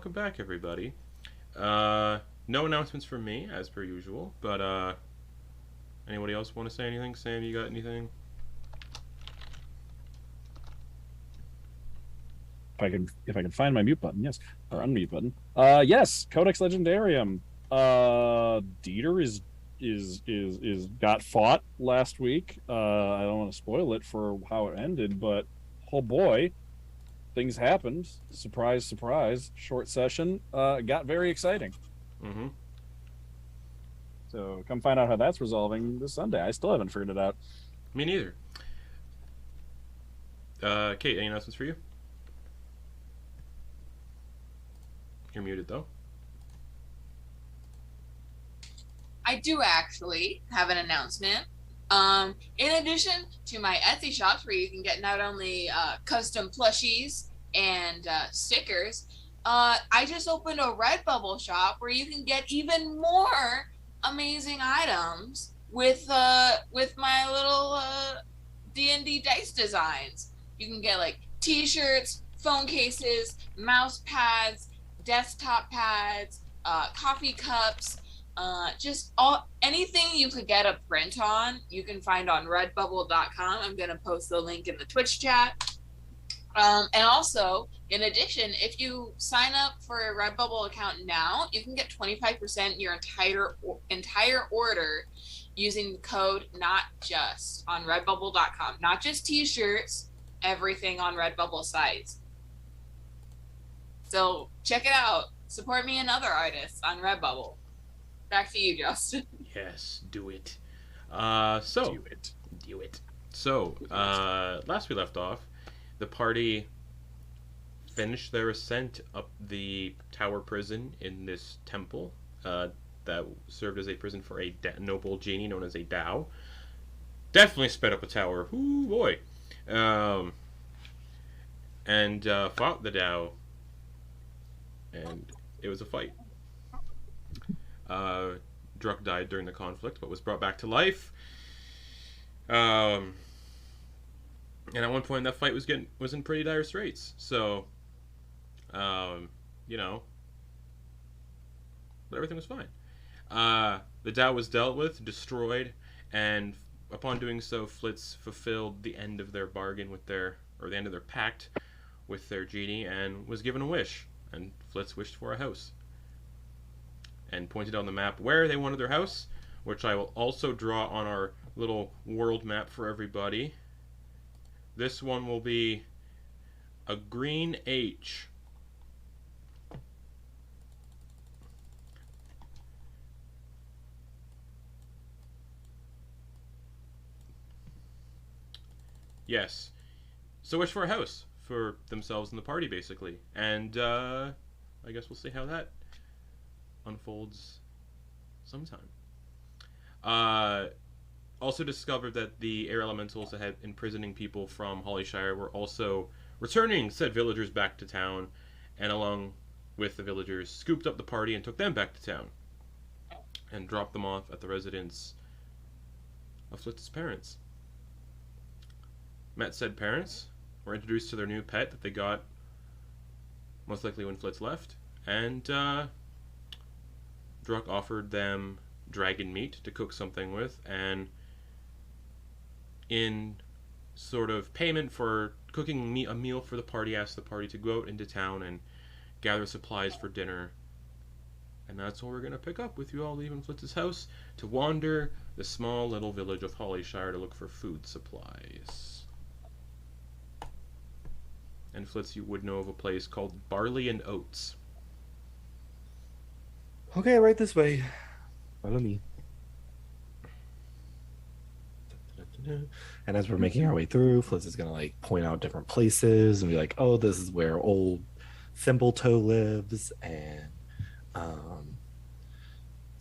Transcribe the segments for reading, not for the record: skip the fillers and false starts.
welcome back, everybody. No announcements from me, as per usual, but anybody else want to say anything? Sam, you got anything? If I can find my mute button, yes, or unmute button. Yes, Codex Legendarium. Dieter is is got fought last week. I don't want to spoil it for how it ended, but oh boy, things happened. Surprise, surprise. Short session got very exciting. Mm-hmm. So come find out how that's resolving this Sunday. I still haven't figured it out. Me neither. Kate, any announcements for you? You're muted, though. I do actually have an announcement. In addition to my Etsy shops where you can get not only custom plushies and stickers, I just opened a Redbubble shop where you can get even more amazing items with my little D&D dice designs. You can get like t-shirts, phone cases, mouse pads, desktop pads, coffee cups, just anything you could get a print on, you can find on redbubble.com. I'm going to post the link in the Twitch chat. And also, in addition, if you sign up for a Redbubble account now, you can get 25% your entire order using the code NOTJUST on redbubble.com. Not just t-shirts, everything on Redbubble sites. So check it out. Support me and other artists on Redbubble. Back to you, Justin. Yes, do it. Do it. So, last we left off, the party finished their ascent up the tower prison in this temple that served as a prison for a noble genie known as a Dao. Definitely sped up a tower. Ooh, boy. And fought the Dao. And it was a fight. Druck died during the conflict, but was brought back to life. And at one point, that fight was in pretty dire straits. So, you know, but everything was fine. The Dao was dealt with, destroyed, and upon doing so, Flitz fulfilled the end of their bargain with the end of their pact with their genie, and was given a wish. And Flitz wished for a house, and pointed on the map where they wanted their house, which I will also draw on our little world map for everybody. This one will be a green H. Yes. So wish for a house for themselves and the party, basically. And I guess we'll see how that unfolds sometime. Also discovered that the air elementals that had imprisoning people from Hollyshire were also returning said villagers back to town, and along with the villagers, scooped up the party and took them back to town, and dropped them off at the residence of Flitz's parents. Met said parents, were introduced to their new pet that they got most likely when Flitz left, and Druck offered them dragon meat to cook something with, and in sort of payment for cooking a meal for the party, asked the party to go out into town and gather supplies for dinner. And that's what we're going to pick up with you all leaving Flitz's house to wander the small little village of Hollyshire to look for food supplies. And Flitz, you would know of a place called Barley and Oats. Okay, right this way. Follow me. And as we're making our way through, Flitz is gonna like point out different places and be like, "Oh, this is where old Thimbletoe lives, and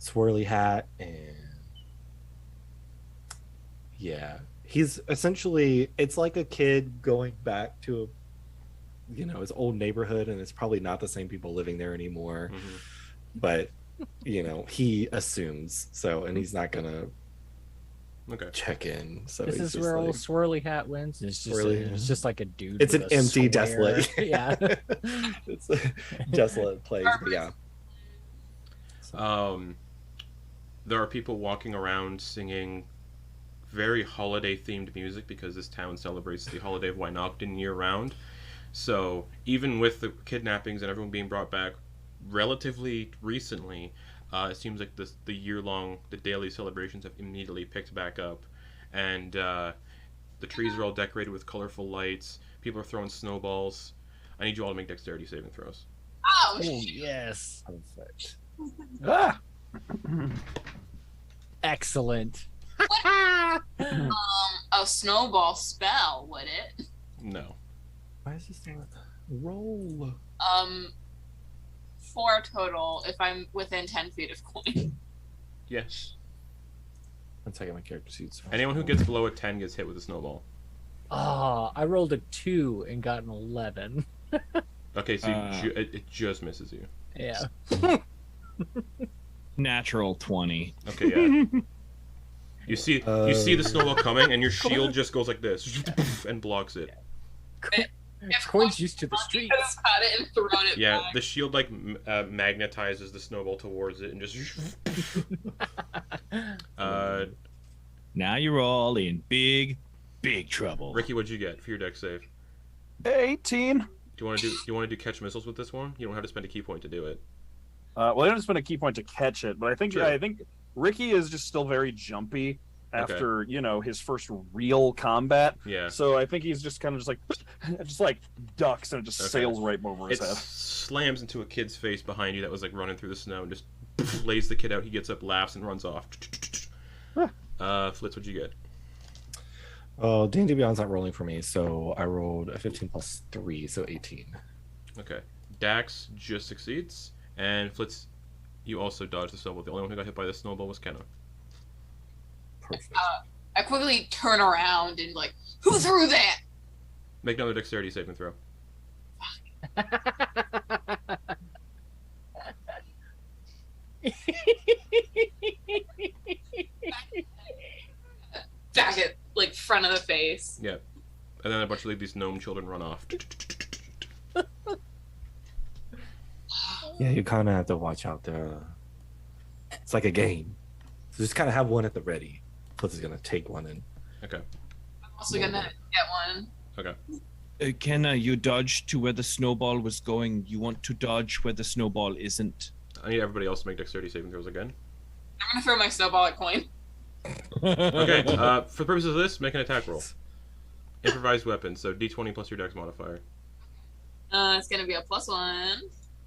Swirly Hat, and yeah, he's essentially it's like a kid going back to his old neighborhood, and it's probably not the same people living there anymore, but he assumes so, and he's not gonna." Okay. Check in. So this is where old Swirly Hat wins. It's just like a dude. It's an empty, desolate. Yeah. It's a desolate place. But yeah. There are people walking around singing very holiday-themed music because this town celebrates the holiday of Wynogden year-round. So even with the kidnappings and everyone being brought back relatively recently, It seems like the year-long, the daily celebrations have immediately picked back up, and the trees are all decorated with colorful lights. People are throwing snowballs. I need you all to make dexterity saving throws. Oh, Oh shit. yes, Perfect. Ah! excellent. A snowball spell, would it? No. Why is this not roll? 4 total if I'm within 10 feet of Quoin. Yes. 1 second, my character sheet's. Anyone who gets below a 10 gets hit with a snowball. Oh, I rolled a 2 and got an 11. Okay, so it just misses you. Yeah. Natural 20. Okay, yeah. You see the snowball coming, and your shield just goes like this and blocks it. Coin's used to the streets. Could have caught it and thrown it Yeah, back. the shield like magnetizes the snowball towards it and just. Now you're all in big trouble. Ricky, what'd you get for your dex save? 18. Do you want to do catch missiles with this one? You don't have to spend a key point to do it. Well, I don't spend a key point to catch it, but I think Sure. Ricky is just still very jumpy after his first real combat. Yeah. So I think he's just kind of just like ducks and it just Okay. sails right over his It head. slams into a kid's face behind you that was like running through the snow and just lays the kid out. He gets up, laughs, and runs off. Flitz, what'd you get? Oh, D&D Beyond's not rolling for me, so I rolled a 15 plus 3, so 18. Okay. Dax just succeeds, and Flitz, you also dodged the snowball. The only one who got hit by the snowball was Kenna. Perfect. I quickly turn around and like, who threw that? Make another dexterity saving throw. Back it like front of the face. Yeah. And then a bunch of these gnome children run off. Yeah, you kind of have to watch out there. It's like a game. So just kind of have one at the ready. Plus is going to take one and... Okay. I'm also gonna get one. Okay. Kenna, you dodged to where the snowball was going. You want to dodge where the snowball isn't. I need everybody else to make dexterity saving throws again. I'm gonna throw my snowball at Quoin. Okay. For the purposes of this, make an attack roll. Improvised weapon, so d20 plus your dex modifier. It's gonna be a +1.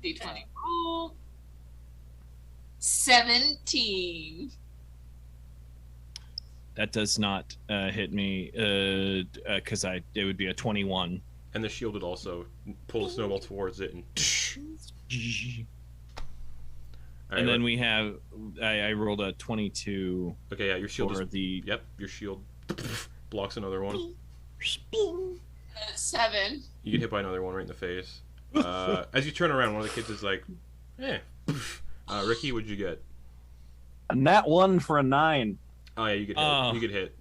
D20 roll. 17. That does not hit me, because it would be a 21. And the shield would also pull the snowball towards it and. And then we have, I rolled a 22 Okay, yeah, your shield for just. the... Yep, your shield blocks another one. 7. You get hit by another one right in the face. As you turn around, one of the kids is like, "Eh." Ricky, what'd you get? A nat 1 for a 9. Oh yeah, you get hit. Oh. You get hit.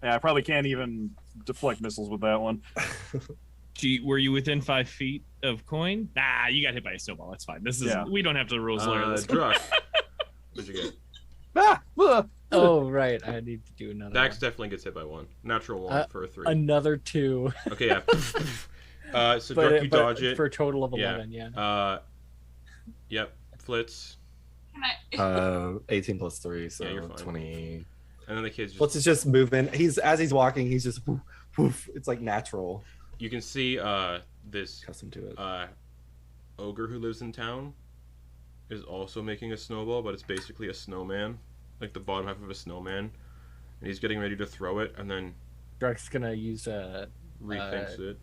Yeah, I probably can't even deflect missiles with that one. Were you within 5 feet of Quoin? Nah, you got hit by a snowball. That's fine. This is we don't have to rules lawyer this. Druck, what'd you get? Oh right, I need to do another. Dax one. definitely gets hit by one. Natural one for a 3. Another 2. Okay, yeah. So Druck, you dodge it. For a total of Yeah. 11. Yeah. Yep. Flitz, Can I? 18 plus 3, so Yeah, you're fine. 20. and then the kids. Flitz is just moving. As he's walking, he's just woof, woof. It's like natural. You can see this Accustomed to it. ogre who lives in town is also making a snowball, but it's basically a snowman, like the bottom half of a snowman, and he's getting ready to throw it, and then Druck's gonna use rethinks it.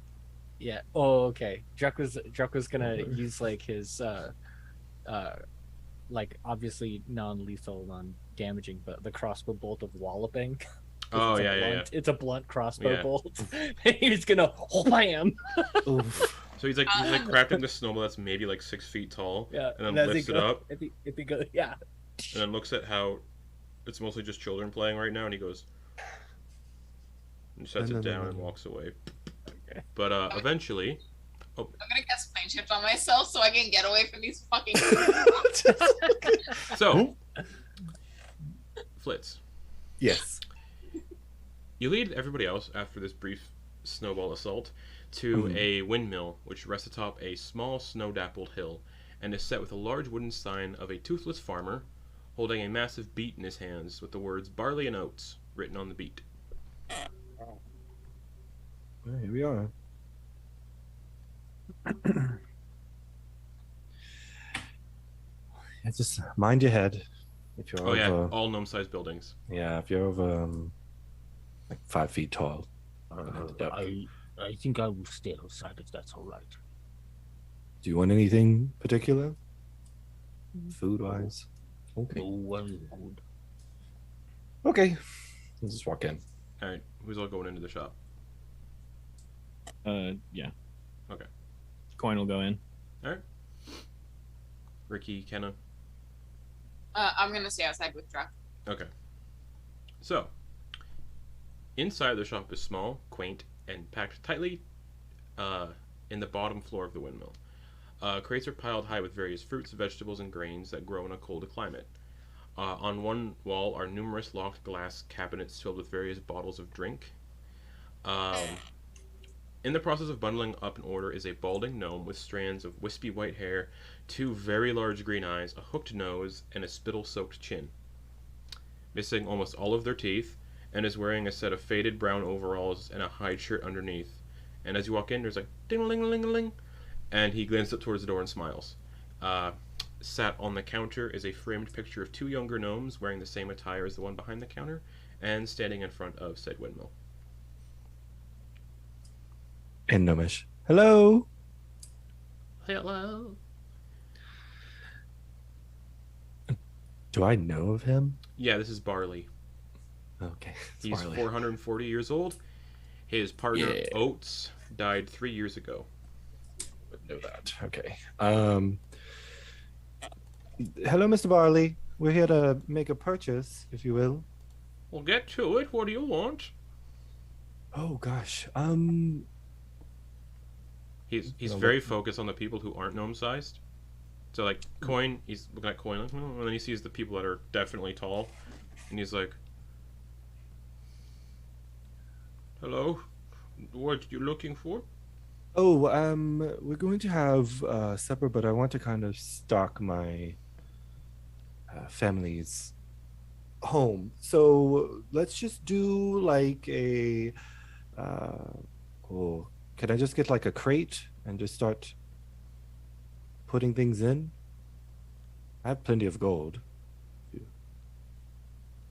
Yeah. Oh, okay. Druck was gonna use like his like obviously non-lethal, non-damaging, but the crossbow bolt of walloping. Oh It's a yeah, yeah, yeah. blunt- It's a blunt crossbow Yeah. bolt. He's gonna bam. Oof. So he's like crafting the snowball that's maybe like 6 feet tall, Yeah. and then as lifts he it go- up, If he goes, yeah. and then looks at how it's mostly just children playing right now, and he goes and sets it down and walks away. Okay. But eventually, I'm gonna cast plane shift on myself so I can get away from these fucking. so Flitz, Yes. you lead everybody else after this brief snowball assault to a windmill which rests atop a small snow-dappled hill, and is set with a large wooden sign of a toothless farmer holding a massive beet in his hands with the words barley and oats written on the beet. Well, here we are. Yeah, just mind your head. If you're Oh yeah, over, all gnome-sized buildings. yeah, if you're over like 5 feet tall. I think I will stay outside if that's all right. Do you want anything particular? Food-wise? Okay. Oh, I'm good. Okay. Let's just walk in. All right, who's all going into the shop? Yeah. Okay. Quoin will go in. All right. Ricky, Kenna. I'm gonna stay outside with Druck. Okay. So, inside the shop is small, quaint, and packed tightly in the bottom floor of the windmill. Crates are piled high with various fruits, vegetables, and grains that grow in a cold climate. On one wall are numerous locked glass cabinets filled with various bottles of drink. In the process of bundling up an order is a balding gnome with strands of wispy white hair, 2 very large green eyes, a hooked nose, and a spittle-soaked chin. Missing almost all of their teeth, and is wearing a set of faded brown overalls and a hide shirt underneath. And as you walk in, there's like ding-a-ling-a-ling-a-ling, and he glances up towards the door and smiles. Sat on the counter is a framed picture of 2 younger gnomes wearing the same attire as the one behind the counter, and standing in front of said windmill. And Gnomish. Hello. Hello. Do I know of him? Yeah, this is Barley. Okay. it's He's Barley. 440 years old. His partner, Yeah. Oates, died 3 years ago. Would know that. Okay. Hello, Mr. Barley. We're here to make a purchase, if you will. Well, get to it. What do you want? Oh gosh. He's Well, very focused on the people who aren't gnome-sized. So, like, Quoin, he's looking at Quoin, like, and then he sees the people that are definitely tall, and he's like, hello? What you looking for? Oh, we're going to have supper, but I want to kind of stock my family's home. So let's just do like a. Can I just get like a crate and just start putting things in? I have plenty of gold.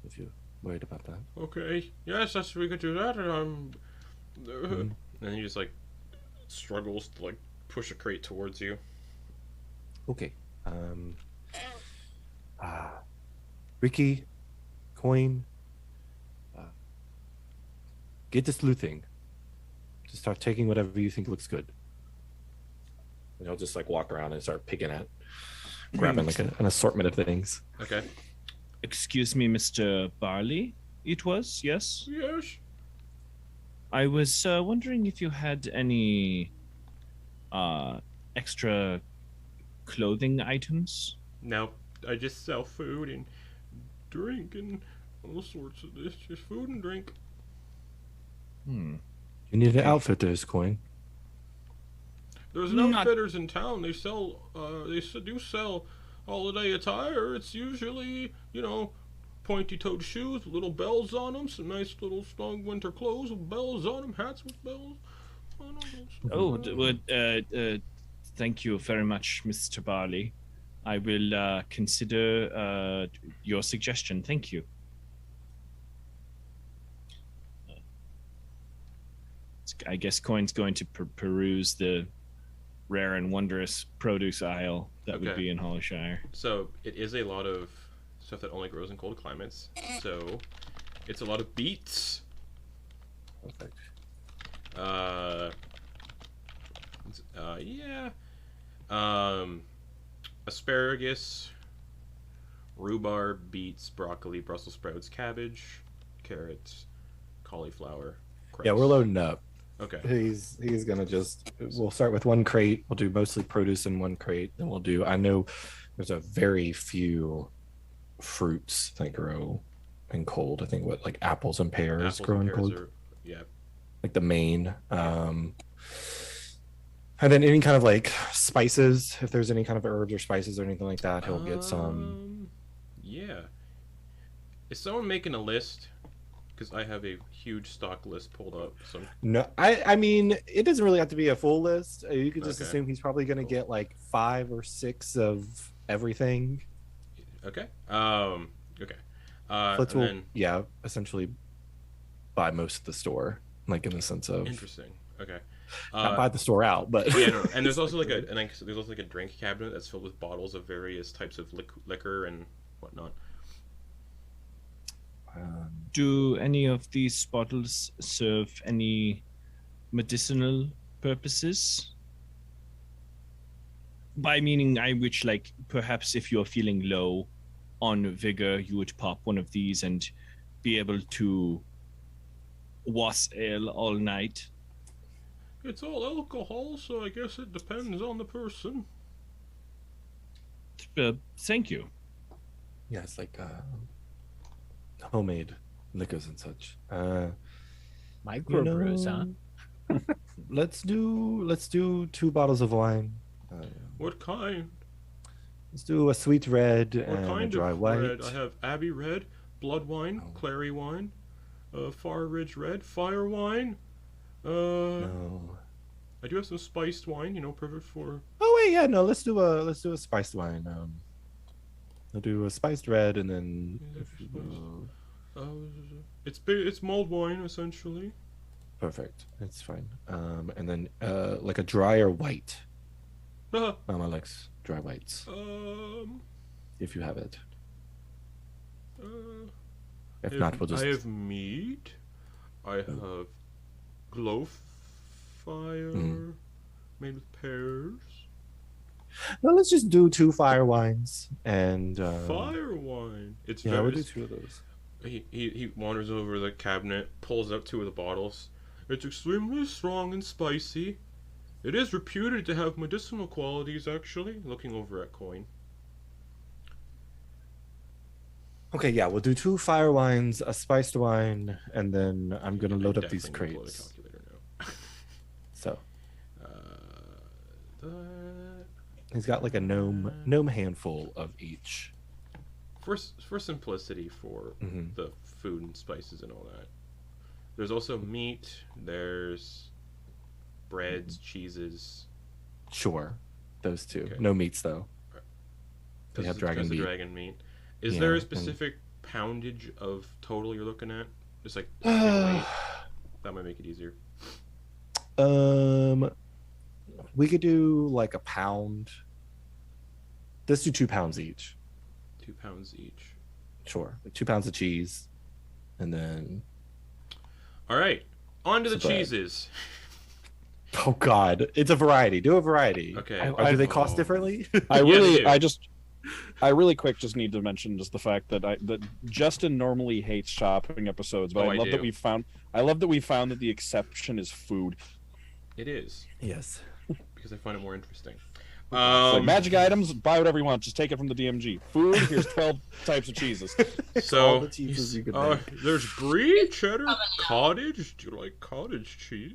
If you're worried about that. Okay, yes, we could do that, and And he just, like, struggles to, like, push a crate towards you. Okay. Ricky, Quoin, get the sleuthing. Just start taking whatever you think looks good. And he'll just like walk around and start picking at, grabbing like an assortment of things. Okay. Excuse me, Mr. Barley. It was, yes? Yes. I was wondering if you had any extra clothing items. No, I just sell food and drink and all sorts of this. Just food and drink. You need an outfitters, Quoin. There's no outfitters in town. They sell, do sell holiday attire. It's usually, pointy-toed shoes with little bells on them, some nice little strong winter clothes with bells on them, hats with bells. Thank you very much, Mr. Barley. I will consider your suggestion. Thank you. I guess Quoin's going to peruse the rare and wondrous produce aisle that would be in Hollyshire. So it is a lot of stuff that only grows in cold climates. So it's a lot of beets. Perfect. Asparagus, rhubarb, beets, broccoli, Brussels sprouts, cabbage, carrots, cauliflower. Cress. Yeah, we're loading up. Okay. He's gonna we'll start with one crate. We'll do mostly produce in one crate. Then I know there's a very few fruits that grow in cold. I think like apples and pears grow in cold. Yeah. Like the main. And then any kind of like spices, if there's any kind of herbs or spices or anything like that, he'll get some. Yeah. Is someone making a list? Because I have a huge stock list pulled up. So No, I mean, it doesn't really have to be a full list. You could just Okay. assume he's probably going to get like 5 or 6 of everything. okay. Okay. Flitz And will, then yeah, essentially buy most of the store, like in the sense of interesting. Okay. not buy the store out, but Yeah, no, and there's also like there's also like a drink cabinet that's filled with bottles of various types of liquor and whatnot. Do any of these bottles serve any medicinal purposes? By meaning, which like perhaps if you're feeling low on vigor, you would pop one of these and be able to was ale all night. It's all alcohol, so I guess it depends on the person. Thank you. yeah, it's like homemade liquors and such. Microbrews, huh? Let's do 2 bottles of wine. What kind? Let's do a sweet red What and a kind dry of white. red? I have Abbey Red, Blood Wine, Oh. Clary Wine, Far Ridge Red, Fire Wine. No. I do have some spiced wine, perfect for. Oh wait, yeah, no. Let's do a spiced wine. I'll do a spiced red and then. It's mulled wine essentially. Perfect. It's fine. And then like a drier white. Uh, Mama likes dry whites um. if you have it. Uh, If not, we'll just. I have mead. I have glowfire made with pears. No, let's just do 2 fire wines and. Fire wine. It's Yeah, very. we'll do 2 of those. He wanders over the cabinet, pulls out 2 of the bottles. It's extremely strong and spicy. It is reputed to have medicinal qualities, actually. Looking over at Quoin. Okay, yeah, we'll do 2 fire wines, a spiced wine, and then I'm gonna load up these Definitely gonna pull out a crates. calculator now. So That- he's got like a gnome handful of each. for simplicity, for Mhm. the food and spices and all that. There's also meat. There's breads, cheeses. Sure, those 2. Okay. No meats though. They Because have dragon of meat. dragon meat. Is Yeah, there a and- specific poundage of total you're looking at? Just like weight? That might make it easier. We could do like a pound. Let's do 2 pounds each. 2 pounds each. Sure, like 2 pounds of cheese, and then. All right, on to the It's a bread. cheeses. Oh God, it's a variety. Do a variety. Okay. Or do they cost Oh. differently? I Yeah, really, they do. I really quick just need to mention just the fact that that Justin normally hates shopping episodes, but Oh, I I love do. that we found that the exception is food. It is Yes. because I find it more interesting. It's like magic items, buy whatever you want, just take it from the DMG. Food, here's 12 types of cheeses. So all the cheeses you could make. there's brie, cheddar, cottage. Do you like cottage cheese?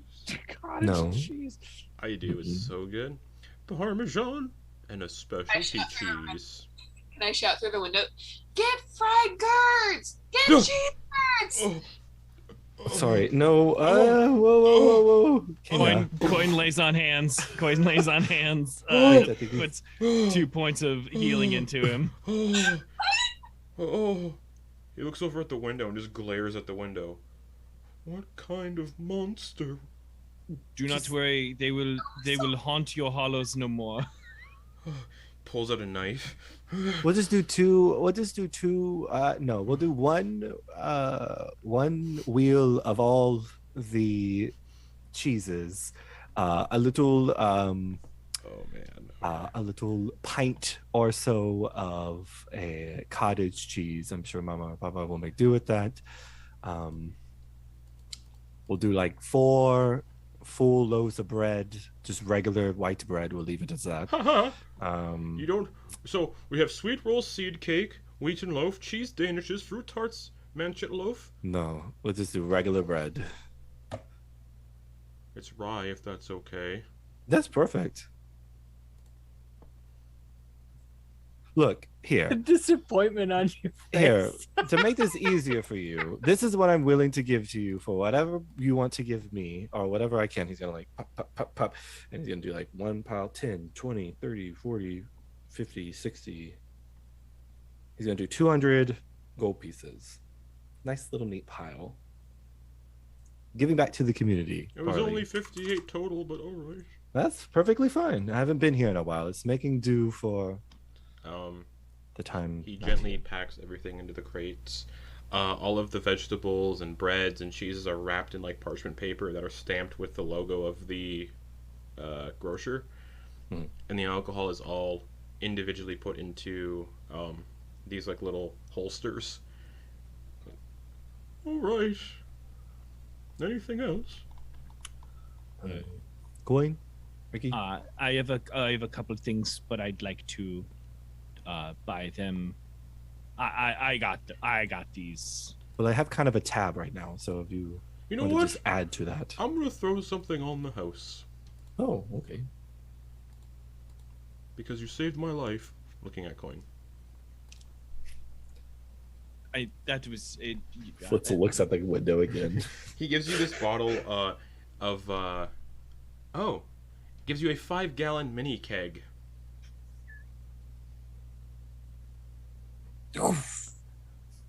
Cottage No. cheese. I do. It's so good. Parmesan and a specialty shut down. cheese. Can I shout through the window? Get fried gourds! Get No. cheese curds! Sorry. No. Whoa. Coin lays on hands. Coin lays on hands. I think we- Puts 2 points of healing into him. Oh. He looks over at the window and just glares at the window. What kind of monster? Do not worry, they will haunt your hollows no more. Pulls out a knife. We'll just do 2. We'll just do 2. No, we'll do one wheel of all the cheeses. A little Oh man. a little pint or so of a cottage cheese. I'm sure Mama or Papa will make do with that. We'll do like 4 full loaves of bread, just regular white bread. We'll leave it as that. You don't. So we have sweet roll, seed cake, wheaten loaf, cheese danishes, fruit tarts, manchet loaf. No, we'll just do regular bread. It's rye, if that's okay. That's perfect. Look, here. The disappointment on your face. Here, to make this easier for you, this is what I'm willing to give to you for whatever you want to give me or whatever I can. He's going to like pop, pop, pop, pop. And he's going to do like 1 pile, 10, 20, 30, 40, 50, 60. He's going to do 200 gold pieces. Nice little neat pile. Giving back to the community. It was Harley. only 58 total, but alright. That's perfectly fine. I haven't been here in a while. It's making do for the time. He gently packs everything into the crates. All of the vegetables and breads and cheeses are wrapped in like parchment paper that are stamped with the logo of the grocer. And the alcohol is all individually put into these like little holsters. Alright. Anything else? Quoin? Ricky? I have a couple of things, but I'd like to buy them. I got these. Well, I have kind of a tab right now, so if you You know want to what? just add to that. I'm gonna throw something on the house. Oh, okay. Because you saved my life. Looking at Quoin. That was it. Flitz looks at the window again. He gives you this bottle gives you a 5-gallon mini keg.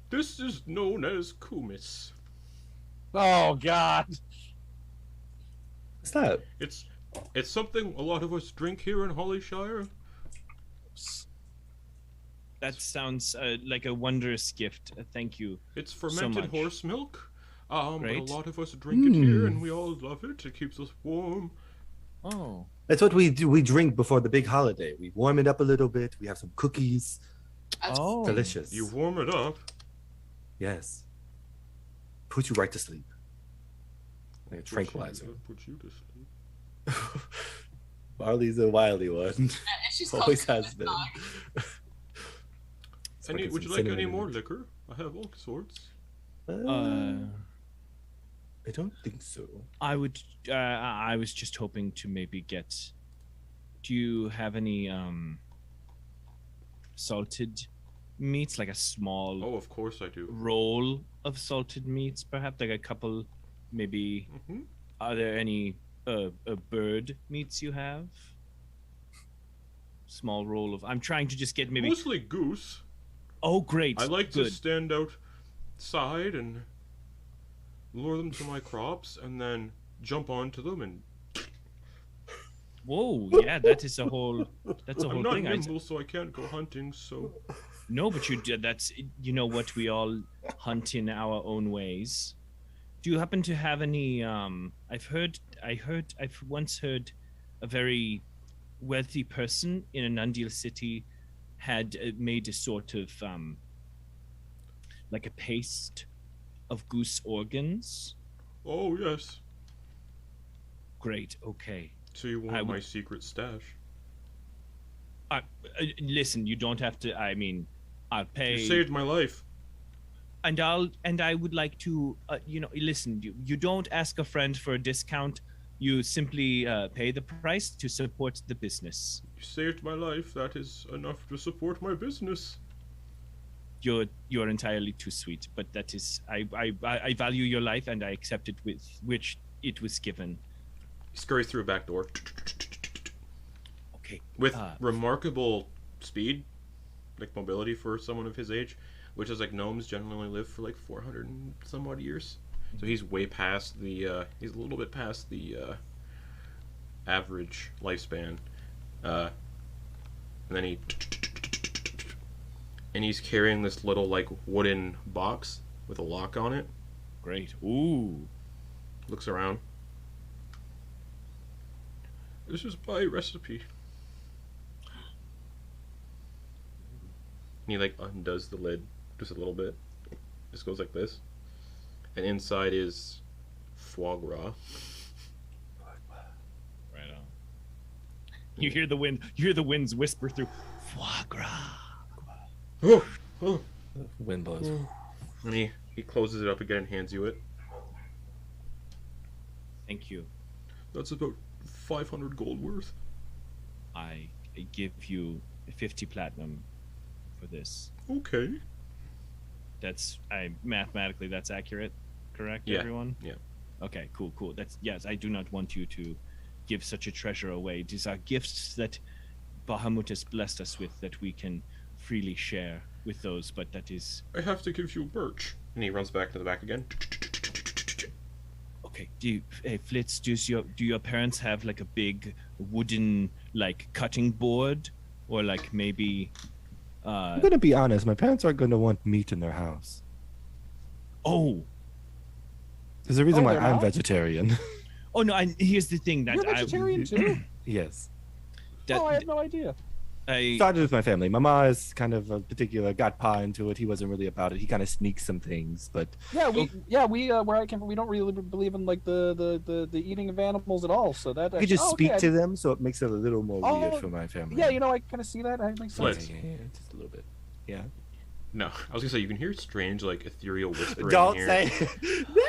This is known as kumis. Oh God. What's that? It's something a lot of us drink here in Hollyshire. That sounds like a wondrous gift. Thank you. It's fermented much. horse milk. But a Great. lot of us drink it here, and we all love it. It keeps us warm. Oh. That's what we do. We drink before the big holiday. We warm it up a little bit. We have some cookies. That's Oh. Delicious. You warm it up. Yes. Put you right to sleep. Like a tranquilizer. Put you to sleep. Barley's a wily one. it's just Always called has been. Would you like any more liquor? I have all sorts. I don't think so. I would. I was just hoping to maybe get. Do you have any salted meats, like a small Oh, of course I do. roll of salted meats, perhaps like a couple, maybe? Hmm. Are there any bird meats you have? Small roll of. I'm trying to just get maybe. Mostly goose. Oh, great! I like to Good. stand outside and lure them to my crops, and then jump onto them. And Whoa! Yeah, that is a whole. That's a I'm whole not thing. nimble, so I can't go hunting. So No, but you did. That's what we all hunt in our own ways. Do you happen to have any? I've once heard a very wealthy person in a Nundil city had made a sort of like a paste of goose organs. oh yes. Great. Okay. So you want I my would- secret stash? Listen, you don't have to. I mean, I'll pay. You saved my life. And I would like to listen, you don't ask a friend for a discount, you simply pay the price to support the business. You saved my life. That is enough to support my business. You're entirely too sweet, but that is I value your life and I accept it with which it was given. He scurries through a back door Okay. with remarkable speed, like mobility for someone of his age, which is like gnomes generally only live for like 400 and some odd years. So he's way past the he's a little bit past the average lifespan. And then he's carrying this little like wooden box with a lock on it. Great. Ooh. Looks around. This is my recipe. And he like undoes the lid just a little bit. Just goes like this. And inside is foie gras. Right on. You hear the wind. You hear the winds whisper through. Foie gras. Oh. Wind blows. And he closes it up again and hands you it. Thank you. That's about 500 gold worth. I give you 50 platinum for this. Okay. That's mathematically that's accurate, correct? Yeah. Everyone. Yeah. Okay. Cool. That's yes. I do not want you to give such a treasure away. These are gifts that Bahamut has blessed us with that we can freely share with those. But that is I have to give you birch. And he runs back to the back again. okay. Hey Flitz, do your parents have like a big wooden like cutting board, or like maybe? I'm gonna be honest. My parents aren't gonna want meat in their house. Oh. There's a reason why they're I'm not? vegetarian. Oh no! Here's the thing that You're vegetarian too? Yes. Oh, I had no idea. Started with my family. My ma is kind of a particular, got Pa into it. He wasn't really about it. He kind of sneaks some things, but Yeah, we where I came from, we don't really believe in like the eating of animals at all. So that I could just speak okay. to them, so it makes it a little more weird Oh, for my family. Yeah, I kind of see that. That makes Flitz. sense. Yeah, just a little bit. Yeah. No, I was gonna say you can hear strange, like ethereal whispering Don't here. say no.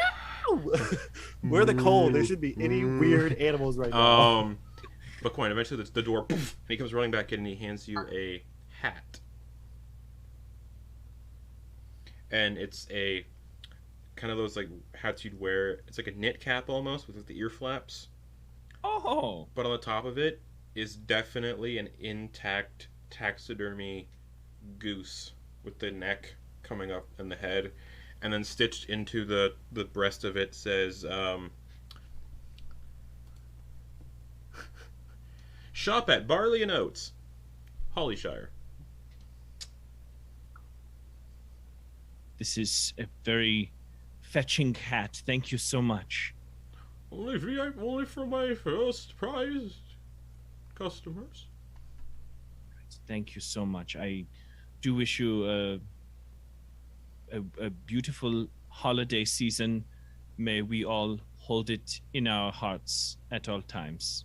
We're the cold. There should be any weird animals right now. But Quoin, eventually the door, poof, and he comes running back in and he hands you a hat. And it's a kind of those like hats you'd wear. It's like a knit cap almost with like, the ear flaps. Oh. But on the top of it is definitely an intact taxidermy goose with the neck coming up and the head. And then stitched into the breast of it says, shop at Barley and Oats, Hollyshire. This is a very fetching hat. Thank you so much. Only for my first prized customers. Thank you so much. I do wish you a beautiful holiday season. May we all hold it in our hearts at all times.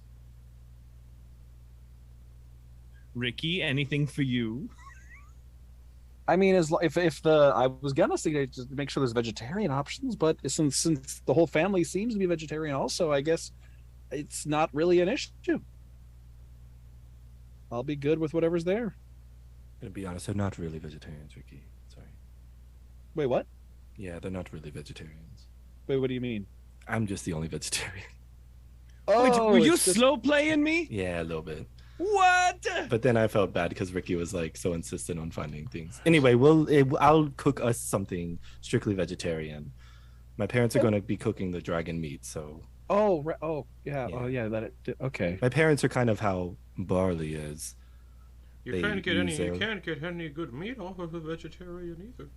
Ricky, anything for you? I mean, if I was gonna say just make sure there's vegetarian options, but since the whole family seems to be vegetarian, also, I guess it's not really an issue. I'll be good with whatever's there. To be honest, they're not really vegetarians, Ricky. Sorry. Wait, what? Yeah, they're not really vegetarians. Wait, what do you mean? I'm just the only vegetarian. Wait, were you it's just- slow playing me? Yeah, a little bit. What? But then I felt bad because Ricky was like so insistent on finding things. Anyway, I'll cook us something strictly vegetarian. My parents are going to be cooking the dragon meat, so. Oh, Yeah. Oh, yeah. Okay. My parents are kind of how Barley is. You They can't get use any. their- You can't get any good meat off of a vegetarian either.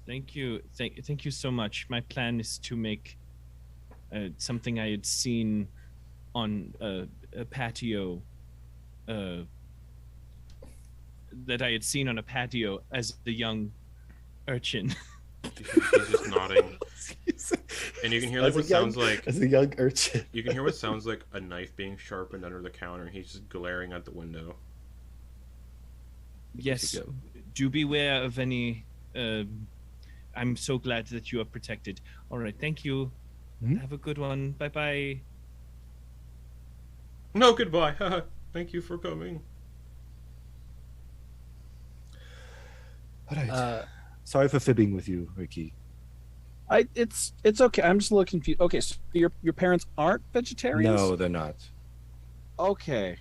Thank you. Thank you so much. My plan is to make something I had seen on a patio that I had seen on a patio as a young urchin. He's just nodding, and you can hear like As a what young- sounds like. As a young urchin. You can hear what sounds like a knife being sharpened under the counter. He's just glaring out the window. Yes, go. do beware of any. I'm so glad that you are protected. All right, thank you. Mhm. Have a good one. Bye bye. No, goodbye. Thank you for coming. All right. Sorry for fibbing with you, Ricky. It's okay. I'm just a little confused. Okay, so your parents aren't vegetarians? No, they're not. Okay.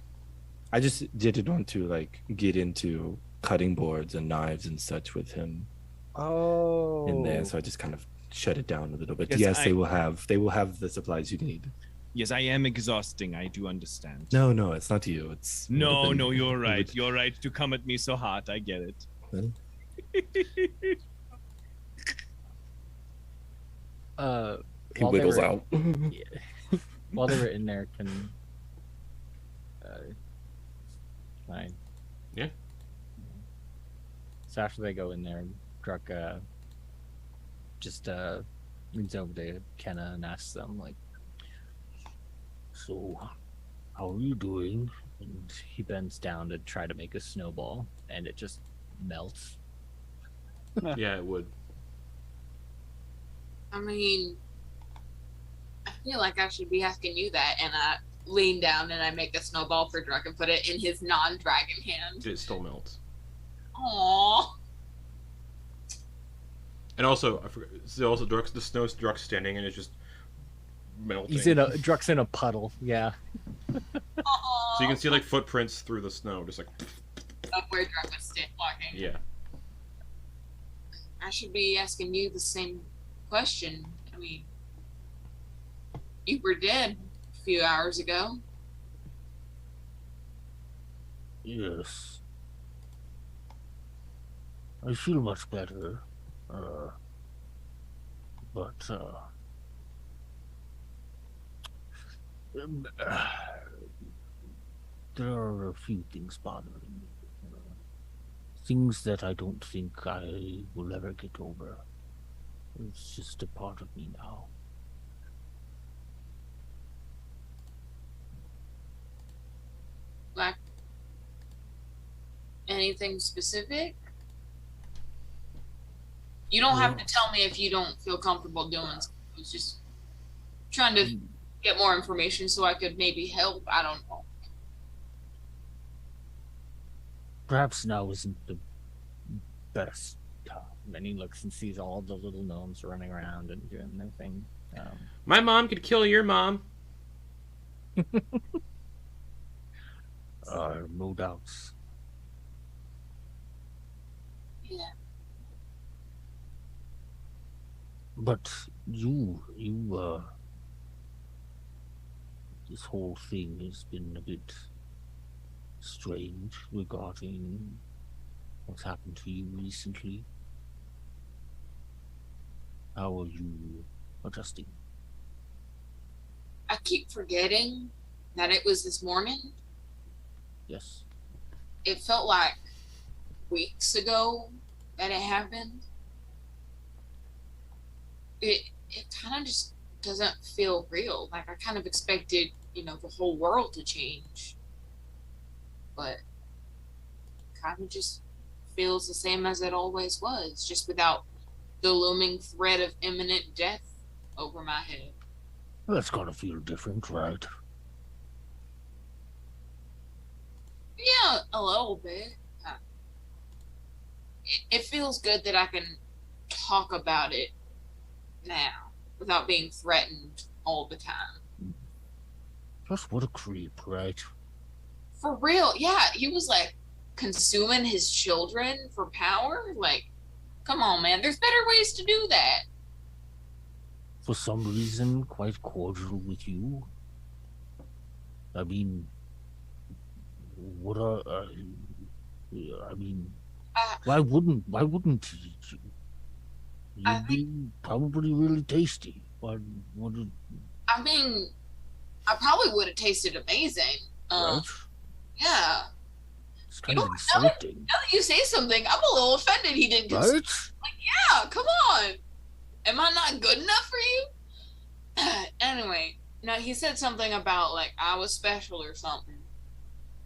I just didn't want to like get into cutting boards and knives and such with him Oh. in there, so I just kind of shut it down a little bit. Yes, Yes, they will have the supplies you need. Yes, I am exhausting. I do understand. No, it's not you. It's No, would've been- you're it right. would- You're right to come at me so hot. I get it. Well, he While they wiggles were- out. While they were in there, can I? Yeah. So after they go in there, Druck just leans over to Kenna and asks them like, "So, how are you doing?" And he bends down to try to make a snowball, and it just melts. Yeah, it would. I mean, I feel like I should be asking you that, and I lean down and I make a snowball for Druk and put it in his non-dragon hand. It still melts. Aww. And also, I forgot. So also, the snow's Druk's standing and it's just melting. Druk's in a puddle. Yeah. Aww. So you can see like footprints through the snow, just like. Of where Druk was walking. Yeah. I should be asking you the same question. I mean, you were dead a few hours ago. Yes. I feel much better. But there are a few things bothering me. Things that I don't think I will ever get over. It's just a part of me now. Like, anything specific? You don't have to tell me if you don't feel comfortable doing something. I was just trying to get more information so I could maybe help. I don't know. Perhaps now isn't the best time. Then he looks and sees all the little gnomes running around and doing their thing. My mom could kill your mom. No doubts. Yeah. But this whole thing has been a bit strange regarding what's happened to you recently. How are you adjusting? I keep forgetting that it was this morning. Yes. It felt like weeks ago that it happened. It kind of just doesn't feel real. Like, I kind of expected, the whole world to change. But kind of just feels the same as it always was, just without the looming threat of imminent death over my head. That's gotta feel different, right? Yeah, a little bit. It feels good that I can talk about it now without being threatened all the time. Just what a creep, right? For real, yeah. He was like consuming his children for power. Like, come on, man. There's better ways to do that. For some reason, quite cordial with you. I mean, why wouldn't he? You'd be probably really tasty. I mean, I probably would have tasted amazing. Right? Yeah. It's kind of insulting. Now that you say something, I'm a little offended he didn't consider. Right? Like, yeah, come on. Am I not good enough for you? Anyway, now he said something about, like, I was special or something.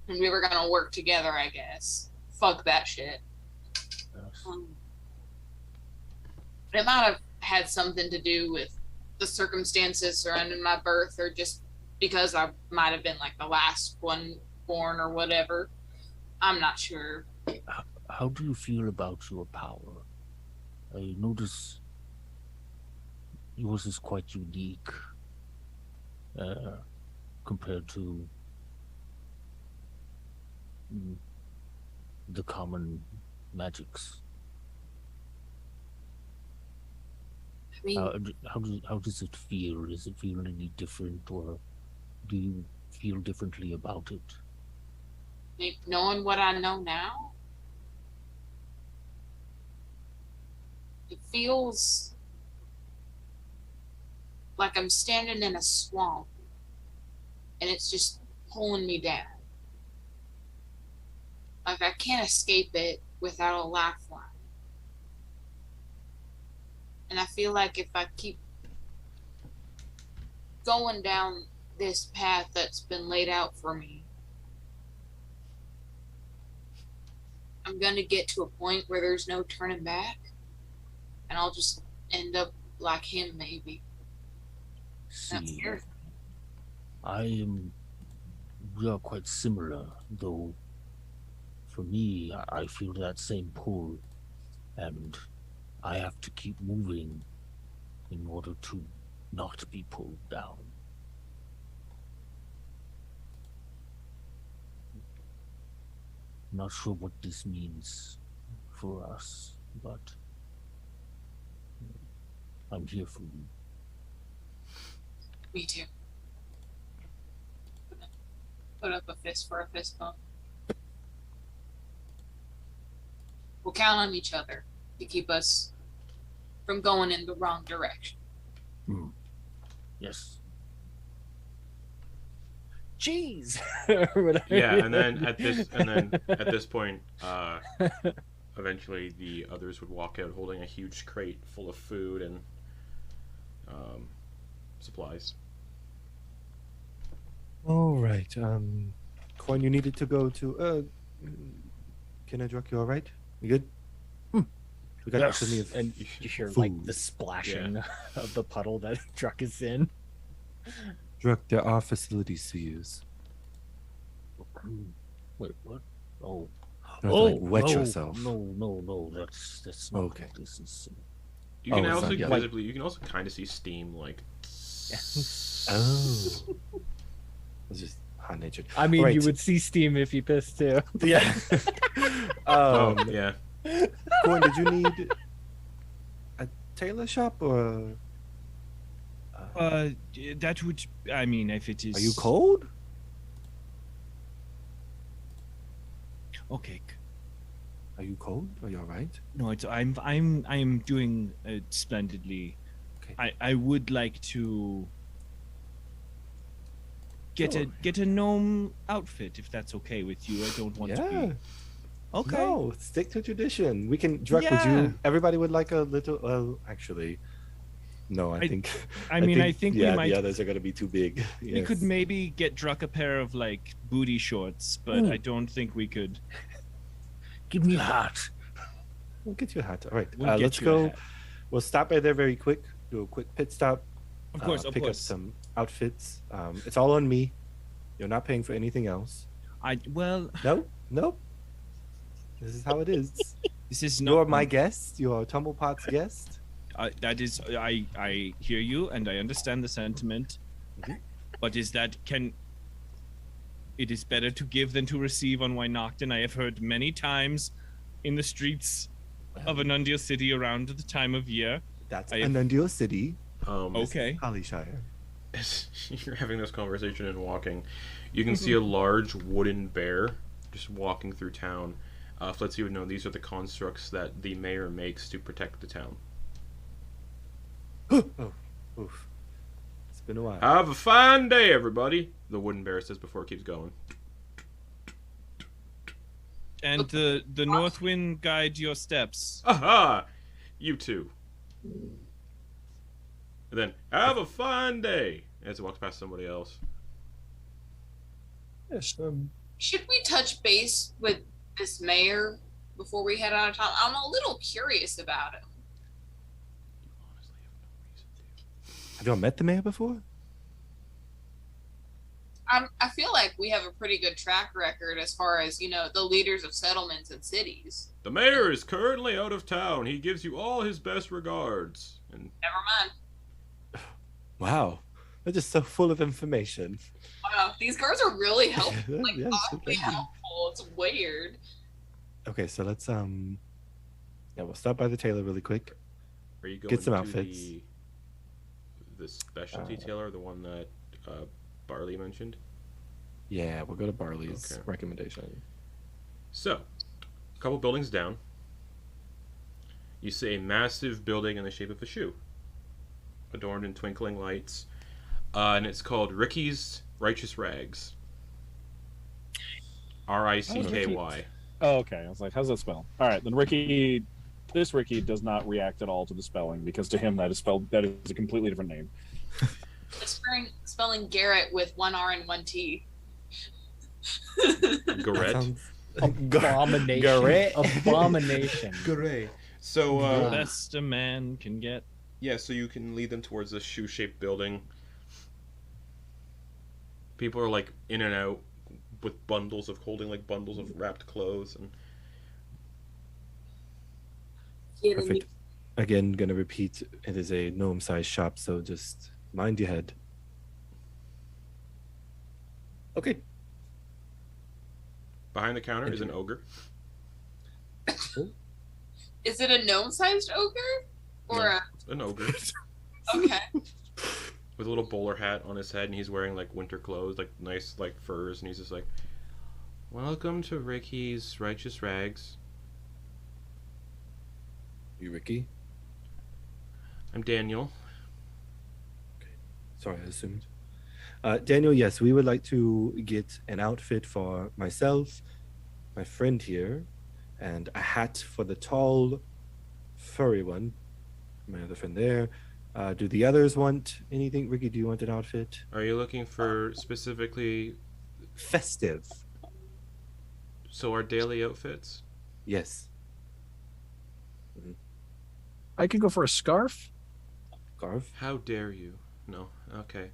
And we were gonna work together, I guess. Fuck that shit. Yes. It might have had something to do with the circumstances surrounding my birth, or just because I might have been, like, the last one born or whatever. I'm not sure. How do you feel about your power? I notice yours is quite unique compared to the common magics. I mean, How does it feel? Does it feel any different, or do you feel differently about it? like, knowing what I know now, it feels like I'm standing in a swamp and it's just pulling me down. Like, I can't escape it without a lifeline. And I feel like if I keep going down this path that's been laid out for me, I'm gonna get to a point where there's no turning back, and I'll just end up like him, maybe. That's See, scary. we are quite similar, though. For me, I feel that same pull, and I have to keep moving in order to not be pulled down. Not sure what this means for us, but I'm here for you. Me too. Put up a fist for a fist bump. We'll count on each other to keep us from going in the wrong direction. Yes. Jeez. Yeah, and then at this point, eventually the others would walk out holding a huge crate full of food and supplies. All right. Quoin, you needed to go to. Kenedruck, you all right? You good? We got Yes. plenty of And you hear food. like the splashing of the puddle that Druck is in. Druck, there are facilities to use. Wait, what? Oh. You don't have to, like, wet no, yourself. No, that's not Okay. what this is. You can Oh, it's also not yet. visibly, you can also kind of see steam like. Oh. It's just hot natured. I mean, Right. you would see steam if you pissed too. Yeah. Oh yeah. Quoin, did you need a tailor shop or? That would, I mean, if it is. Are you cold? Okay. Are you cold? Are you all right? No, it's I'm doing splendidly. Okay. I would like to get Sure. a gnome outfit if that's okay with you. I don't want to Yeah. be. Okay. No, stick to tradition. We can. Druck, would Yeah. you? Everybody would like a little. Well, actually, no. I think. I mean, I think yeah, we might. the others are gonna be too big. We could maybe get Druck a pair of like booty shorts, but I don't think we could. Give me a hat. We'll get you a hat. All right. We'll get Let's you a go. hat. We'll stop by there very quick. Do a quick pit stop. Of course, of pick course. up some outfits. It's all on me. You're not paying for anything else. Well, Nope. This is how it is. this is not. You're my guest. You are Tumblepot's guest. That is, I hear you and I understand the sentiment, Mhm. but is that it is better to give than to receive on Wynocton. I have heard many times in the streets of Anundio City around the time of year. That's I- Anundio City. Okay. Hollyshire. As you're having this conversation and walking, you can see a large wooden bear just walking through town. Flitz, you would know these are the constructs that the mayor makes to protect the town. Oh, oof. It's been a while. Have a fine day, everybody, the wooden bear says before it keeps going. And the north wind guide your steps. Aha! You too. And then, have a fine day, as it walks past somebody else. Yes, Should we touch base with this mayor before we head out of town? I'm a little curious about him. You honestly have no reason to. Have y'all met the mayor before? I feel like we have a pretty good track record as far as, the leaders of settlements and cities. The mayor is currently out of town. He gives you all his best regards. And Never mind. Wow. They're just so full of information. Wow, these girls are really helpful. Like, Yes, oddly thank you. helpful. It's weird. Okay, so let's we'll stop by the tailor really quick. are you going Get some to outfits. the specialty tailor, the one that Barley mentioned? Yeah, we'll go to Barley's Okay. recommendation. So, a couple buildings down, you see a massive building in the shape of a shoe, adorned in twinkling lights, and it's called Ricky's Righteous Rags. Ricky. Oh, okay. I was like, how's that spell? All right, then this Ricky does not react at all to the spelling because to him that is a completely different name. It's spelling Garrett with one R and one T. Garrett. Abomination. Garrett. Abomination. Great. So, Best a man can get. yeah, so you can lead them towards this shoe-shaped building. People are like in and out with bundles of holding like bundles of wrapped clothes and Perfect. Again, gonna repeat. It is a gnome-sized shop, so just mind your head. Okay. behind the counter is an ogre. Is it a gnome-sized ogre? Or An ogre okay. with a little bowler hat on his head, and he's wearing like winter clothes, like nice like furs, and he's just like, "Welcome to Ricky's Righteous Rags. You Ricky? I'm Daniel." Sorry, I assumed. Daniel, yes, we would like to get an outfit for myself, my friend here, and a hat for the tall, furry one, my other friend there. Do the others want anything? Ricky, do you want an outfit? Are you looking for specifically Festive. so our daily outfits? Yes. I could go for a scarf. Scarf. How dare you? No. Okay.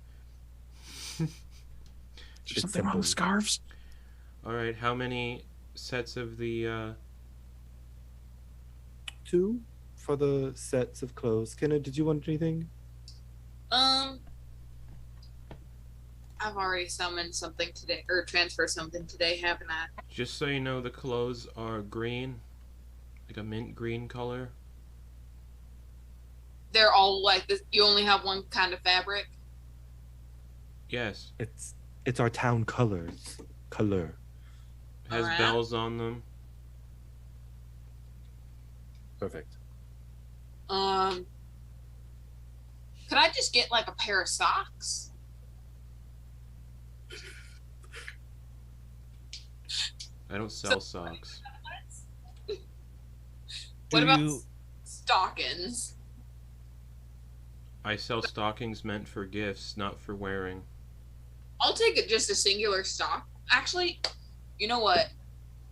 There's something wrong with scarves. All right. How many sets of the? 2 for the sets of clothes. Kenna, did you want anything? I've already summoned something today, or transferred something today, haven't I? Just so you know, the clothes are green, like a mint green color. They're all like this. You only have one kind of fabric. Yes. It's our town colors. Color. Has Alright. bells on them. Perfect. Could I just get like a pair of socks? I don't sell socks. What about you- stockings? I sell stockings meant for gifts, not for wearing. I'll take it just a singular stock. Actually, you know what?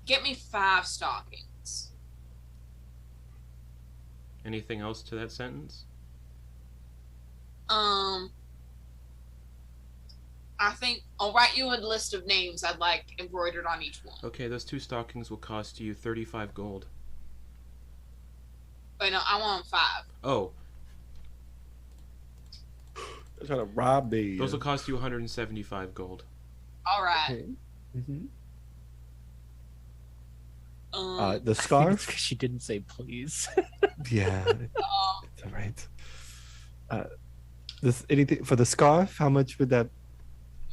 Get me 5 stockings. Anything else to that sentence? I think I'll write you a list of names I'd like embroidered on each one. Okay, those 2 stockings will cost you 35 gold. Wait, no, I want 5. Oh, They're trying to rob me. those will cost you 175 gold. All right. Okay. Mm-hmm. I The think it's scarf? 'cause she didn't say please. Yeah, it's all right. This anything for the scarf? How much would that?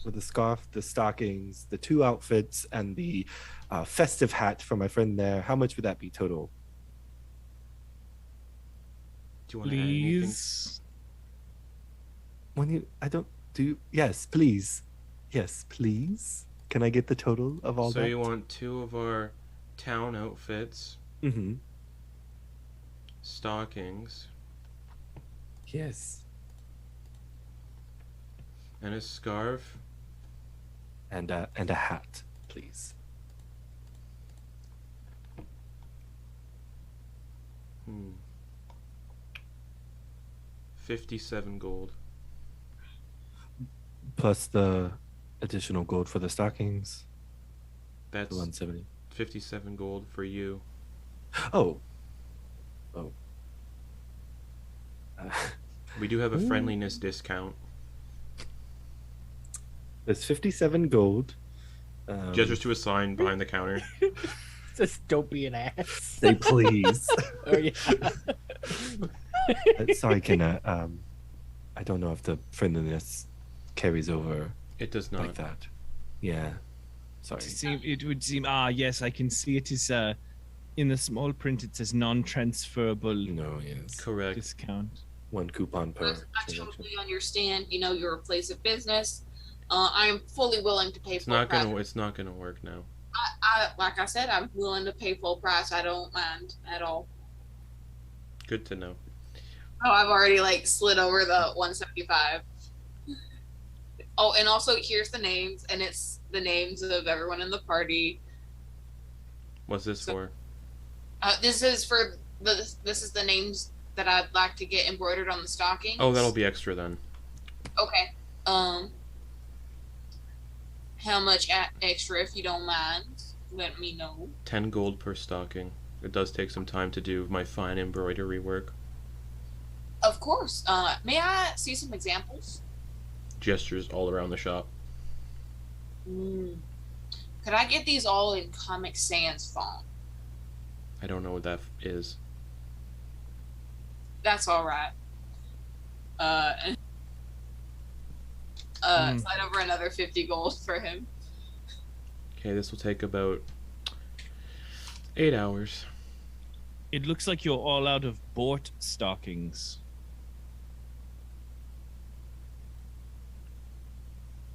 For the scarf, the stockings, the 2 outfits, and the festive hat for my friend there. How much would that be total? Do you want to add anything? Please. When you, I don't do. Yes, please. Yes, please. Can I get the total of all So that? you want 2 of our town outfits, Mm-hmm. stockings, Yes. and a scarf. And a hat, please. Hmm. 57 gold. Plus the additional gold for the stockings. That's 170. 57 gold for you. Oh. We do have a friendliness discount. There's 57 gold. Gestures to a sign behind the counter. Just don't be an ass. Say please. Oh, yeah. Sorry, Kenna. I don't know if the friendliness carries over It does not. like that. Yeah. Sorry. It would seem. Ah, yes, I can see it is. In the small print, it says non-transferable No, yes. Correct. discount. 1 coupon per I transaction. totally understand. You know, you're a place of business. I am fully willing to pay It's full not price. gonna. It's not gonna work now. Like I said, I'm willing to pay full price. I don't mind at all. Good to know. Oh, I've already like slid over the 175. Oh, and also here's the names, and it's the names of everyone in the party. What's this So- for? This is for this is the names that I'd like to get embroidered on the stockings. Oh, that'll be extra then. Okay. how much extra, if you don't mind? Let me know. 10 gold per stocking. It does take some time to do my fine embroidery work. Of course. May I see some examples? Gestures all around the shop. Could I get these all in Comic Sans font? I don't know what that is. That's all right. Slide over another 50 gold for him. Okay, this will take about 8 hours. It looks like you're all out of Bort stockings.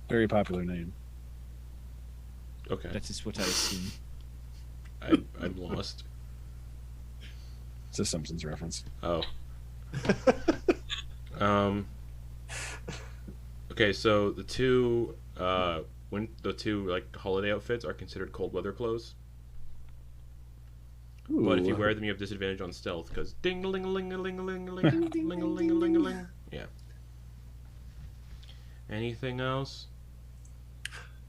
Very popular name. Okay, That is what I assume. I'm lost. It's a Simpsons reference. Oh. Okay, so the two like holiday outfits are considered cold weather clothes. Ooh. But if you wear them, you have disadvantage on stealth because ding a ling a ling a ling a ling a ling ling a ling a ling a ling. Yeah. Anything else?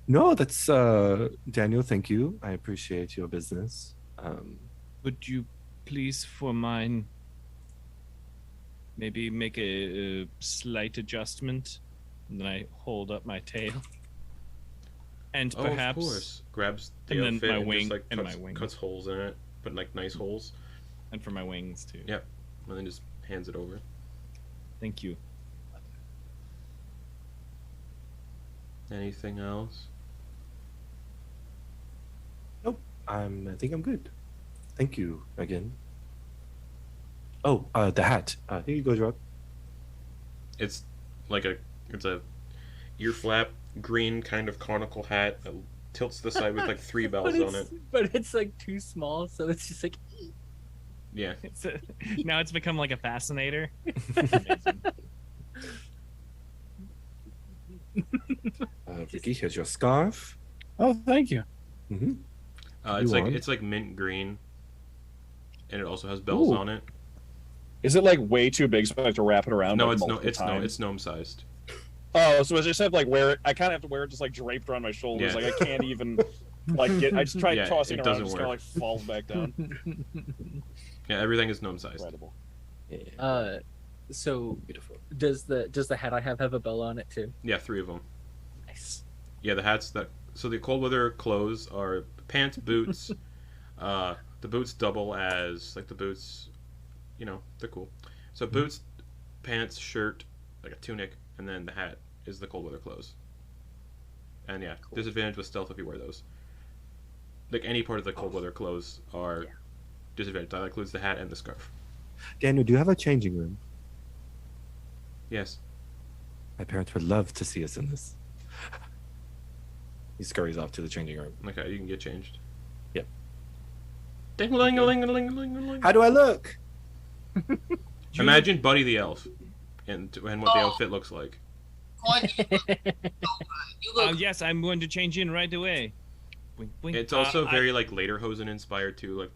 No, that's Daniel. Thank you. I appreciate your business. Would you please, for mine, maybe make a slight adjustment? And then I hold up my tail. And Oh, perhaps... of course. Grabs the and then outfit my and wing- just like and cuts, my wings. cuts holes in it, but like nice holes. And for my wings, too. Yep. And then just hands it over. Thank you. Anything else? I think I'm good. Thank you again. Oh, the hat. Here you go, Drug. It's like it's a ear flap, green kind of conical hat that tilts to the side with like 3 bells on it. But it's like too small, so it's just like. Yeah. Now it's become like a fascinator. Ricky, here's your scarf. Oh, thank you. Mm-hmm. It's like mint green, and it also has bells Ooh. on it. Is it like way too big so I have to wrap it around? No, like, it's no, multiple it's no, times? it's gnome sized. Oh, so I just have to like wear it. I kind of have to wear it just like draped around my shoulders. Yeah. Like I can't even like get. I just try Yeah, tossing it it around, doesn't it just kind of work. like falls back down. Yeah, everything is gnome sized. Incredible. So Beautiful. does the hat I have a bell on it too? Yeah, 3 of them. Nice. Yeah, the hats that. So the cold weather clothes are pants, boots. The boots double as like the boots, they're cool. So boots, pants, shirt, like a tunic, and then the hat is the cold weather clothes. And yeah, disadvantage with stealth if you wear those. Like any part of the cold weather clothes are disadvantage. That includes the hat and the scarf. Daniel, do you have a changing room? Yes. My parents would love to see us in this. He scurries off to the changing room. Okay, you can get changed. Yep. Ding-a-ling-a-ling-a-ling-a-ling. How do I look? Imagine Buddy the Elf and what the outfit looks like. Quoin, you look Yes, I'm going to change in right away. Wink, wink. It's also very like Lederhosen inspired too, like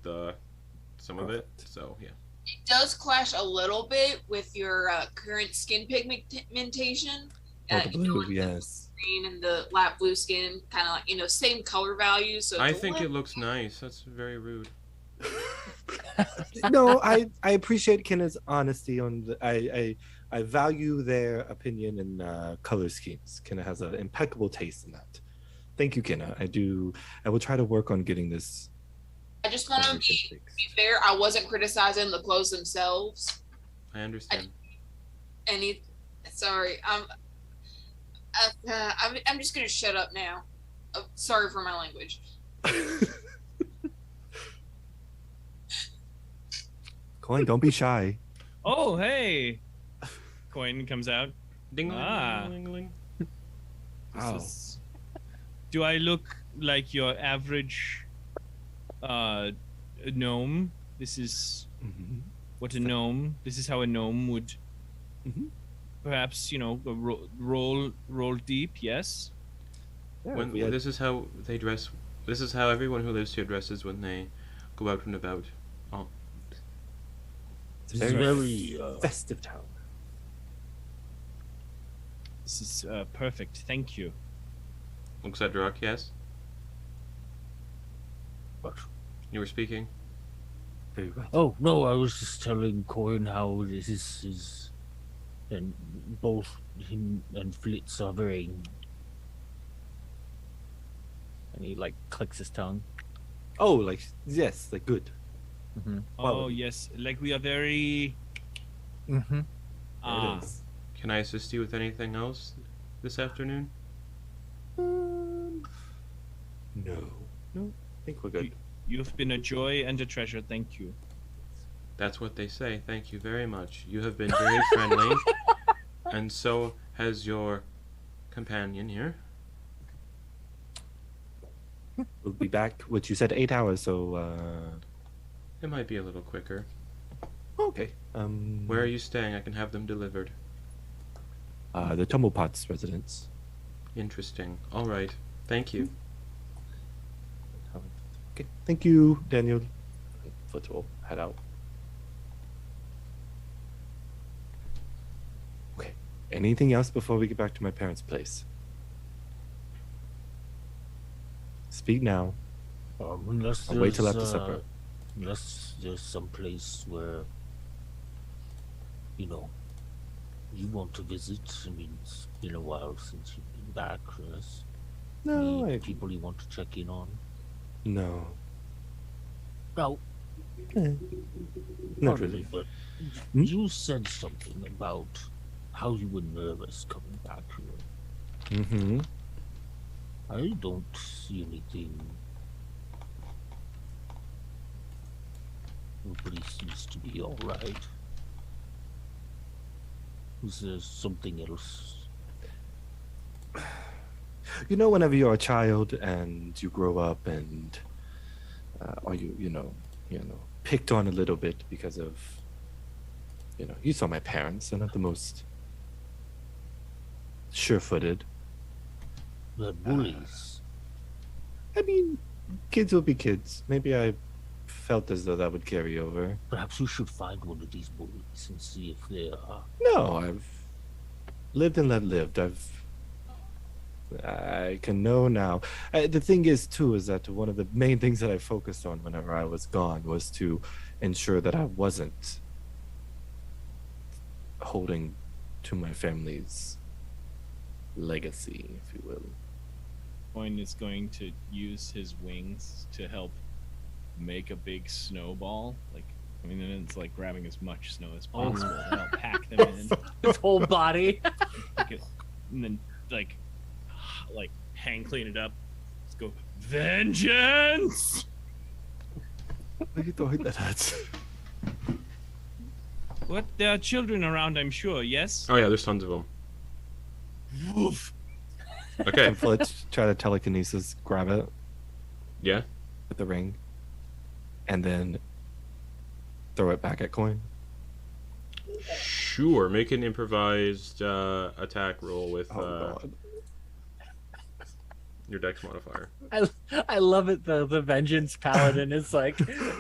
some of it. Perfect. So yeah. It does clash a little bit with your current skin pigmentation. Oh, the blue, with the yes. green and the light blue skin, kind of like, same color values. So I it's a think it little- looks nice. That's very rude. No, I appreciate Kenna's honesty on the, I value their opinion in color schemes. Kenna has an impeccable taste in that. Thank you, Kenna. I will try to work on getting this. I just want to be fair. I wasn't criticizing the clothes themselves. I understand. Sorry, I'm just gonna shut up now. Sorry for my language. Quoin, don't be shy. Oh, hey! Quoin comes out. Ding Ah. ling ling. Wow. Do I look like your average gnome? This is Mhm. what a gnome. This is how a gnome would Mhm. perhaps, roll deep. Yes. Yeah, When we had- this is how they dress. This is how everyone who lives here dresses when they go out and about. Oh, it's This is very very festive town. This is perfect. Thank you. Looks at Druk, yes? What? You were speaking? Very well. Oh no, I was just telling Quoin how this is, and both him and Flitz are very. And he like clicks his tongue. Oh, like yes, like good. Mm-hmm. Oh yes, like we are very. Mm-hmm. Ah, It is. Can I assist you with anything else this afternoon? No. No. I think we're good. you've been a joy and a treasure. Thank you. That's what they say. Thank you very much. You have been very friendly, and so has your companion here. We'll be back. What you said, 8 hours. So It might be a little quicker. okay. Where are you staying? I can have them delivered. The Tumblepots residence. Interesting. All right. Thank you. Okay. Thank you, Daniel. Flitz will head out. Okay. Anything else before we get back to my parents' place? Speak now. Unless I'll wait till there's, after supper. Unless there's some place where, you know, you want to visit. I mean, it's been a while since you've been back. Yes. No, Any people you want to check in on? no. No, Not really. But Hmm? you said something about how you were nervous coming back here. Mm-hmm. I don't see anything. Everybody seems to be all right. Is there something else? You know, whenever you're a child and you grow up and or you know, picked on a little bit because of, you saw my parents. They're not the most sure-footed. The bullies. I mean, kids will be kids. Maybe I felt as though that would carry over. Perhaps we should find one of these bullies and see if they are. No, I've lived and let lived. I can know now. The thing is, too, is that one of the main things that I focused on whenever I was gone was to ensure that I wasn't holding to my family's legacy, if you will. Quoin is going to use his wings to help make a big snowball. And it's like grabbing as much snow as possible and I'll pack them in. His whole body. And then hang clean it up. Let's go. Vengeance! What are you throwing that at? What? There are children around, I'm sure, yes? Oh yeah, there's tons of them. Woof. Okay. And Flitz try to telekinesis, grab it Yeah. with the ring, and then throw it back at Quoin. Sure. Make an improvised attack roll with God. your dex modifier. I love it though. The vengeance paladin is like it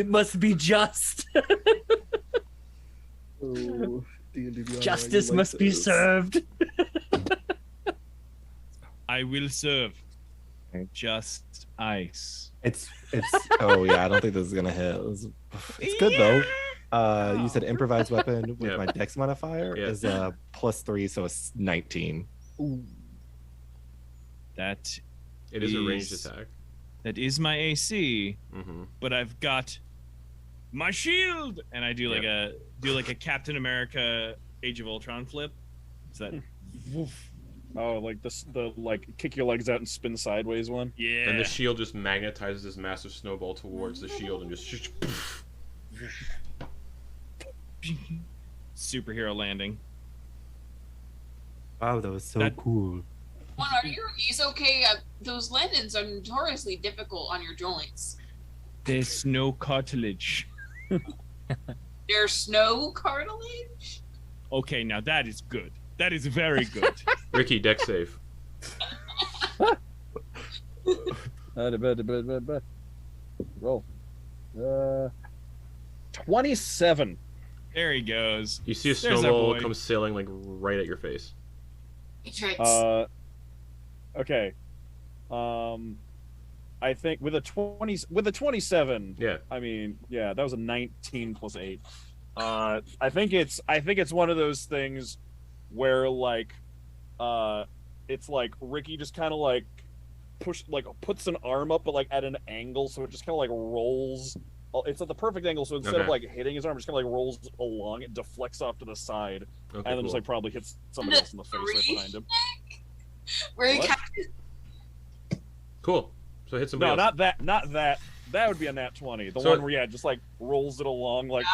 must be just. Justice must be served. I will serve. Okay. Just ice. It's oh yeah, I don't think this is gonna hit. It's good though. You said improvised weapon with Yep. my dex modifier Yep. is +3, so it's 19. That It is a ranged Is- attack. that is my AC, Mm-hmm. but I've got my shield, and I do like a Captain America Age of Ultron flip. Is that Woof. Oh, like the kick your legs out and spin sideways one. yeah? And the shield just magnetizes this massive snowball towards the shield and just Superhero landing. Wow, that was so That- cool. One, are your knees okay? Those landings are notoriously difficult on your joints. There's no cartilage. There's snow cartilage? Okay, now that is good. That is very good. Ricky, dex save. Roll. 27. There he goes. You see a There's our snowball boy. come sailing like right at your face. Matrix. Okay. I think with a 27. Yeah. I mean, yeah, that was a 19 plus 8. I think it's one of those things where like it's like Ricky just kind of like puts an arm up but like at an angle, so it just kind of like rolls. It's at the perfect angle, so instead of like hitting his arm, it just kind of like rolls along, it deflects off to the side, and then just like probably hits somebody else in the face right behind him. Where he What? catches. Cool. So hit somebody No, else. not that. That would be a nat 20. The So- one where just like rolls it along like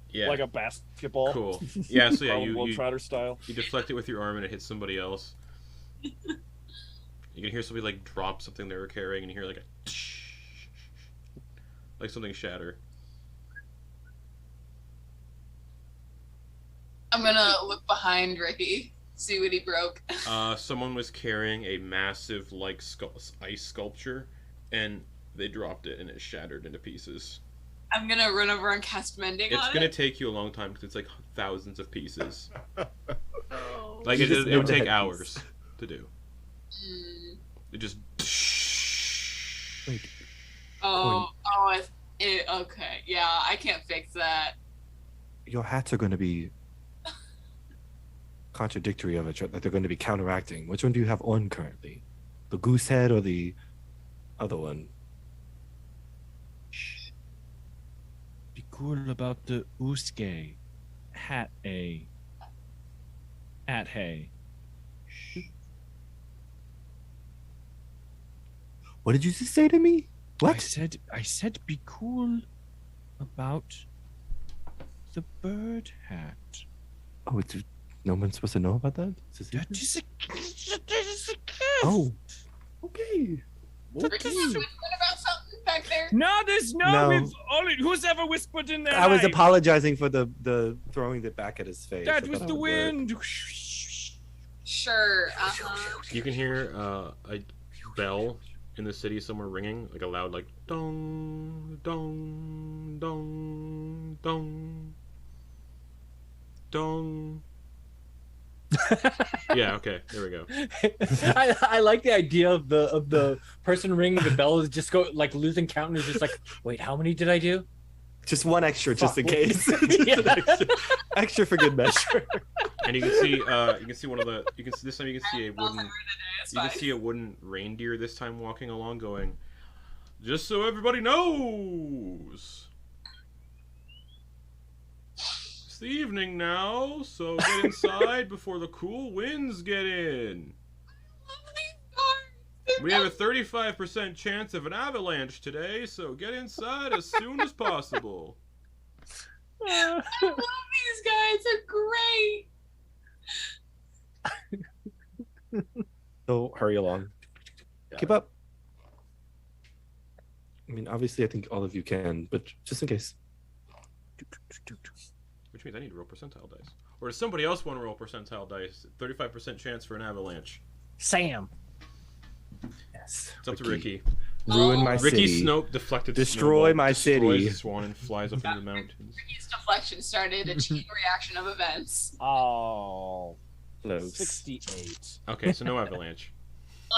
Yeah. like a basketball. Cool. Yeah. So yeah, Harlem you Globetrotter style. you deflect it with your arm and it hits somebody else. You can hear somebody like drop something they were carrying, and you hear like a like something shatter. I'm gonna look behind Ricky, see what he broke. Someone was carrying a massive like ice sculpture, and they dropped it, and it shattered into pieces. I'm gonna run over and cast Mending It's on gonna it. take you a long time because it's like thousands of pieces. Oh. Like You it just would know the take headpiece. hours to do. Mm. It just. Wait, Okay. Yeah, I can't fix that. your hats are going to be contradictory of each other. They're going to be counteracting. Which one do you have on currently? The goose head or the other one? Be cool about the uske. Hat a. At hay. What did you just say to me? What? I said be cool about the bird hat. Oh, no one's supposed to know about that? That is a Oh, okay. Ricky's whispering about something back there. No, there's No. we've only who's ever whispered in there. I was apologizing for the throwing it back at his face. I That thought was that the would work. wind. Sure. You can hear a bell in the city somewhere ringing, like a loud, like dong, dong, dong, dong, dong. Yeah. Okay. There we go. I like the idea of the person ringing the bell is just losing count and is just like, wait, how many did I do? Just one extra, just in case. Yeah. Extra for good measure. And you can see one of the. This time you can see a wooden. You can see a wooden reindeer this time walking along, going, "Just so everybody knows, it's the evening now, so get inside before the cool winds get in. We have a 35% chance of an avalanche today, so get inside as soon as possible." I love these guys. They're great. So hurry along. Keep up. I mean, obviously, I think all of you can, but just in case. Which means I need to roll percentile dice. Or does somebody else want to roll percentile dice? 35% chance for an avalanche. Sam. Yes. It's up to Ricky. Ruin my Ricky city. Snope deflected. Destroy snowball, my destroys city. the swan and flies up into the mountains. Ricky's deflection started a chain reaction of events. Oh, Close. 68. Okay, so no avalanche.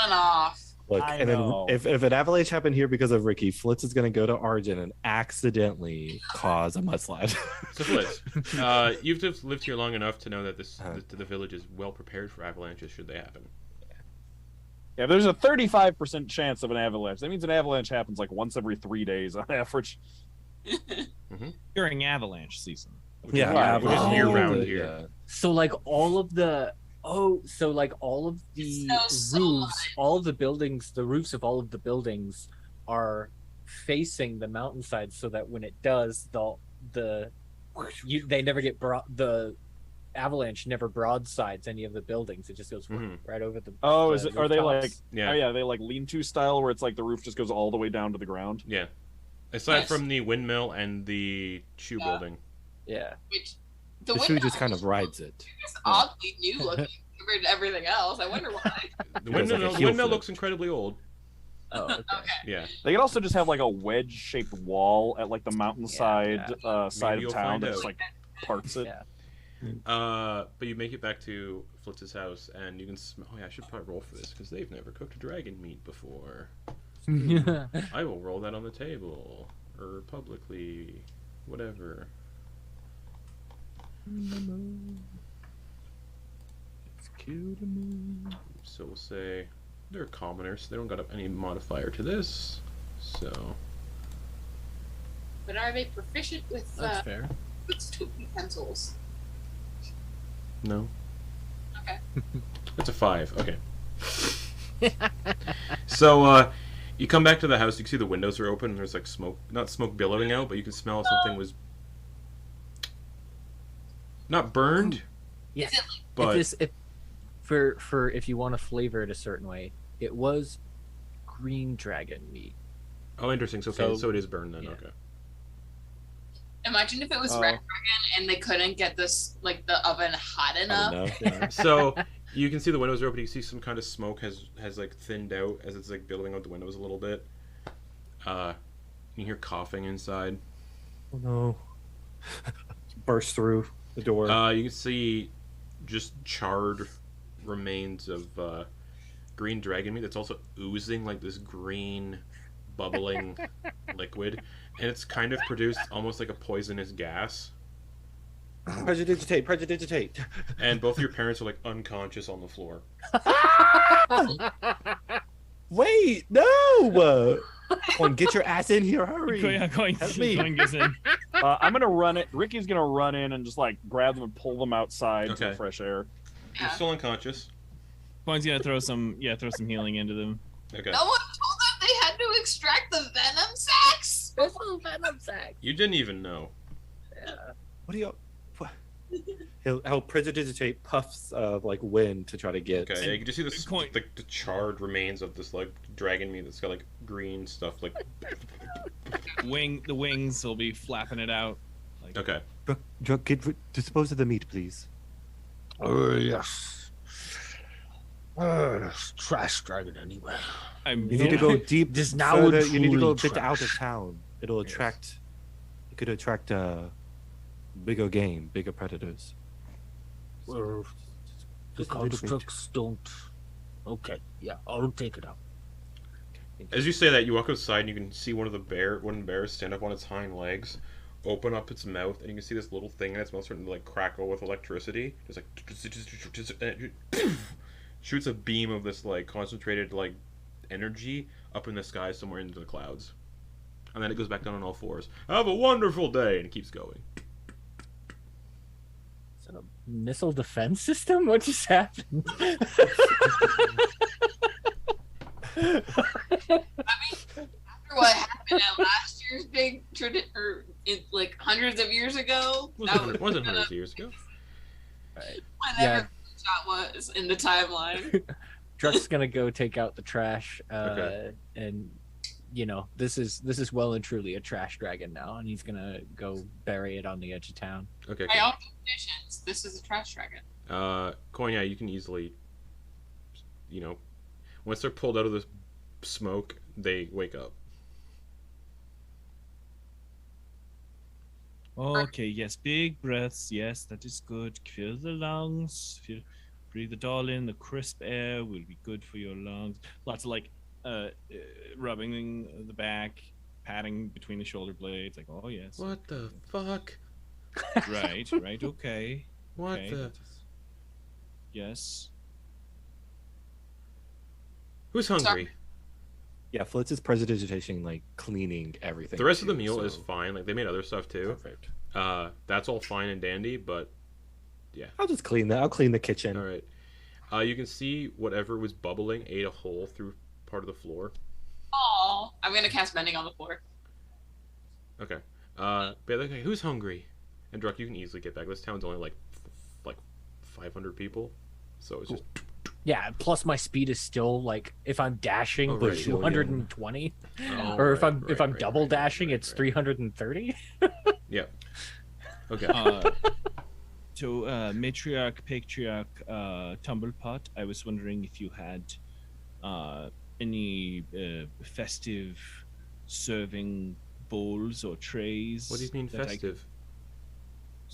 On off. Look, I and then know. if an avalanche happened here because of Ricky, Flitz is going to go to Argent and accidentally cause a mudslide. So Flitz, you've just lived here long enough to know that the village is well prepared for avalanches should they happen. Yeah, there's a 35% chance of an avalanche. That means an avalanche happens like once every 3 days on average. During avalanche season. Yeah, which is year round yeah. here. So like all of the all of the snows so roofs, all of the buildings, the roofs of all of the buildings are facing the mountainside, so that when it does, the avalanche never broadsides any of the buildings. It just goes Mhm. right over the. Oh, the is it? Are they like? rooftops. Yeah. Oh yeah, they like lean-to style where it's like the roof just goes all the way down to the ground. Yeah. Aside Nice. from the windmill and the shoe building. Yeah. Which The shoe window just kind of rides it. is oddly new looking compared to everything else. I wonder why. The Feels like a heel windmill flip. looks incredibly old. Oh, okay. Okay. Yeah. They could also just have like a wedge-shaped wall at like the mountainside Yeah, side Maybe of you'll town find that out. just like parts it. Yeah. But you make it back to Flitz's house, and you can smell. Oh yeah, I should probably roll for this because they've never cooked dragon meat before. I will roll that on the table or publicly, whatever. It's cute. So we'll say they're commoners. So they don't got any modifier to this. So. But are they proficient with That's fair. utensils? No. Okay. That's a 5. Okay. So, you come back to the house. You can see the windows are open. And there's like smoke, not smoke billowing out, but you can smell something was not burned. Yeah. But If you want to flavor it a certain way, it was green dragon meat. oh, interesting. So it is burned then. Yeah. Okay. Imagine if it was red dragon and they couldn't get this like the oven hot I enough. don't know. Yeah. So you can see the windows are open. You see some kind of smoke has like thinned out as it's like billowing out the windows a little bit. You hear coughing inside. Oh no. Burst through the door. You can see just charred remains of green dragon meat that's also oozing like this green bubbling liquid, and it's kind of produced almost like a poisonous gas. Prestidigitate. And both your parents are like unconscious on the floor. Wait, no! Quoin, get your ass in here, hurry! Going Help me. gets in. I'm gonna run it. Ricky's gonna run in and just like grab them and pull them outside to Okay. the fresh air. You're still unconscious. Coin's gonna throw some healing into them. Okay. No one told them they had to extract the venom sacs. Venom sack. You didn't even know. What do you? What? He'll prestidigitate puffs of like wind to try to get. Okay, yeah, you can just see this Coin. the charred remains of this like dragon meat that's got like green stuff like. The wings will be flapping it out. Like, Okay. Dispose of the meat, please. Yes. Trash dragon anyway. I'm You need to go deep. This now further. would You need to go a truly bit out of trash. town. It'll Yes. attract. It could attract bigger game, bigger predators. Well, the Just a little bit. constructs don't. Okay, yeah, I'll take it out. As you say that, you walk outside and you can see one of the wooden bears stand up on its hind legs, open up its mouth, and you can see this little thing in its mouth starting to like crackle with electricity. Just like and it shoots a beam of this like concentrated like energy up in the sky somewhere into the clouds, and then it goes back down on all fours. Have a wonderful day, and it keeps going. Is that a missile defense system? What just happened? After what happened at last year's big like hundreds of years ago, It wasn't hundreds of years ago. whenever the shot was in the timeline. Druck's gonna go take out the trash, Okay. and this is well and truly a trash dragon now, and he's gonna go bury it on the edge of town. Okay. By all definitions, this is a trash dragon. Quoin, yeah, you can easily, once they're pulled out of the smoke, they wake up. Okay, yes, big breaths. Yes, that is good. Fill the lungs. Breathe it all in. The crisp air will be good for your lungs. Lots of like rubbing the back, patting between the shoulder blades. Like, oh yes. What the fuck? Right, okay. What Okay. the? Yes. Who's hungry? Yeah, Flitz is prestidigitation, like cleaning everything. The rest of the too, meal so- is fine. Like they made other stuff too. Perfect. That's all fine and dandy, but I'll just clean that. I'll clean the kitchen. all right. You can see whatever was bubbling ate a hole through part of the floor. Oh, I'm gonna cast mending on the floor. Okay. But yeah, okay, who's hungry? And Druck, you can easily get back. This town's only like 500 people, so it's just Yeah, plus my speed is still like if I'm dashing, Oh, right, 220, Oh, or if right, I'm right, double right, dashing, right, it's right. 330. Yeah. Okay. So, matriarch, patriarch, Tumblepot, I was wondering if you had any festive serving bowls or trays. What do you mean that I could- festive?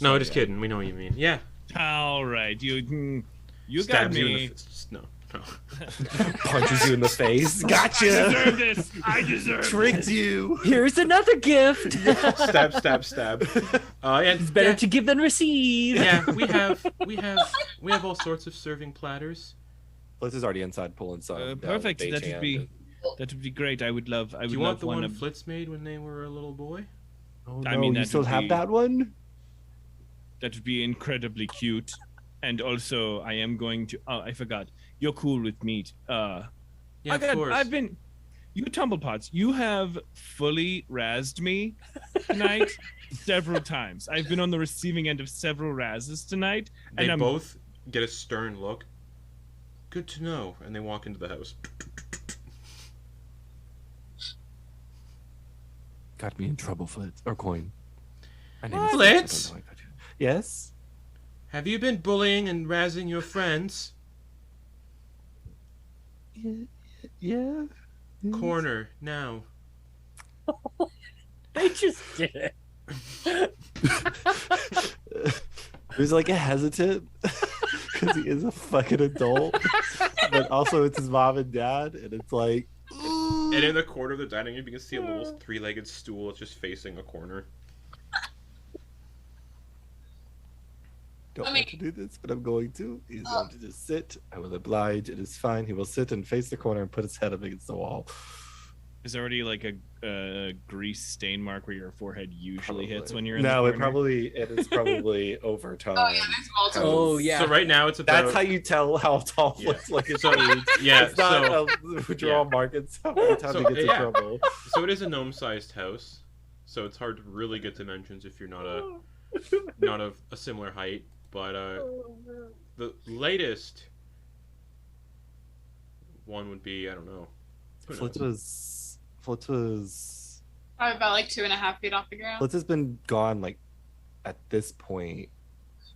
No, Sorry, just kidding. We know what you mean. Yeah, All right, you got Stabs you in me. the no. Punches you in the face. I Gotcha. deserve this. I deserve Tricked this. you. Here's another gift. Stab, stab, stab. And It's better to give than receive. yeah, we have all sorts of serving platters. Flitz is already inside pulling some. Perfect. beige That hand. would be great. I would love. I Do would you love want the one of. Flitz made when they were a little boy? Oh, I no, mean, you that still would have be- that one? That would be incredibly cute. And also, I am going to. Oh, I forgot. You're cool with meat. Yeah, of course. I've been. You Tumblepots, you have fully razzed me tonight several times. I've been on the receiving end of several razzes tonight, They and I'm both get a stern look. Good to know, and they walk into the house. Got me in trouble, Flitz. Or Quoin. My name What? is Flitz? I don't know if I do. Yes? Have you been bullying and razzing your friends? Yeah. Corner now. They just did it. It was like a hesitant because he is a fucking adult, but also it's his mom and dad, and it's like. And in the corner of the dining room, you can see a little three-legged stool that's just facing a corner. Don't I want to do this, but I'm going to. He's going to just sit. I will oblige. It is fine. He will sit and face the corner and put his head up against the wall. Is already like a grease stain mark where your forehead usually hits Probably. when you're in No, the it is probably over time. Oh yeah, there's multiple. Oh yeah. So right now it's about. That's how you tell how tall Yeah. looks like it's So, age. yeah, It's not so- a draw mark. It's how many times So, he gets in yeah. trouble. So it is a gnome-sized house, so it's hard to really get dimensions if you're not of a similar height. But the latest one would be, I don't know. Who knows? Flitz was Probably about like 2.5 feet off the ground. Flitz has been gone like at this point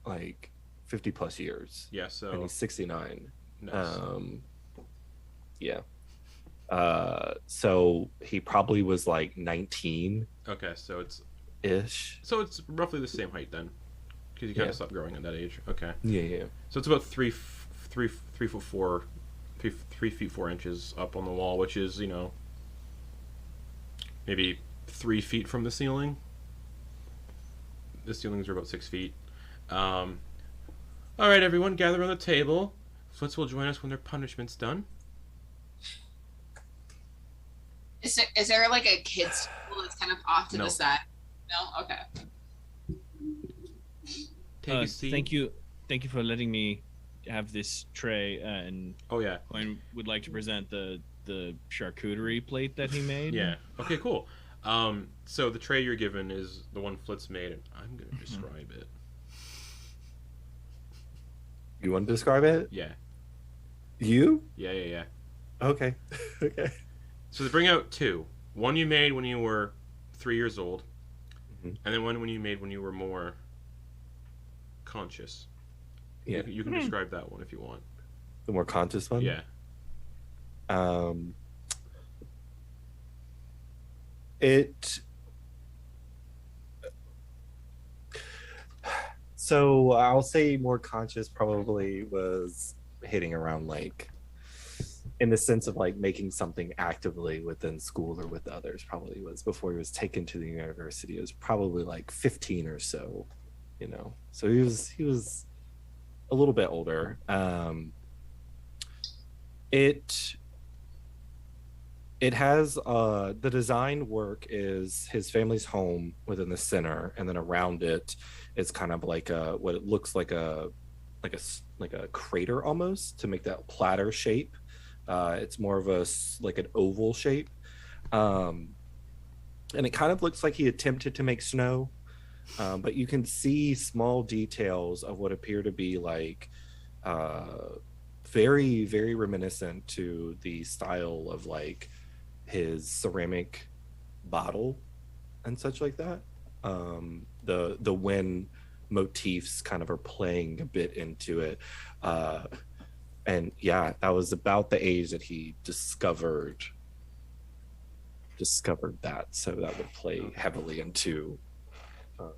like 50 plus years. Yeah, And so he's 69. nice. Yeah. So he probably was like 19 Okay, so it's ish. roughly the same height then, because you kind Yeah. of stop growing at that age. Okay, Yeah. so it's about 3 foot 4, 3 feet 4 inches up on the wall, which is maybe 3 feet from the ceiling. The ceilings are about 6 feet. All right, everyone, gather around the table. Flitz will join us when their punishment's done. Is there like a kid's table that's kind of off to No. the side? No. Okay. Take a seat. Thank you for letting me have this tray, and Oh yeah, Quoin would like to present the charcuterie plate that he made. yeah. Okay, cool. So the tray you're given is the one Flitz made, and I'm gonna describe it. You want to describe it? Yeah, You? yeah. Okay. Okay. So they bring out two. One you made when you were 3 years old, Mhm. and then one when you made when you were more conscious. Yeah. You can describe that one if you want. The more conscious one? Yeah. So I'll say more conscious probably was hitting around like in the sense of like making something actively within school or with others probably was before he was taken to the university. It was probably like 15 or so, So he was a little bit older. It has the design work is his family's home within the center, and then around it is kind of like what it looks like a crater almost to make that platter shape. It's more of like an oval shape, and it kind of looks like he attempted to make snow, but you can see small details of what appear to be like very, very reminiscent to the style of like his ceramic bottle and such like that. The wind motifs kind of are playing a bit into it. And yeah, that was about the age that he discovered that. So that would play heavily into it.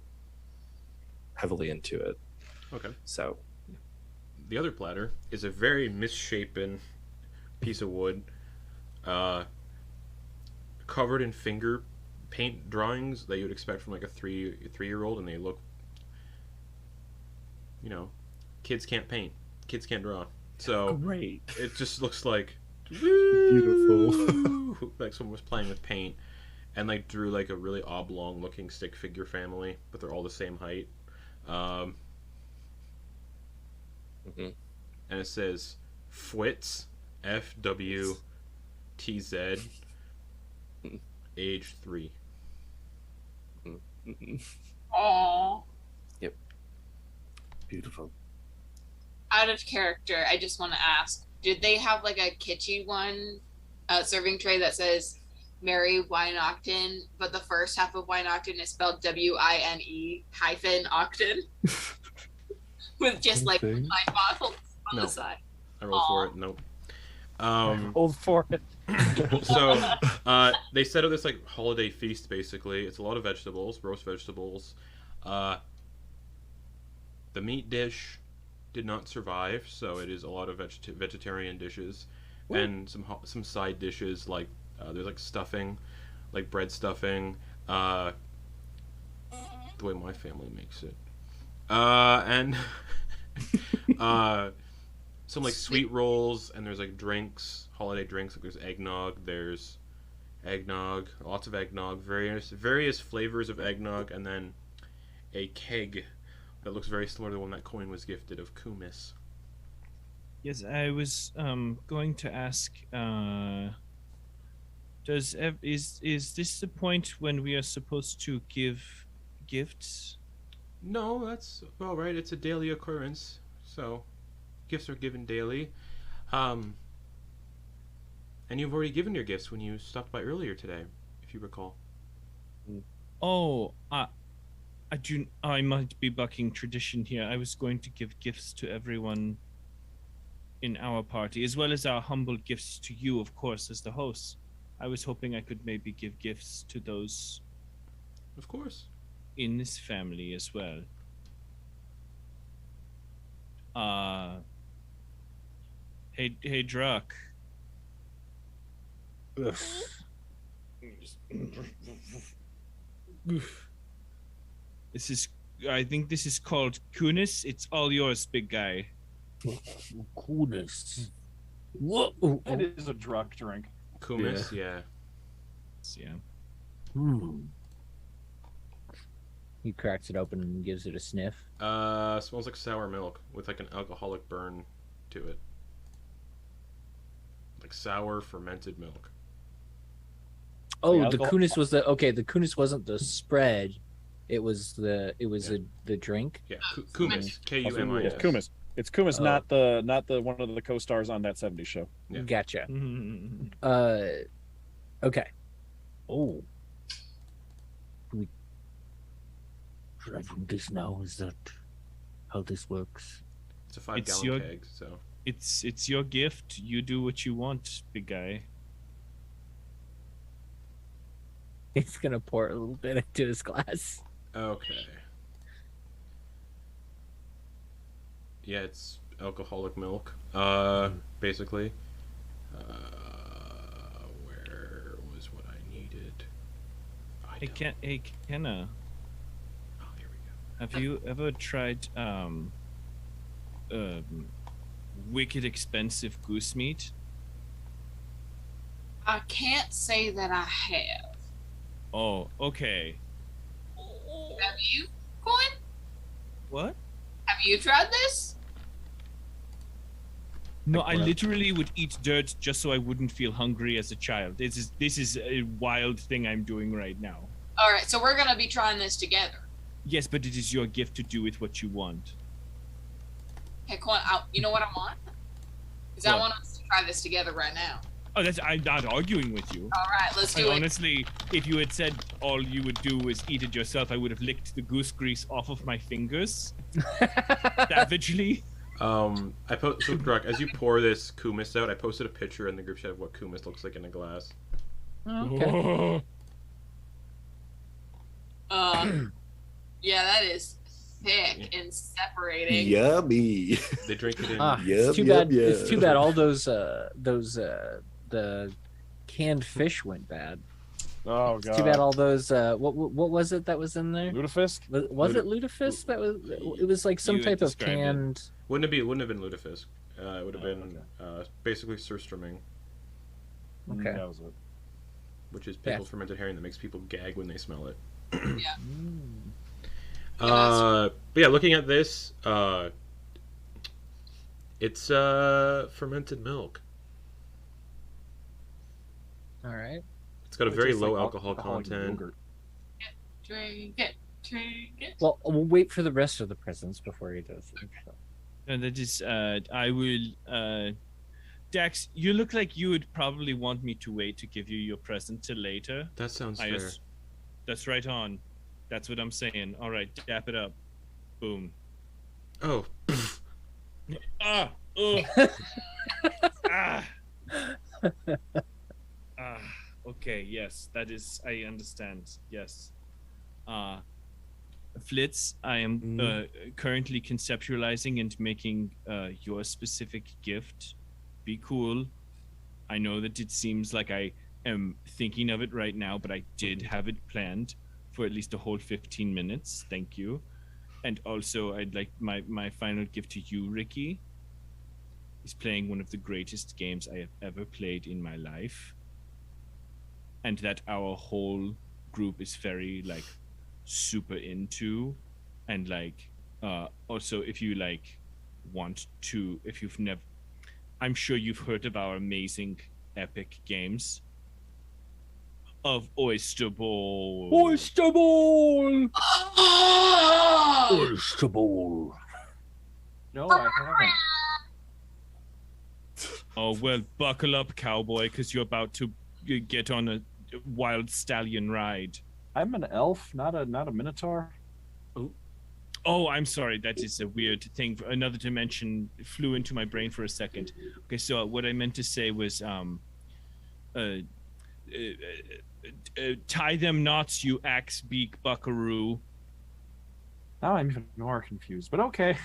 Okay. So, The other platter is a very misshapen piece of wood, covered in finger paint drawings that you would expect from like a three-year-old, and they look, kids can't paint, kids can't draw, so Great. it just looks like beautiful. like someone was playing with paint and like drew like a really oblong looking stick figure family, but they're all the same height. Mhm. And it says Flitz, FWTZ, age 3. Aww. Beautiful. Out of character, I just want to ask, did they have like a kitschy one serving tray that says Mary Wine Octon, but the first half of Wine Octon is spelled WINE-Octon? With just like Okay. 5 bottles on No. the side. I rolled for it. Nope. Old for it. So they set up this like holiday feast. Basically, it's a lot of vegetables, roast vegetables. The meat dish did not survive, so it is a lot of vegetarian dishes, and some side dishes like there's like stuffing, like bread stuffing, the way my family makes it, and some like sweet rolls, and there's like drinks, holiday drinks. Like there's eggnog, lots of eggnog, various flavors of eggnog, and then a keg that looks very similar to the one that Quoin was gifted of kumis. Yes, I was going to ask. Is this the point when we are supposed to give gifts? No, that's well, right. It's a daily occurrence, so gifts are given daily. And you've already given your gifts when you stopped by earlier today, if you recall. Oh, I might be bucking tradition here. I was going to give gifts to everyone in our party, as well as our humble gifts to you, of course, as the host. I was hoping I could maybe give gifts to those Of course. in this family as well. Hey, Druck. I think this is called Kunis. It's all yours, big guy. Coolness. Whoa. That is a drunk drink. Kumis, yeah. Yeah. He cracks it open and gives it a sniff. Smells like sour milk with like an alcoholic burn to it. Like sour fermented milk. Oh, The the alcohol- kunis was the The kunis wasn't the spread. It was the drink. Yeah, kumis. Kumis. It's kumis. It's kumis, Oh. not the one of the co-stars on that '70s show. Yeah. Gotcha. Mhm. Okay. Oh, Should I drink this now? Is that how this works? It's a 5 It's gallon your- keg, so It's your gift. You do what you want, big guy. he's gonna pour a little bit into his glass. okay. Yeah, it's alcoholic milk. Basically. Where was what I needed? Hey, Kenna, Oh, here we go. have you ever tried wicked expensive goose meat? I can't say that I have. Oh, okay. Have you, Quoin? What? Have you tried this? No, Like I what? literally would eat dirt just so I wouldn't feel hungry as a child. This is a wild thing I'm doing right now. All right, so we're gonna be trying this together. Yes, but it is your gift to do with what you want. Okay, Quoin, you know what I want? Is I What? want us to try this together right now. Oh, I'm not arguing with you. All right, let's But do it. honestly, if you had said all you would do was eat it yourself, I would have licked the goose grease off of my fingers savagely. I so Druck, as you pour this kumis out, I posted a picture in the group chat of what kumis looks like in a glass. Okay. Yeah, that is thick and separating. Yummy. They drink it in. Ah, Yep, it's too yep, bad. It's too yep. bad all those the canned fish went bad. Oh It's god. too bad all those what was it that was in there? Lutefisk? Was it lutefisk? That was it was like some You type of described it. canned. Wouldn't have been lutefisk. It would have been basically surströmming, Okay. That was it. which is pickled Yeah. fermented herring that makes people gag when they smell it. Mm. But yeah, looking at this, it's fermented milk. All right. It's got a It very tastes low like alcohol alcoholic content. yogurt. Drink it. Drink it. Well, we'll wait for the rest of the presents before he does it. So. And that is, I will. Dax, you look like you would probably want me to wait to give you your present till later. That sounds fair. That's right on. That's what I'm saying. All right, dap it up. Boom. Oh, Ah! Oh! Ah! Ah! Okay, yes, that is. I understand. Yes. Flitz, I am currently conceptualizing and making your specific gift. Be cool. I know that it seems like I am thinking of it right now, but I did have it planned for at least a whole 15 minutes. Thank you. And also, I'd like my final gift to you, Ricky, is playing one of the greatest games I have ever played in my life. And that our whole group is very, like, super into. And, like, also, if you, like, want to, if you've never, I'm sure you've heard of our amazing epic games of Oyster Bowl. Oyster Bowl! Oh! Oyster Bowl. No, I haven't. Oh, well, buckle up, cowboy, because you're about to get on a wild stallion ride. I'm an elf, not a minotaur. Oh, I'm sorry. That is a weird thing. Another dimension flew into my brain for a second. Okay, so what I meant to say was, tie them knots, you axe beak buckaroo. Now I'm even more confused, but okay.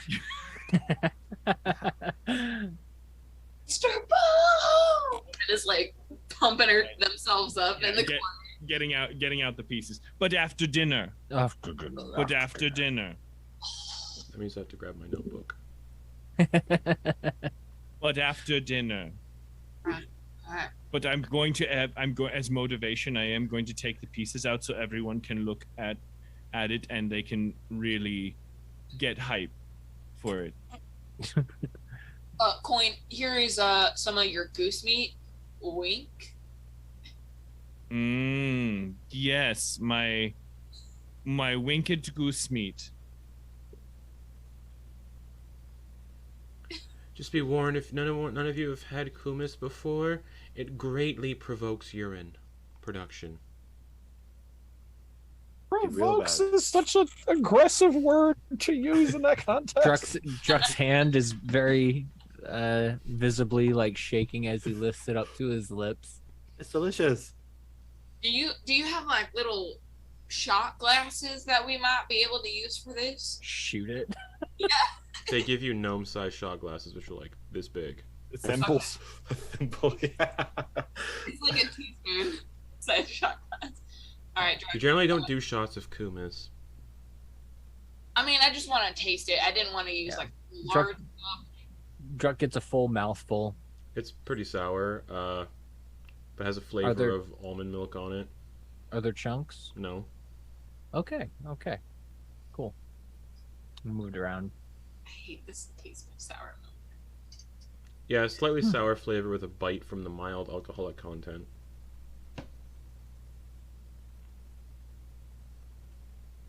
Oyster Bowl! And it's like pumping themselves up in the Get- getting out the pieces. But after dinner. After dinner. But after dinner. that means I have to grab my notebook. But after dinner. Alright. But I'm going to as motivation. I am going to take the pieces out so everyone can look at it and they can really get hype for it. Quoin, here is some of your goose meat. Wink. Yes, my winked goose meat. Just be warned, if none of you have had kumis before, it greatly provokes urine production. Provokes is such an aggressive word to use in that context. Druck's hand is very visibly like shaking as he lifts it up to his lips. It's delicious. Do you have like little shot glasses that we might be able to use for this? Shoot it. They give you gnome-sized shot glasses, which are like this big. Thimbles. Thimble, yeah. It's like a teaspoon size shot glass. Alright, You generally don't do shots of kumis. I mean, I just want to taste it. I didn't want to use Yeah. like large stuff. Druck gets a full mouthful. It's pretty sour, but has a flavor there- of almond milk on it. Are there chunks? No. Okay. Cool. Moved around. I hate this taste of sour milk. Yeah, a slightly sour flavor with a bite from the mild alcoholic content.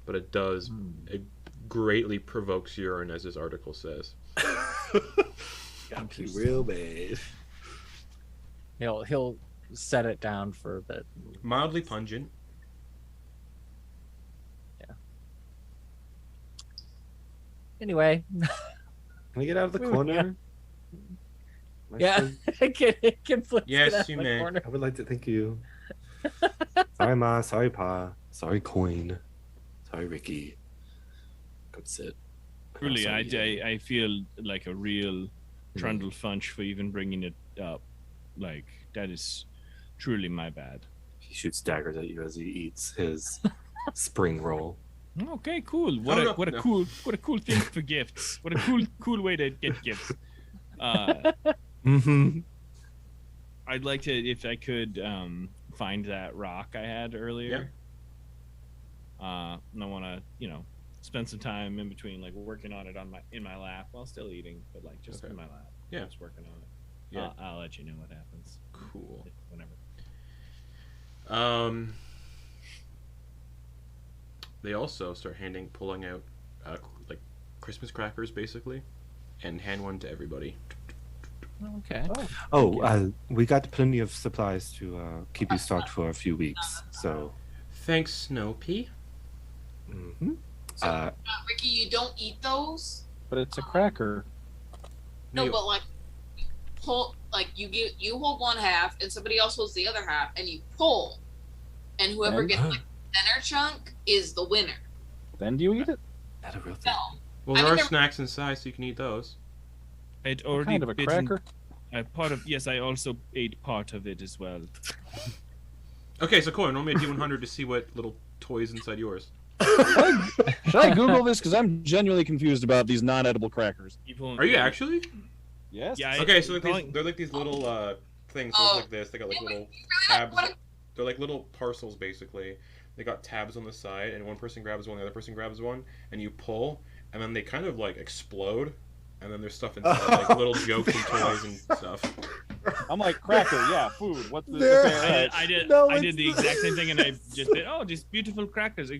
But it does, it greatly provokes urine, as this article says. Got me real bad. He'll set it down for a bit. Mildly pungent. Anyway, Can I get out of the corner? Am I yeah, still- can flip Yes, it out you the may. corner. I would like to thank you. Sorry, Ma. Sorry, Pa. Sorry, Quoin. Sorry, Ricky. Go sit. Truly, Sorry, I feel like a real trundle funch for even bringing it up. Like, that is truly my bad. He shoots daggers at you as he eats his spring roll. Okay, cool. What a cool thing for gifts. What a cool way to get gifts. Mm-hmm. I'd like to, if I could, find that rock I had earlier. And I want to, spend some time in between, like working on it in my lap while still eating, but like just in my lap. Yeah, just working on it. Yeah, I'll let you know what happens. Cool. Whenever. They also start pulling out like Christmas crackers, basically, and hand one to everybody. Okay. We got plenty of supplies to keep you stocked for a few weeks. So, thanks, Snoopy. mm-hmm. So, Ricky, you don't eat those? But it's a cracker. No, but like pull, like you hold one half and somebody else holds the other half, and you pull, and whoever Then? gets like the center chunk is the winner. Then do you eat it? Not a real thing. No. Well, there are snacks inside, so you can eat those. I'd What already kind of a bitten cracker? yes, I also ate part of it as well. Okay, so Quoin, roll me a D100 to see what little toys inside yours. Should I Google this? Because I'm genuinely confused about these non-edible crackers. Are you actually? Yes. Yeah. Okay, so they're like these little things that look like this. They got like little tabs. They're like little parcels, basically. They got tabs on the side, and one person grabs one, the other person grabs one, and you pull, and then they kind of like explode, and then there's stuff inside, like little jokes and toys and stuff. I'm like, cracker, yeah, food. What's the I did the exact same thing, and I just did. Oh, just beautiful crackers.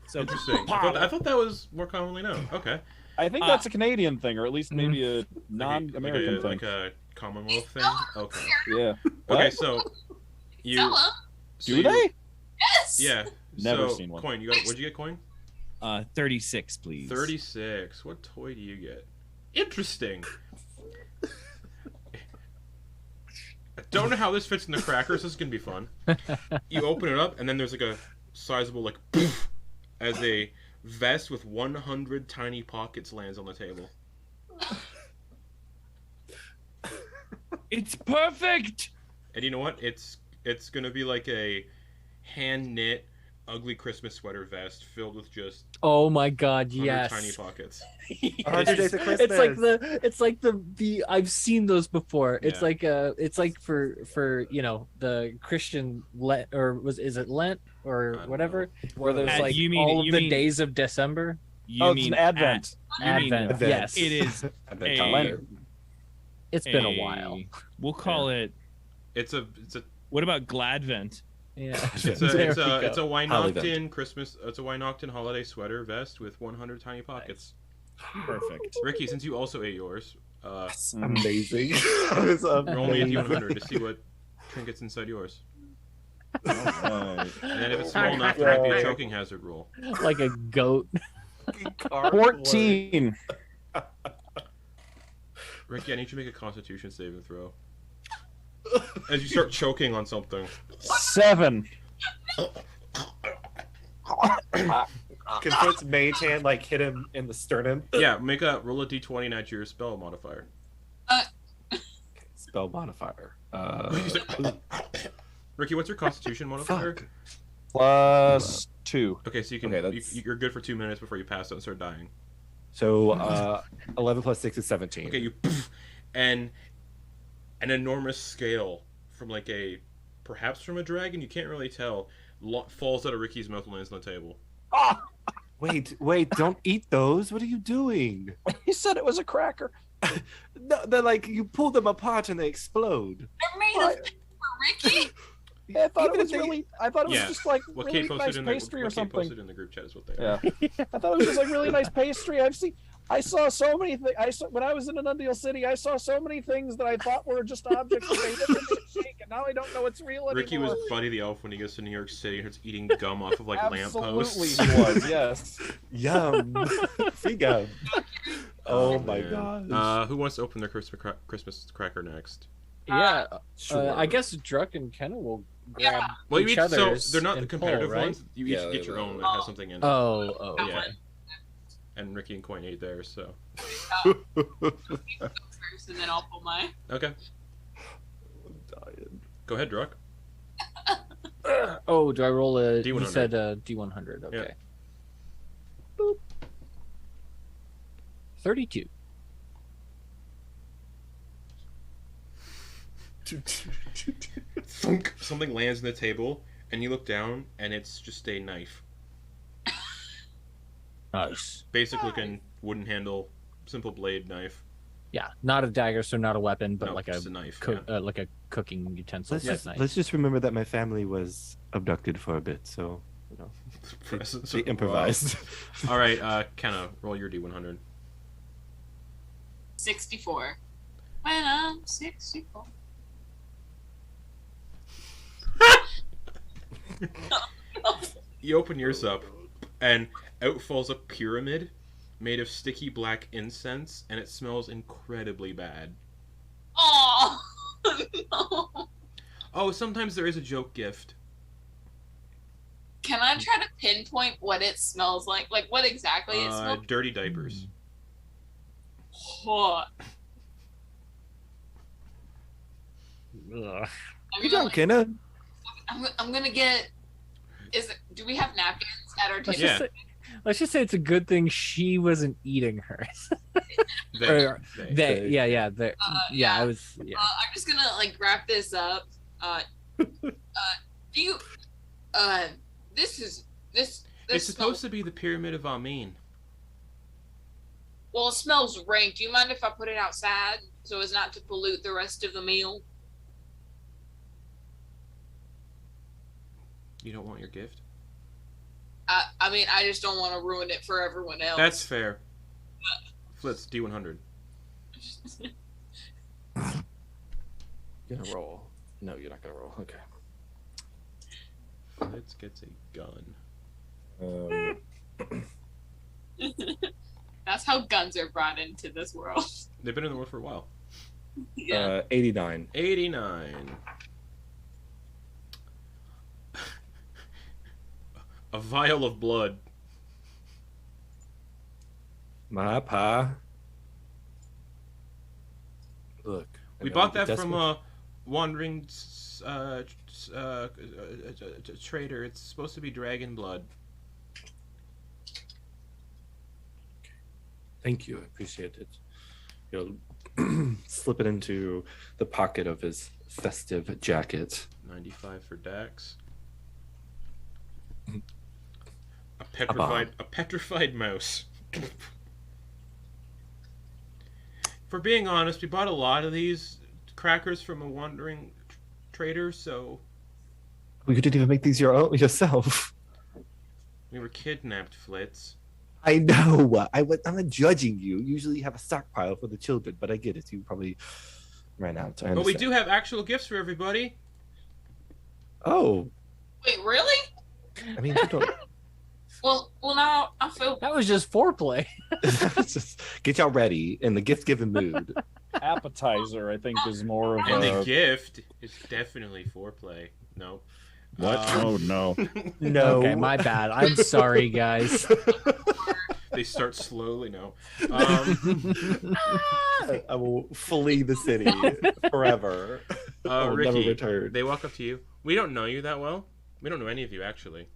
So Interesting. I thought that was more commonly known. Okay. I think that's a Canadian thing, or at least maybe a non-American thing. Like a Commonwealth thing. Okay. Yeah. Okay, What? so you Do they? Yes. Yeah. Never so, seen one. Coin, what'd you get, Coin? 36, please. 36. What toy do you get? Interesting. I don't know how this fits in the crackers. This is gonna be fun. You open it up, and then there's like a sizable like poof, as a vest with 100 tiny pockets lands on the table. It's perfect. And you know what? It's gonna be like a hand knit, ugly Christmas sweater vest filled with just Oh my God! 100 Yes. tiny pockets. 100 Days of Christmas. It's like the I've seen those before. It's Yeah. like for the Christian Lent, or is it Lent or don't whatever, where there's like you mean- all of you the mean- days of December. You Oh, mean it's an Advent. Advent. Yes. It is. Advent a- calendar. It's been a while. We'll call it. It's a What about Gladvent? Yeah. It's There we a go. Wynoctin Christmas. It's a Wynoctin holiday sweater vest with 100 tiny pockets. Perfect. Ricky, since you also ate yours, That's amazing. That is roll me a amazing. D100 to see what trinkets inside yours. Alright. And then if it's small enough, there might be a choking hazard roll. Like a goat. 14. Ricky, I need you to make a Constitution saving throw. As you start choking on something. 7. Can Fritz mage hand like hit him in the sternum? Yeah, roll a D20 and add your spell modifier. Spell modifier. Ricky, what's your Constitution modifier? Fuck. Plus 2. Okay, so you can Okay, that's- you're good for 2 minutes before you pass out and start dying. So 11 plus 6 is 17. Okay, you and an enormous scale from like perhaps from a dragon, you can't really tell, falls out of Ricky's mouth and lands on the table. Wait, don't eat those. What are you doing? He said it was a cracker. No, they're like you pull them apart and they explode. They're made of paper, Ricky. Yeah, I thought Even it was if they- really. I thought it was Yeah. just like What really Kate nice posted in the pastry or what Kate something. posted in the group chat is what they are. Yeah, I thought it was just like really nice pastry. I saw so many things. When I was in Anundale City, I saw so many things that I thought were just objects that they didn't shake, and now I don't know it's real anymore. Ricky was Buddy the Elf when he goes to New York City and starts eating gum off of like Absolutely, lampposts. he was. Yes. Yum. Free gum. Oh my man. god. Who wants to open their Christmas cracker next? Yeah. Sure. I guess Druck and Kenna will grab Well, you each mean, so other's they're not the and competitive pull, right? ones. You Yeah, each they get your will. own that has something in it. Oh, Yeah. and Ricky and Quoin ate theirs. So You go first, and then I'll pull mine. okay, I'm dying. go ahead, Druck. Oh, do I roll a? D100. You said D100. Okay. Yeah. Boop. 32. Thunk! Something lands on the table, and you look down, and it's just a knife. Nice. Basic looking wooden handle, simple blade knife. Yeah, not a dagger, so not a weapon, but No, like just a a knife. like a cooking utensil. Let's just remember that my family was abducted for a bit, so you know they improvised. All right, Kenna, roll your D100. 64. When I'm 64. You open yours up, and out falls a pyramid made of sticky black incense, and it smells incredibly bad. Oh no! Oh, sometimes there is a joke gift. Can I try to pinpoint what it smells like? Like what exactly it smells? Dirty diapers. Oh. Ugh. I'm Good gonna, job, like, Kenna. I'm gonna get. Do we have napkins at our table? Yeah. Let's just say it's a good thing she wasn't eting hers. They. Yeah. I was. Yeah. I'm just gonna like wrap this up. Do you? This It's supposed to be the Pyramid of Amin. Well, it smells rank. Do you mind if I put it outside so as not to pollute the rest of the meal? You don't want your gift? I mean, I just don't want to ruin it for everyone else. That's fair. Flitz, D100. Gonna roll. No, you're not gonna roll. Okay. Flitz gets a gun. That's how guns are brought into this world. They've been in the world for a while. Yeah. 89. 89. A vial of blood. My pa. Look. We bought that from a wandering trader. It's supposed to be dragon blood. Thank you. I appreciate it. He'll slip it into the pocket of his festive jacket. 95 for Dax. Mm-hmm. A petrified mouse. For being honest, we bought a lot of these crackers from a wandering trader, so Well, you didn't even make these yourself. we were kidnapped, Flitz. I know. I'm not judging you. Usually you have a stockpile for the children, but I get it. You probably ran out. But we do have actual gifts for everybody. Oh, Wait, really? I mean, you don't. Well, now I feel. That was just foreplay. Just get y'all ready in the gift-giving mood. Appetizer, I think, is more of And the a. gift is definitely foreplay. No. What? Oh no! No. Okay, my bad. I'm sorry, guys. They start slowly. No. I will flee the city forever. I will Ricky, never return. they walk up to you. We don't know you that well. We don't know any of you, actually.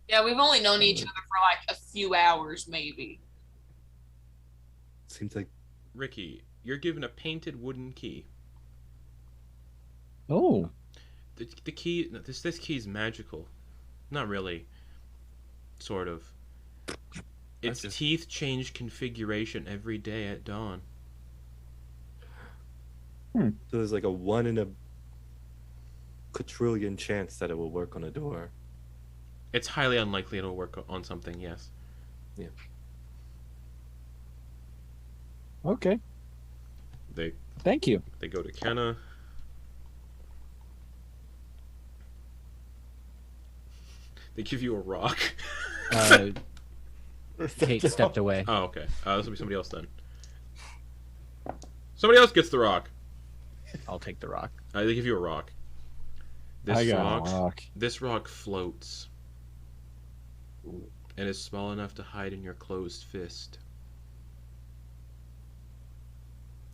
Yeah, we've only known each other for like a few hours, maybe. Seems like Ricky, you're given a painted wooden key. Oh, The key. This key is magical. Not really. Sort of. Its teeth change configuration every day at dawn. so there's like a 1 in a quadrillion chance that it will work on a door. It's highly unlikely it'll work on something. Yes. Yeah. okay. They Thank you. go to Kenna. They give you a rock. Kate stepped away. Oh, okay. This will be somebody else then. Somebody else gets the rock. I'll take the rock. They give you a rock. I got a rock. This rock floats. and is small enough to hide in your closed fist.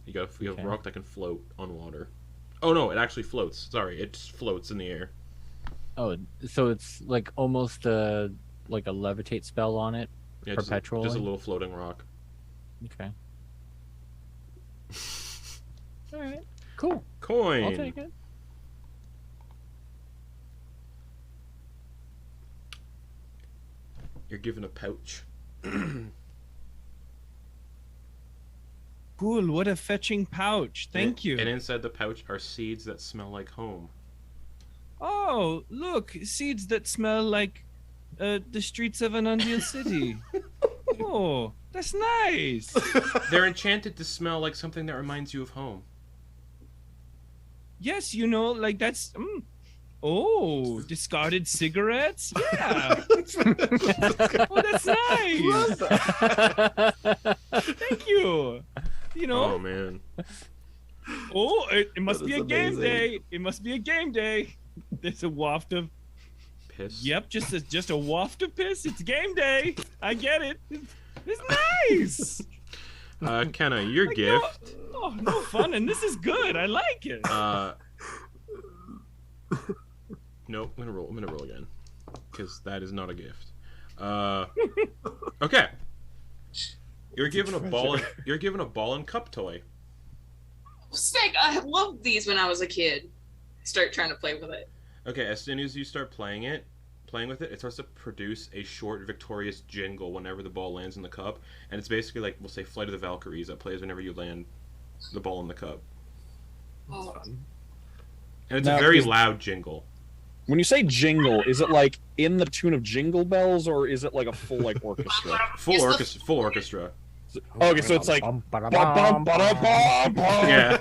You got a rock that can float on water. Oh no, it actually floats. Sorry, it just floats in the air. Oh, so it's like almost like a levitate spell on it, Yeah, perpetually. Just a little floating rock. Okay. All right. Cool. Quoin. I'll take it. You're given a pouch. Cool, what a fetching pouch. Thank you. And inside the pouch are seeds that smell like home. Oh, look, seeds that smell like the streets of an unreal city. Oh, that's nice. They're enchanted to smell like something that reminds you of home. Yes, you know, like that's... Oh, discarded cigarettes? Yeah. Oh, that's nice. Thank you. You know. Oh, man. Oh, it must That be is a game amazing. day. It must be a game day. There's a waft of... Piss. Yep, just a waft of piss. It's game day. I get it. It's nice. Kenna, your Like, gift. No fun, and this is good. I like it. Nope, I'm gonna roll again, because that is not a gift. Okay. You're given a ball. You're given a ball and cup toy. Sick. I loved these when I was a kid. Start trying to play with it. Okay, as soon as you start playing with it, it starts to produce a short, victorious jingle whenever the ball lands in the cup, and it's basically like, we'll say, Flight of the Valkyries that plays whenever you land the ball in the cup, Oh, and it's Now, a very is- loud jingle. When you say jingle, is it like in the tune of Jingle Bells, or is it like a full like orchestra? Full orchestra. Okay, so it's like bum, bum, bum, bum. Yeah.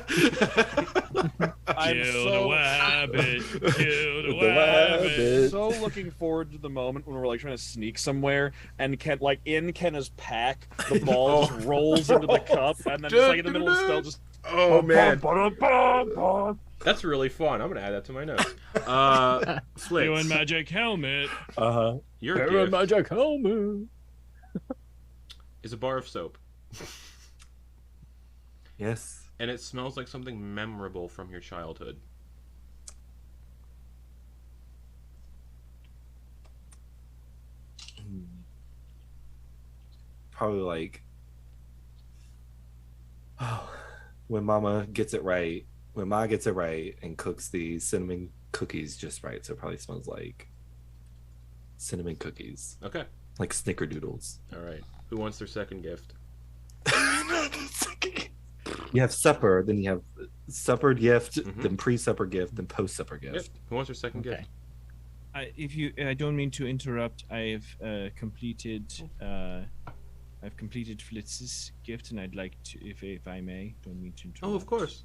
I'm Kill so the rabbit. Kill the rabbit. so looking forward to the moment when we're like trying to sneak somewhere, and Ken, like in Kenna's pack, the ball just rolls into the cup, and then just like in the middle of the spell, just Oh man, bum, bum, bum. that's really fun. I'm gonna add that to my notes. Doing Flitz, magic helmet. your gift Magic helmet. is a bar of soap, Yes. and it smells like something memorable from your childhood. Probably like, when Mama gets it right. When Ma gets it right and cooks the cinnamon cookies just right, so it probably smells like cinnamon cookies, Okay. like snickerdoodles. All right. Who wants their second gift? You have supper, then you have supper gift, Mhm. then pre-supper gift, then post-supper gift. Yep. Who wants their second Okay. gift? I don't mean to interrupt. I've completed Flitz's gift, and I'd like to, if I may, don't mean to interrupt. Oh, of course.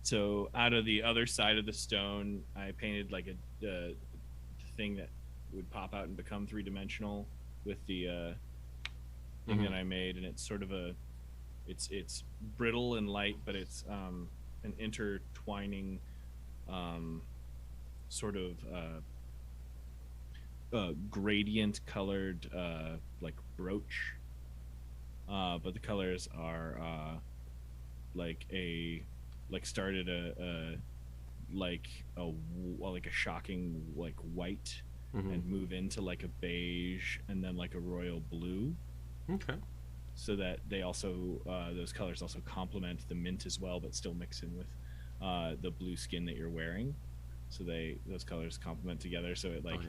So out of the other side of the stone, I painted like a thing that would pop out and become three-dimensional with the thing that I made, and it's sort of it's brittle and light, but it's an intertwining sort of gradient colored like brooch, but the colors are started a shocking like white, Mhm. and move into like a beige, and then like a royal blue, Okay. so that they also those colors also complement the mint as well, but still mix in with the blue skin that you're wearing, so those colors complement together, so it like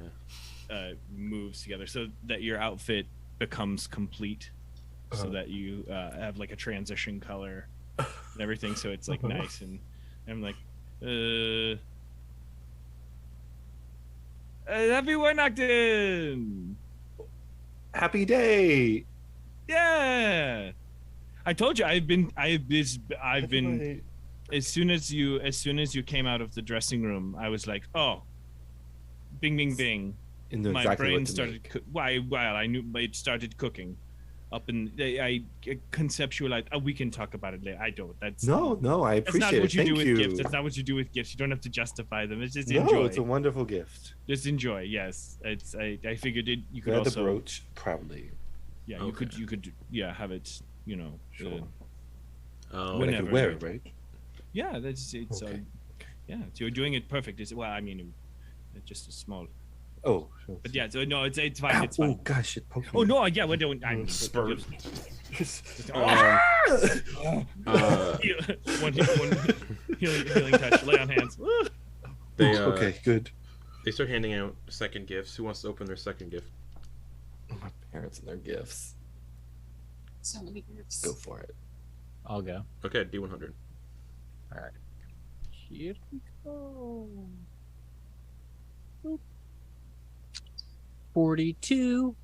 moves together, so that your outfit becomes complete, so that you have like a transition color and everything, so it's like nice. And I'm like, happy Weihnachten! Happy day. Yeah, I told you I've been as soon as you came out of the dressing room, I was like, oh, bing bing bing. And know My exactly brain what to started make. I knew it started cooking. up in. I conceptualize. We can talk about it later. I don't. That's No, I That's appreciate not what it. you Thank do with you. gifts. That's not what you do with gifts. You don't have to justify them. It's just No, enjoy. it's a wonderful gift. Just enjoy. Yes, it's. I figured it. You could Wear the also. brooch proudly. Yeah, Okay. you could. Yeah, have it. You know. Sure. Oh, But I Whenever, could wear right? it, right? Yeah, that's it's. Okay. Yeah, so you're doing it perfect. Well, I mean, it's just a small. Oh, sure. But yeah, so no, it's fine. Ow, It's fine. oh gosh, it poked Oh me. no, yeah, we don't. I mean, Spurs. one healing touch. Lay on hands. They Okay, good. they start handing out second gifts. Who wants to open their second gift? My parents and their gifts. So many gifts. Go for it. I'll go. Okay, D100. Here we go. Boop. 42.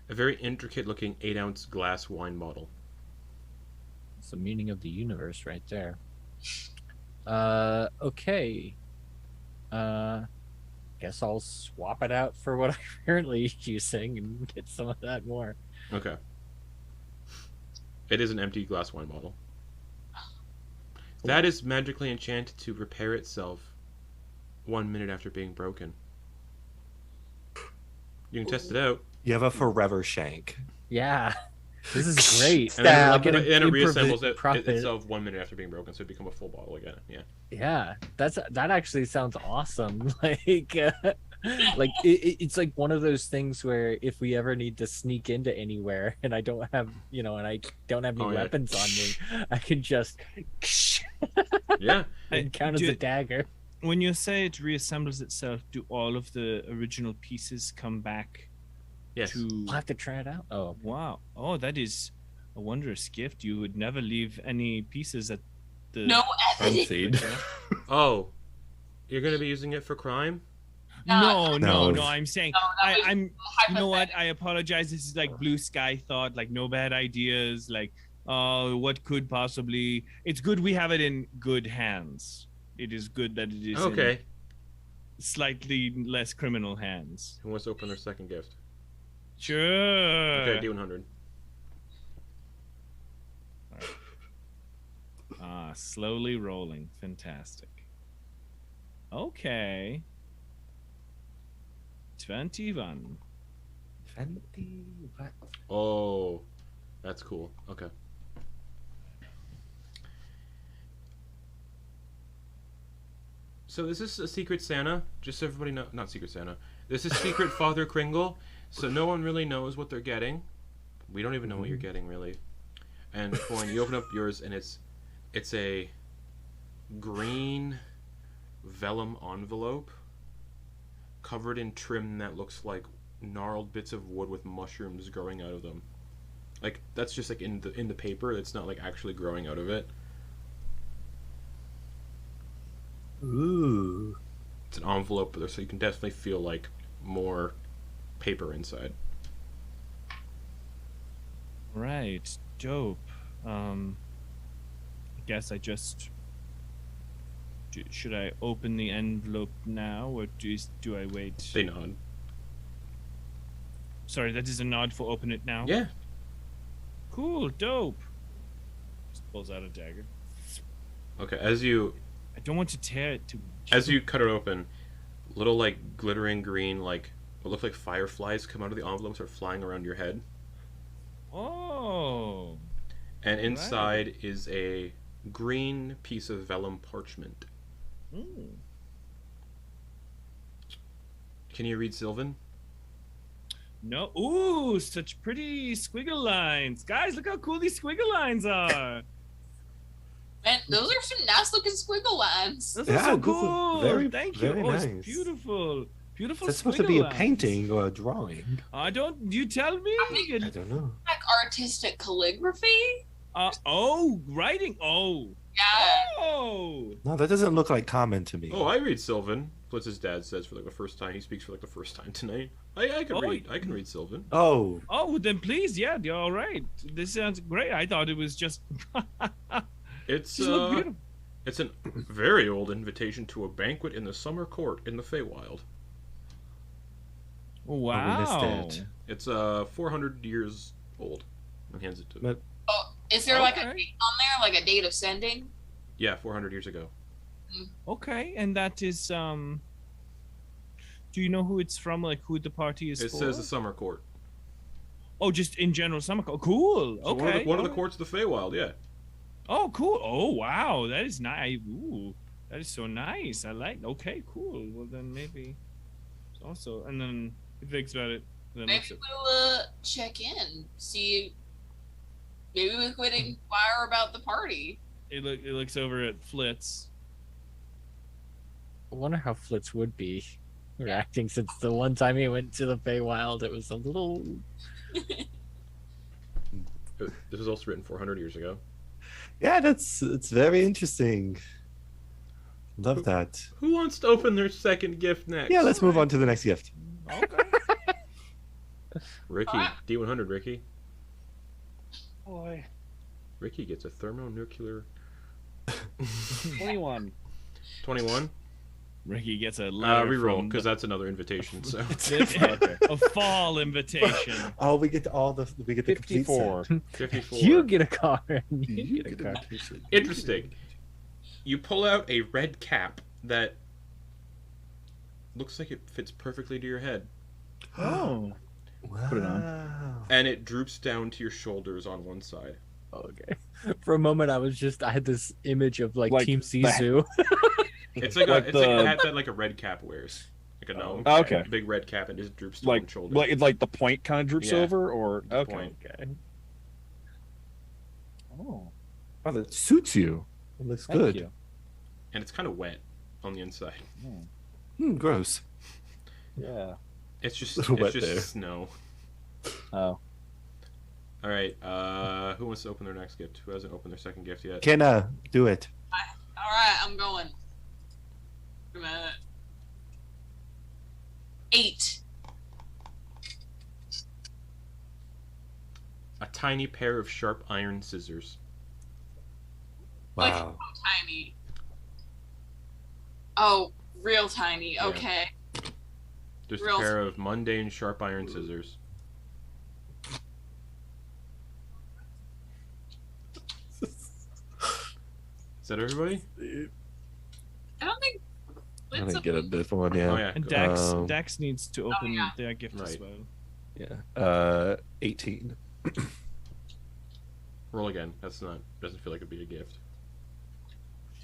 A very intricate-looking 8-ounce glass wine bottle. It's the meaning of the universe right there. Okay. Guess I'll swap it out for what I'm currently using and get some of that more. Okay. It is an empty glass wine bottle. That is magically enchanted to repair itself 1 minute after being broken. You can test it out. You have a forever shank. Yeah. This is great. And then, Like an it reassembles profit. itself 1 minute after being broken, so it become a full bottle again. Yeah. Yeah, that actually sounds awesome. Like it's like one of those things where if we ever need to sneak into anywhere and I don't have and I don't have any Oh, yeah. weapons on me, I can just Yeah. and count as a dagger. When you say it reassembles itself, do all of the original pieces come back? Yes. To I'll have to try it out. Oh, wow! Oh, that is a wondrous gift. You would never leave any pieces at the. No evidence. Unseed. Oh, you're gonna be using it for crime? No, No. I'm saying that was I'm. You know what? I apologize. This is like blue sky thought. Like no bad ideas. Like what could possibly? It's good we have it in good hands. It is good that it is Okay. in slightly less criminal hands. Who wants to open their second gift? Sure. Okay, D100. Slowly rolling. Fantastic. Okay. 21. Oh, that's cool. Okay. So this is a Secret Santa, just so everybody know. Not Secret Santa. This is Secret Father Kringle, so no one really knows what they're getting. We don't even know what you're getting, really. And Quoin, you open up yours, and it's a green vellum envelope covered in trim that looks like gnarled bits of wood with mushrooms growing out of them. Like that's just like in the paper. It's not like actually growing out of it. ooh. It's an envelope, so you can definitely feel like more paper inside. Right. Dope. I guess I just. Should I open the envelope now, or do I wait? They nod. Sorry, that is a nod for open it now. Yeah. Cool. Dope. Just pulls out a dagger. Okay. As you I don't want to tear it too much. As you cut it open, little like glittering green, like what look like fireflies come out of the envelope and start flying around your head. Oh. And inside is a green piece of vellum parchment. Mm. Can you read Sylvan? No. Ooh, such pretty squiggle lines. Guys, look how cool these squiggle lines are. Man, those are some nice looking squiggle lines. Those Yeah, are so this is cool. very- Thank you. very Oh, it's nice. beautiful. Beautiful. Is that supposed to be squiggle a lines. painting or a drawing? I don't. You tell me. I don't know. Like artistic calligraphy. Writing. Oh. Yeah. Oh. No, that doesn't look like common to me. Oh, I read Sylvan. Flitz's dad says for like the first time. He speaks for like the first time tonight. I can Oh, read. I can read Sylvan. Oh, Oh, then please, yeah, you're all right. This sounds great. I thought it was just. It's Just look beautiful. it's a very old invitation to a banquet in the summer court in the Feywild. Wow. it. It's 400 years old. And hands it to But- Oh, is there like a Okay. date on there, like a date of sending? Yeah, 400 years ago. Okay, and that is do you know who it's from? Like who the party is It for? says the Summer Court. Oh, just in general, summer. Cool. So Okay. one of the courts of the Feywild, yeah. Oh, cool. Oh, wow. That is nice. Ooh, that is so nice. I like. Okay, cool. Well, then maybe. Also, and then he thinks about it. Then Maybe looks at. we'll check in, see. Maybe we could inquire about the party. It looks over at Flitz. I wonder how Flitz would be reacting since the one time he went to the Feywild, it was a little. This was also written 400 years ago. Yeah, it's very interesting. Love that. Who wants to open their second gift next? Yeah, let's move on to the next gift. Okay. Ricky, D100, Ricky. Boy, Ricky gets a thermonuclear 21. 21. Ricky gets a letter Reroll, from because that's another invitation. So a fall invitation. Oh, we get the complete 54. set. 54. You get a card. You get a card. Interesting. You pull out a red cap that looks like it fits perfectly to your head, Oh. Wow. Put it on. and it droops down to your shoulders on one side. Okay. For a moment, I had this image of like Like Team the- Sisu. It's like Like it's like a the- hat that like a red cap wears, like a gnome. Oh, okay. A big red cap and just droops to Like one shoulder. like the point kind of droops Yeah. over, or The okay. point. Okay. Oh, Oh, that suits you. It looks thank good. you. And it's kind of wet on the inside. Gross. Yeah. It's just Little wet just there. snow. Oh. All right. Who wants to open their next gift? Who hasn't opened their second gift yet? Kenna, do it. All right, I'm going. Wait a minute. 8. A tiny pair of sharp iron scissors. Like, Wow. tiny. Oh, real tiny. Yeah. Okay. Just Real- a pair of mundane sharp iron scissors. Is that everybody? I don't think. I Flitz didn't get a different one, yeah. Oh yeah. And go. Dax needs to open yeah. their gift as Right. well. Yeah. 18. Roll again. Doesn't feel like it'd be a gift.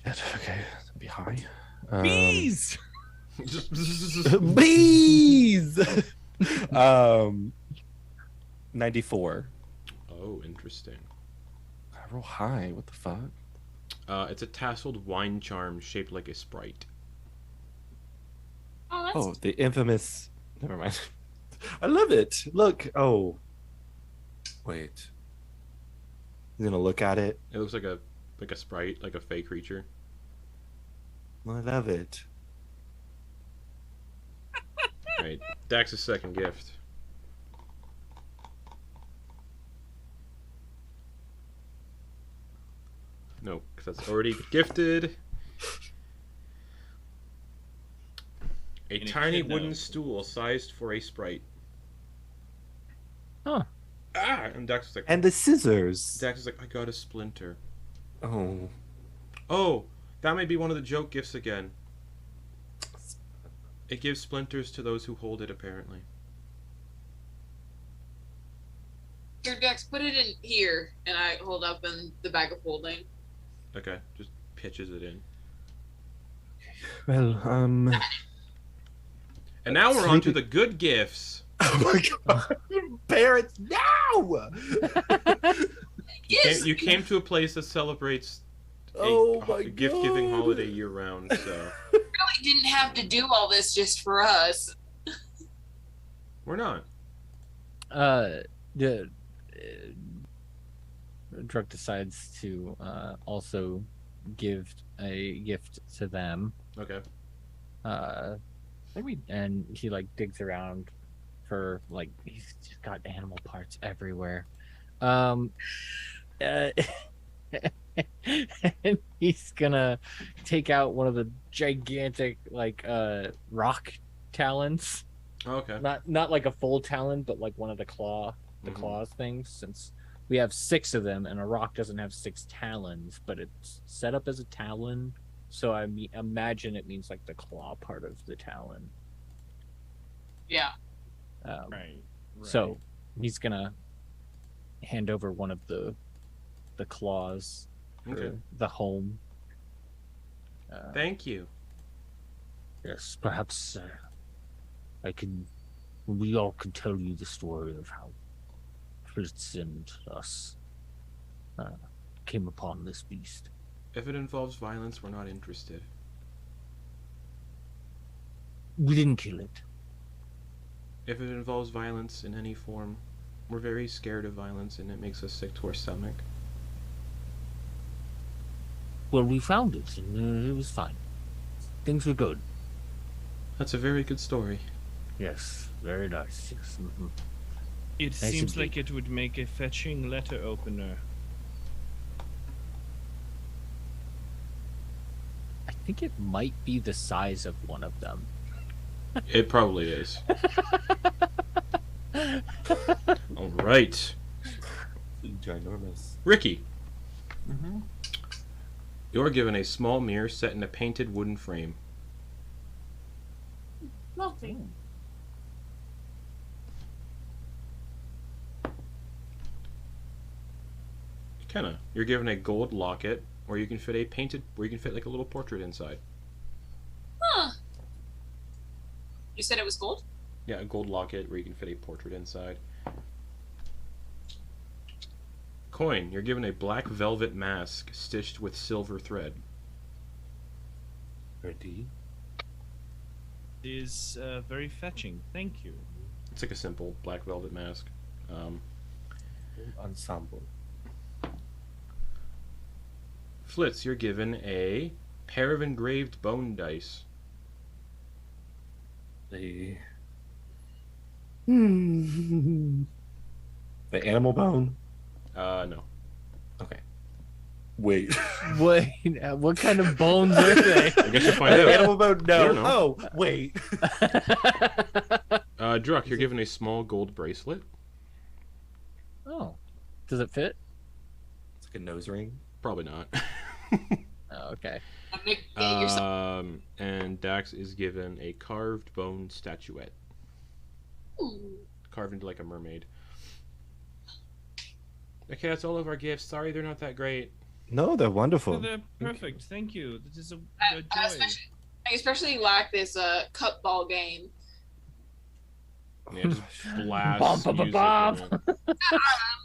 Shit, okay, that'd be high. Bees. Bees! 94. Oh, interesting. I roll high. What the fuck? It's a tasseled wine charm shaped like a sprite. Oh, that's Oh, the infamous. Never mind. I love it. Look. Oh. Wait. I'm gonna look at it. It looks like a sprite, like a fey creature. I love it. Right. Dax's second gift. No, because that's already gifted. A And it tiny can't wooden know. stool sized for a sprite. Huh. Ah! And Dax was like, And the scissors. Dax was like, I got a splinter. Oh. Oh, that may be one of the joke gifts again. It gives splinters to those who hold it, apparently. Here, Dex, put it in here, and I hold up in the bag of holding. Okay, just pitches it in. Well, And now we're on to the good gifts. Oh my god. Parents, now! Yes. You came to a place that celebrates Oh my gift-giving God. holiday year-round, so... Really didn't have to do all this just for us. We're not. The Druk decides to also give a gift to them. Okay. Maybe, and he like digs around for like he's just got animal parts everywhere. And he's gonna take out one of the gigantic like rock talons Oh, okay. Not like a full talon, but like one of the claws things. Since we have 6 of them, and a rock doesn't have 6 talons, but it's set up as a talon, so imagine it means like the claw part of the talon. Yeah. Right. So he's gonna hand over one of the claws for Okay. the home. Thank you. Yes, perhaps we all can tell you the story of how Flitz and us came upon this beast. If it involves violence, we're not interested. We didn't kill it. If it involves violence in any form, we're very scared of violence, and it makes us sick to our stomach. Well, we found it, and it was fine. Things were good. That's a very good story. Yes, very nice. Yes. It Nice seems indeed. like it would make a fetching letter opener. I think it might be the size of one of them. It probably is. All right, Ginormous. Ricky. You're given a small mirror set in a painted wooden frame. Lovely. Kenna, you're given a gold locket where you can fit like a little portrait inside. Huh. You said it was gold? Yeah, a gold locket where you can fit a portrait inside. Quoin, you're given a black velvet mask stitched with silver thread. Ready? It is very fetching. Thank you. It's like a simple black velvet mask. Ensemble. Flitz, you're given a pair of engraved bone dice. The animal bone. No. Okay. Wait. Wait, what kind of bones are they? I guess you'll find out. Animal bone. I No. don't know. Oh, wait. Druck, you're given a small gold bracelet. Oh, does it fit? It's like a nose ring. Probably not. Oh, okay. Get yourself. And Dax is given a carved bone statuette, Ooh. carved into like a mermaid. Okay, that's all of our gifts. Sorry, they're not that great. No, they're wonderful. Oh, they're perfect. Thank you. This is a I joy. especially like this cup ball game. Yeah, just blast Bum, bum, music bum, in bum. it. I'm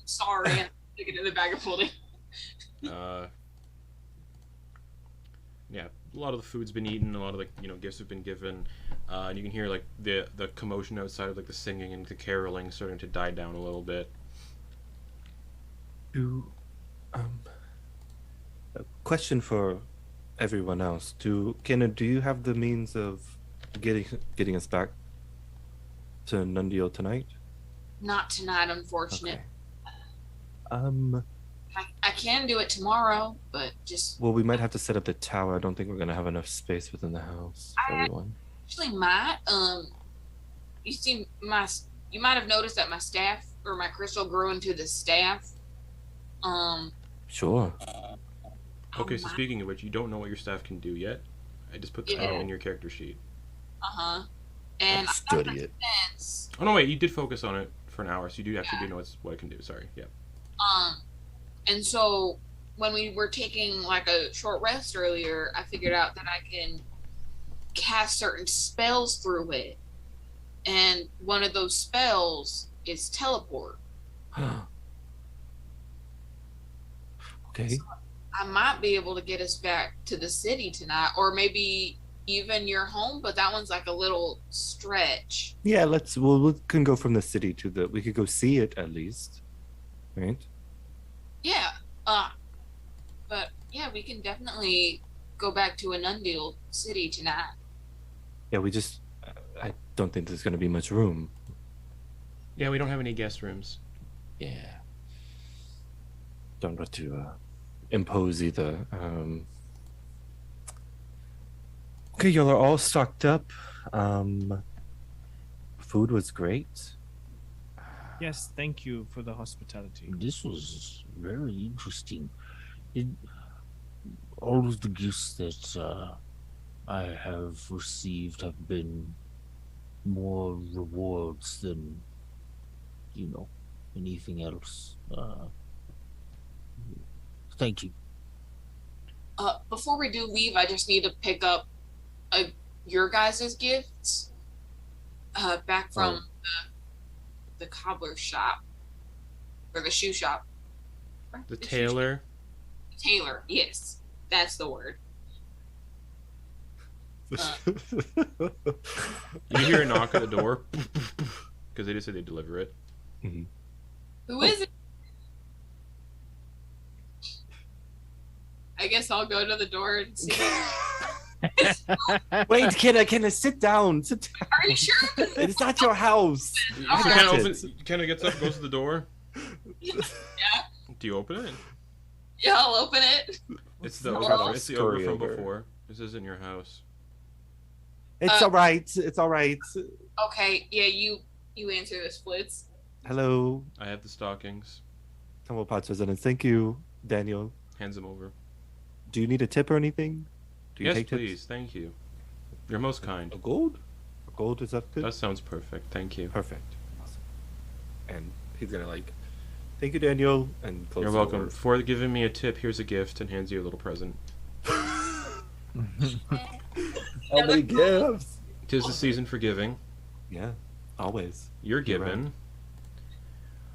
sorry. I'm sticking in the bag of holding. Yeah, a lot of the food's been eaten. A lot of the gifts have been given, and you can hear like the commotion outside of like the singing and the caroling starting to die down a little bit. A question for everyone else. Kenna, do you have the means of getting us back to Nundio tonight? Not tonight, unfortunate. Okay. I can do it tomorrow, but just Well, we might have to set up the tower. I don't think we're gonna have enough space within the house for everyone. actually might. You might have noticed that my staff or my crystal grew into the staff. Sure. Okay, so speaking of which, you don't know what your staff can do yet. I just put that Yeah. in your character sheet. And Study it. sense. Oh no, wait, you did focus on it for an hour, so you do actually know what it can do. Sorry, yeah. And so when we were taking like a short rest earlier, I figured out that I can cast certain spells through it. And one of those spells is teleport. Okay. I might be able to get us back to the city tonight, or maybe even your home, but that one's like a little stretch. Yeah, we can go from the city to we could go see it at least. Right? Yeah. But yeah, we can definitely go back to Anundil City tonight. Yeah, I don't think there's gonna be much room. Yeah, we don't have any guest rooms. Yeah. Don't want to impose either. Okay, y'all are all stocked up. food was great. Yes, thank you for the hospitality. This was very interesting. All of the gifts that I have received have been more rewards than, anything else. Thank you. Before we do leave, I just need to pick up your guys' gifts back from the cobbler shop or the shoe shop. The tailor. Tailor, yes, that's the word. You hear a knock at the door because they just said they deliver it. Mhm. Who is it? I guess I'll go to the door and see. Wait, Kenna, sit down. Sit down. Are you sure? It's not your house. All So right. Kenna gets up, goes to the door. Yeah. Do you open it? Yeah, I'll open it. It's the Hello? ogre. It's the ogre Scurry from over. before. This isn't your house. It's all right. It's all right. Okay, yeah, you answer this, Flitz. Hello, I have the stockings. Tumblepots residents. Thank you, Daniel. Hands them over. Do you need a tip or anything? Do you Yes, take tips? please. Thank you. You're most kind. A gold? A gold, is that good? That sounds perfect. Thank you. Perfect. Awesome. And he's gonna thank you, Daniel, and close You're the welcome. door. For giving me a tip, here's a gift, and hands you a little present. How many gifts? 'Tis the season for giving. Yeah, always. You're You're given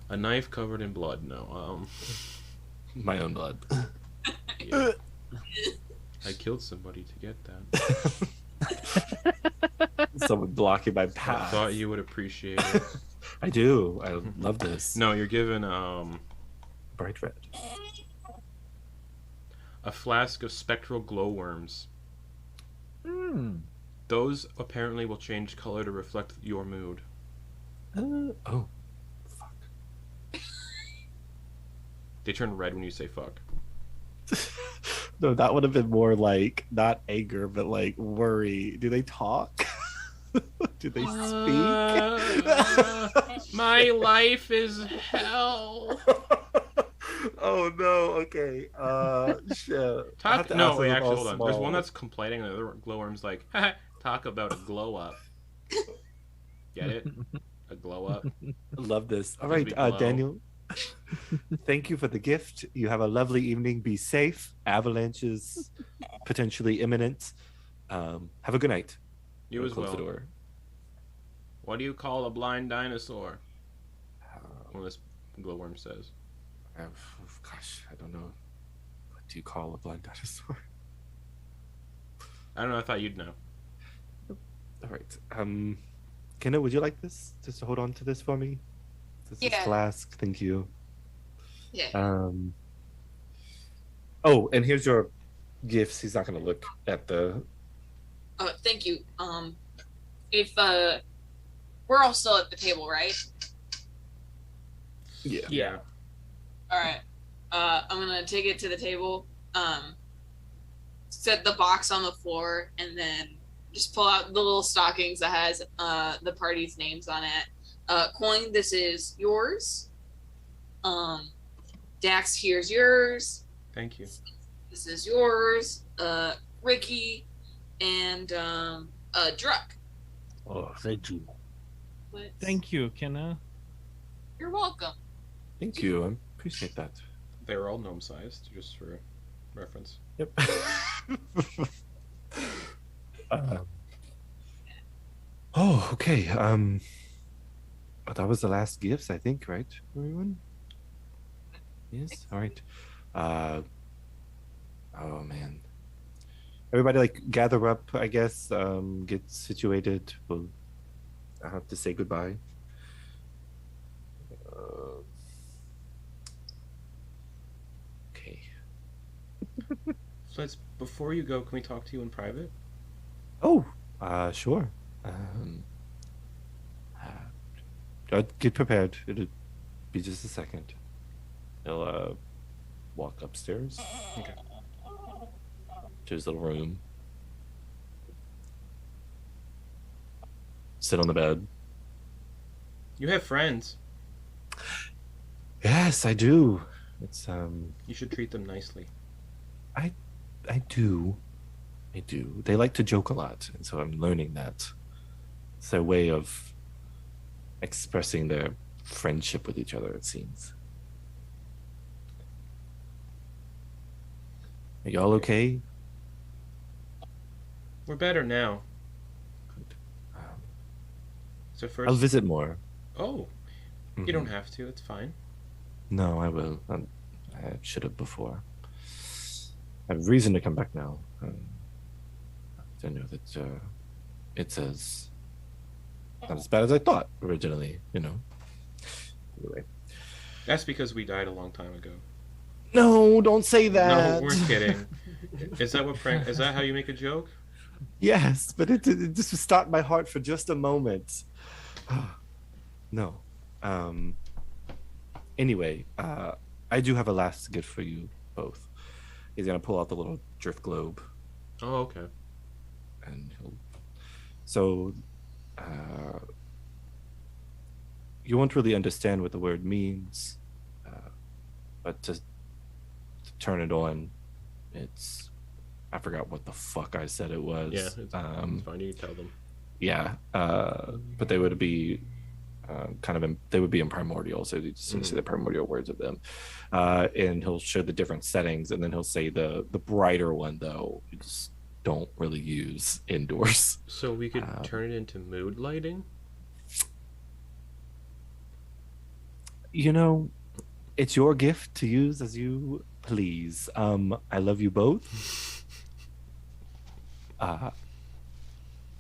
a knife covered in blood. No, My own blood. yeah. I killed somebody to get that. Someone blocking my I path. thought you would appreciate it. I do. I love this. No, you're given Bright red. a flask of spectral glowworms. Those apparently will change color to reflect your mood. Oh, fuck. They turn red when you say fuck. No, that would have been more like not anger, but like worry. Do they talk? Do they speak? My life is hell. Oh no. Okay. Shit. I'll have to No, ask wait, them actually, all hold on. There's small. one that's complaining, and the other glowworm's like, "Haha, talk about a glow up. Get it? A glow up. I love this. All Because right, we glow. Daniel. Thank you for the gift. You have a lovely evening. Be safe. Avalanches potentially imminent. Have a good night. You I'll as close well. the door. What do you call a blind dinosaur? Well, this glowworm says. Gosh, I don't know. What do you call a blind dinosaur? I don't know. I thought you'd know. All right. Kenna, would you like this? Just to hold on to this for me? This is Yeah. flask. Thank you. Yeah. Oh, and here's your gifts. He's not gonna look at the. Thank you. If we're all still at the table, right? Yeah. Yeah. All right. I'm gonna take it to the table. Set the box on the floor, and then just pull out the little stockings that has the party's names on it. Quoin, this is yours. Dax, here's yours. Thank you. This is yours. Ricky, and Druck. Oh, thank you. What? Thank you, Kenna. You're welcome. Thank you. I appreciate that. They were all gnome sized, just for reference. Yep. Oh, okay. But that was the last gifts, I think, right, everyone? Yes. All right. Oh man. Everybody, like, gather up. I guess. Get situated. I have to say goodbye. Okay. Flitz, before you go, can we talk to you in private? Oh, sure. Get prepared. It'll be just a second. He'll walk upstairs. Okay. To his little room. Sit on the bed. You have friends. Yes, I do. It's You should treat them nicely. I do. I do. They like to joke a lot, and so I'm learning that. It's their way of expressing their friendship with each other, it seems. Are y'all okay? We're better now. Um, So first. I'll visit more. Oh, you don't have to. It's fine. No, I will. I should have before. I have reason to come back now. I know that it's not as bad as I thought originally, you know. Anyway. That's because we died a long time ago. No, don't say that. No, we're kidding. Is that how you make a joke? Yes, but it just stopped my heart for just a moment. No. Anyway, I do have a last gift for you both. He's gonna pull out the little drift globe, Oh, okay. and you won't really understand what the word means, but to turn it on, I forgot what the fuck I said it was. Yeah, it's fine. You can tell them. Yeah, but they would be they would be in primordial, so you just say the primordial words of them, and he'll show the different settings, and then he'll say the brighter one though you just don't really use indoors. So we could turn it into mood lighting. You know, it's your gift to use as you please. I love you both.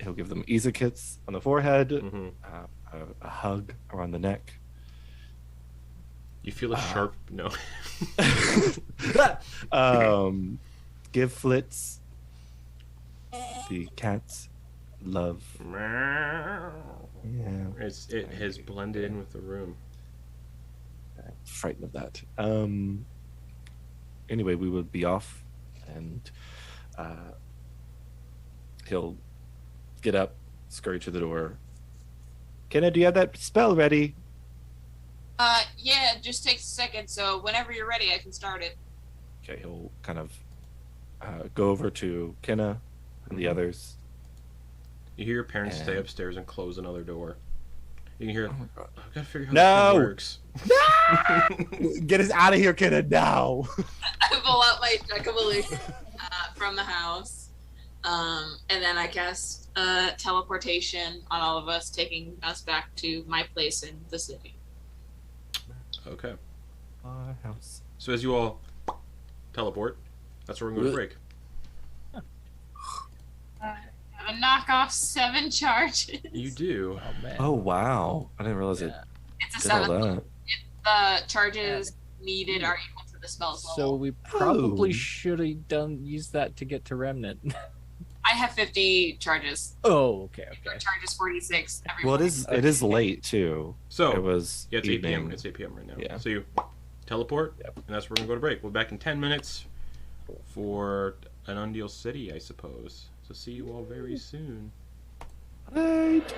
He'll give them easy kits on the forehead, a hug around the neck. You feel a sharp no. Give Flitz the cat's love. Yeah, It has blended in with the room. I'm frightened of that. Anyway, we will be off, and he'll get up, scurry to the door. Kenna, do you have that spell ready? Yeah, it just takes a second, so whenever you're ready, I can start it. Okay, he'll kind of go over to Kenna and the others. You hear your parents stay And- upstairs and close another door. You can hear, Oh my God. I've got to figure out No! how this thing works. Get us out of here, Kenna, now! I pull out my Check Evolution from the house, and then I cast teleportation on all of us, taking us back to my place in the city. Okay. Our house. So as you all teleport, that's where we're going to break. I knock off 7 charges. You do. Oh man. Oh, wow. I didn't realize it It's a did all 7. that. The charges needed are equal to the spell's So level. we probably Oh. should have used that to get to Remnant. I have 50 charges. Oh, okay, Your okay. charge is 46. Every Well, morning. it is late, too. So, It was yeah, it's 8 p.m. evening. It's 8 p.m. right now. Yeah. So you teleport, Yep. and that's where we're going to go to break. We'll be back in 10 minutes for an Undeal City, I suppose. So see you all very soon. Right.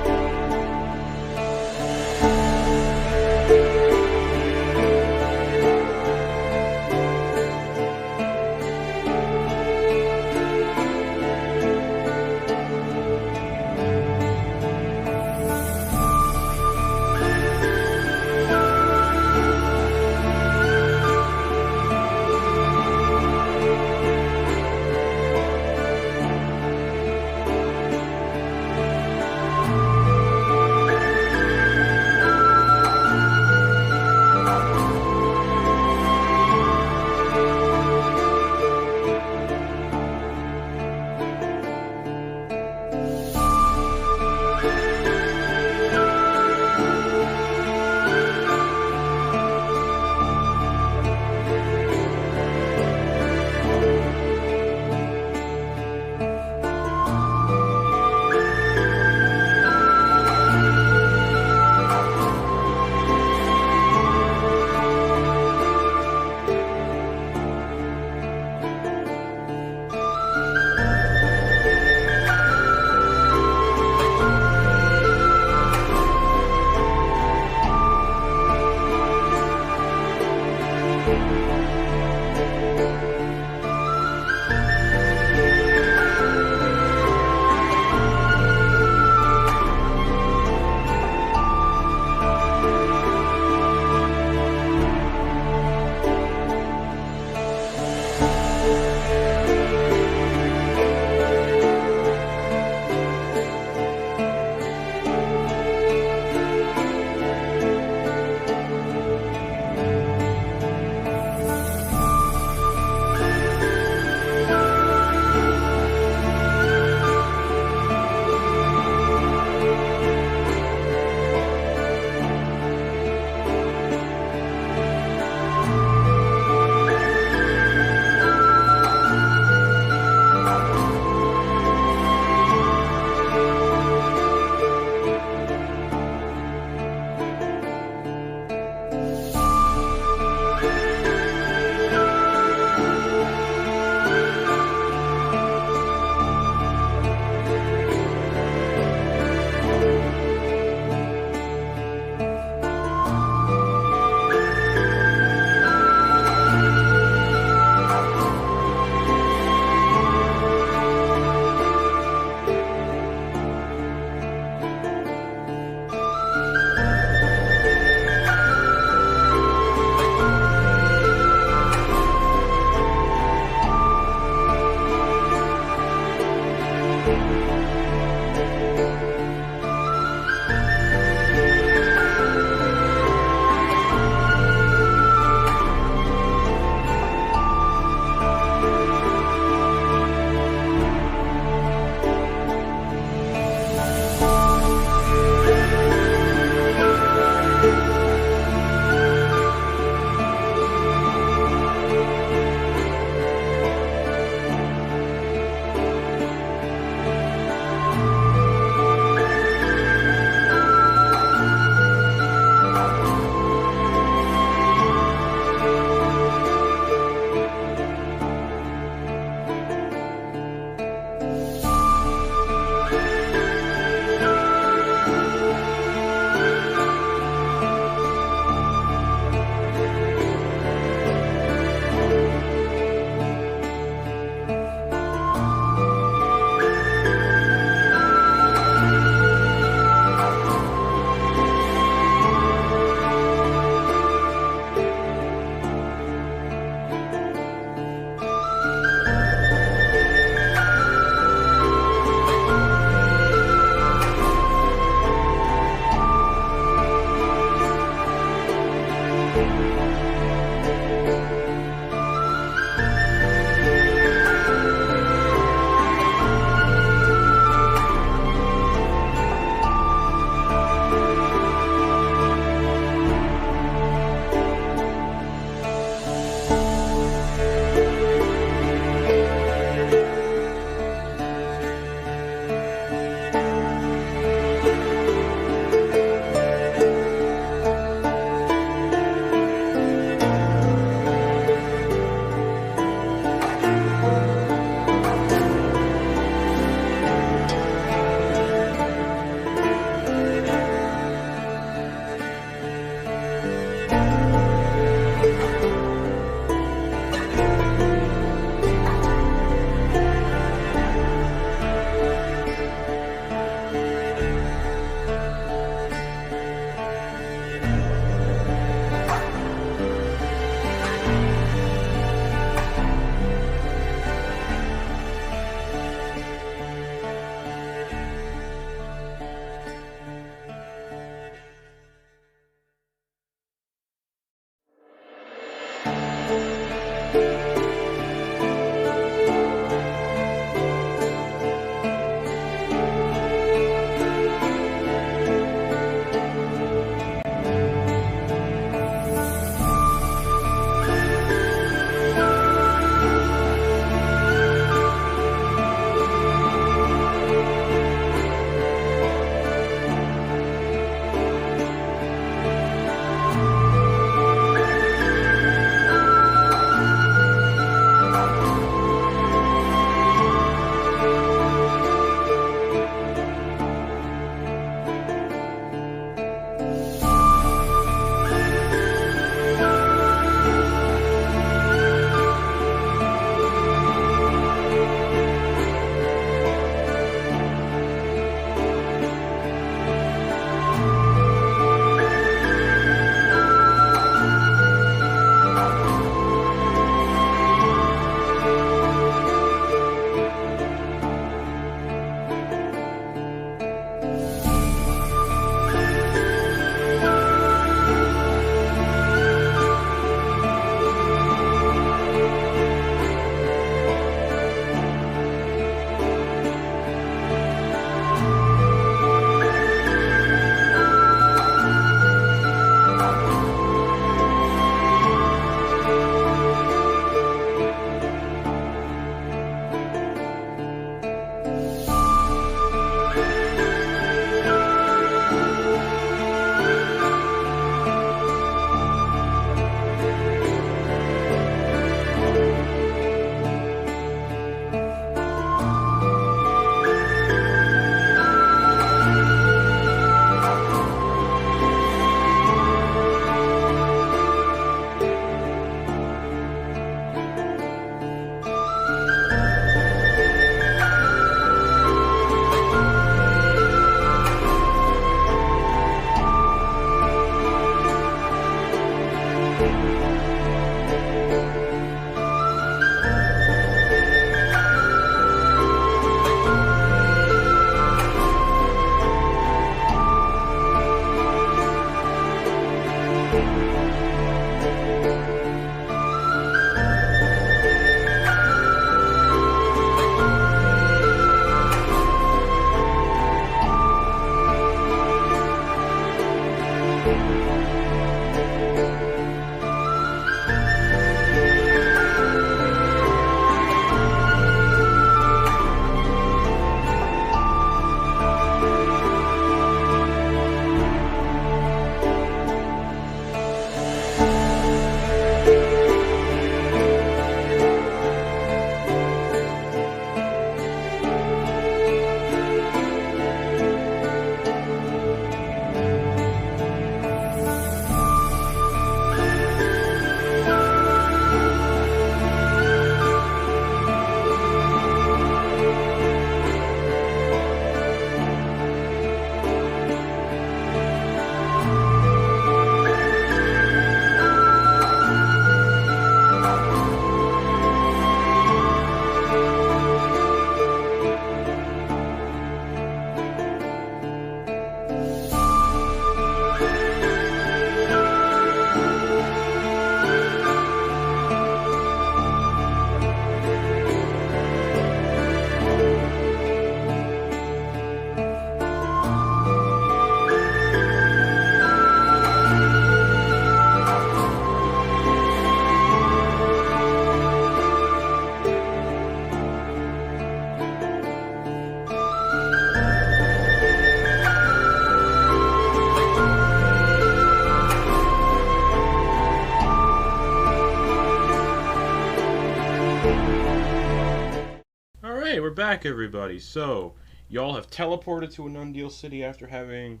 we're back, everybody. So, y'all have teleported to Anundial City after having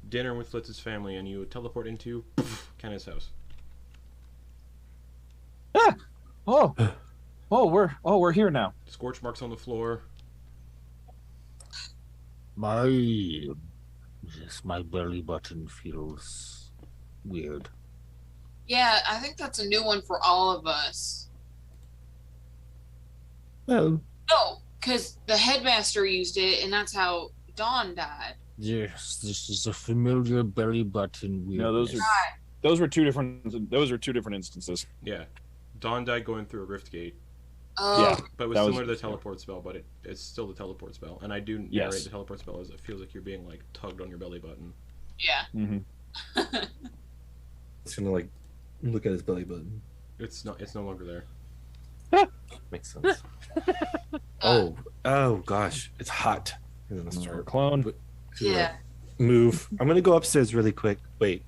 dinner with Flitz's family, and you teleport into Kenneth's house. We're here now. Scorch marks on the floor. My belly button feels weird. Yeah, I think that's a new one for all of us. Well, No, because the headmaster used it, and that's how Dawn died. Yes, this is a familiar belly button weirdness. No, those were two different instances. Yeah. Dawn died going through a rift gate. Oh, Yeah. But it was That was- similar to the teleport spell, but it's still the teleport spell. And I do narrate Yes. the teleport spell as it feels like you're being, like, tugged on your belly button. yeah. Mm-hmm. it's gonna like look at his belly button. It's no longer there. Makes sense. oh gosh, it's hot. I'm gonna start Clone. to, Yeah. move. I'm gonna go upstairs really quick. Wait,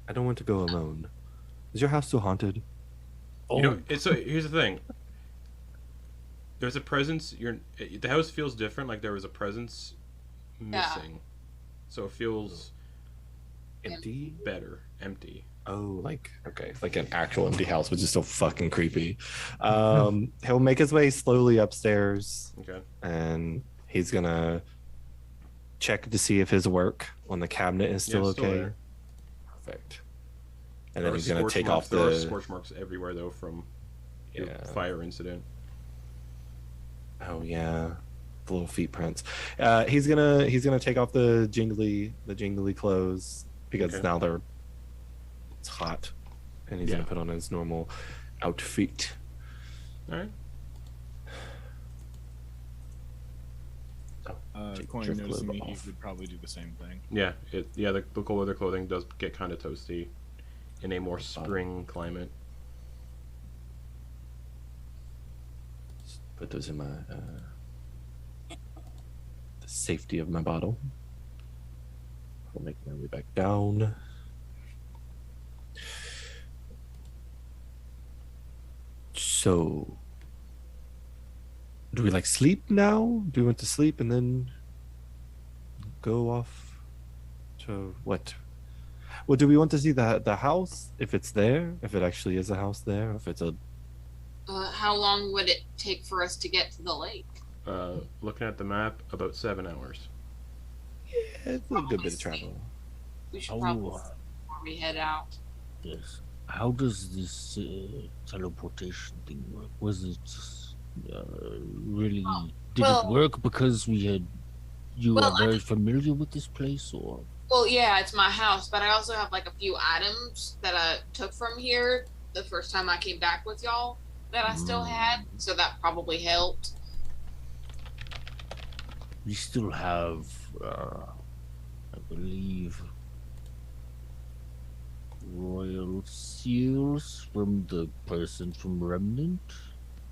I don't want to go alone. Is your house still haunted? You know, here's the thing. There's a presence. The house feels different. Like there was a presence missing, so it feels Empty? better, empty. Oh, like okay, like an actual empty house, which is so fucking creepy. He'll make his way slowly upstairs, Okay. and he's gonna check to see if his work on the cabinet is still Yeah, still okay. there. Perfect. And There then are he's gonna scorch take marks- off There are the. scorch marks everywhere though from your Yeah. fire incident. Oh yeah, the little feet prints. He's gonna take off the jingly clothes because Okay. now it's hot, and he's Yeah. gonna put on his normal outfit. All right. Quoin, Drift noticing glove me, he off. would probably do the same thing. Yeah. The cold weather clothing does get kind of toasty in a more spring climate. Put those in my the safety of my bottle. I'll make my way back down. So, do we like sleep now? Do we want to sleep and then go off to what? Well, do we want to see the house if it's there? If it actually is a house there? If it's a How long would it take for us to get to the lake? Looking at the map, about 7 hours. it's a good bit of travel. We should probably Oh, before we head out. yes. How does this teleportation thing work? Was it really? Did well- it work because you Well, are very familiar with this place, or? Well, yeah, it's my house, but I also have like a few items that I took from here the first time I came back with y'all that I still had, so that probably helped. We still have, I believe, royal seals from the person from Remnant.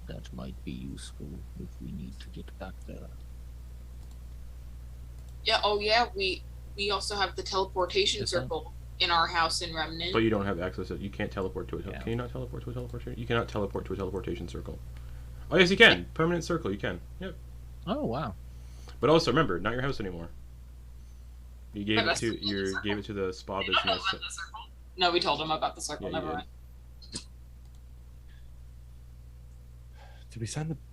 That might be useful if we need to get back there. Yeah, oh yeah, we also have the teleportation Is that- circle in our house in Remnant. But you don't have access to it. You can't teleport to it. Yeah. Can you not teleport to a teleportation? You cannot teleport to a teleportation circle. Oh, yes, you can. Permanent circle, you can. Yep. Oh wow. But also, remember, not your house anymore. You gave But it that's to still the circle. gave it to the spa We don't know business. about the circle. No, we told him about the circle. Yeah, you Never did. mind.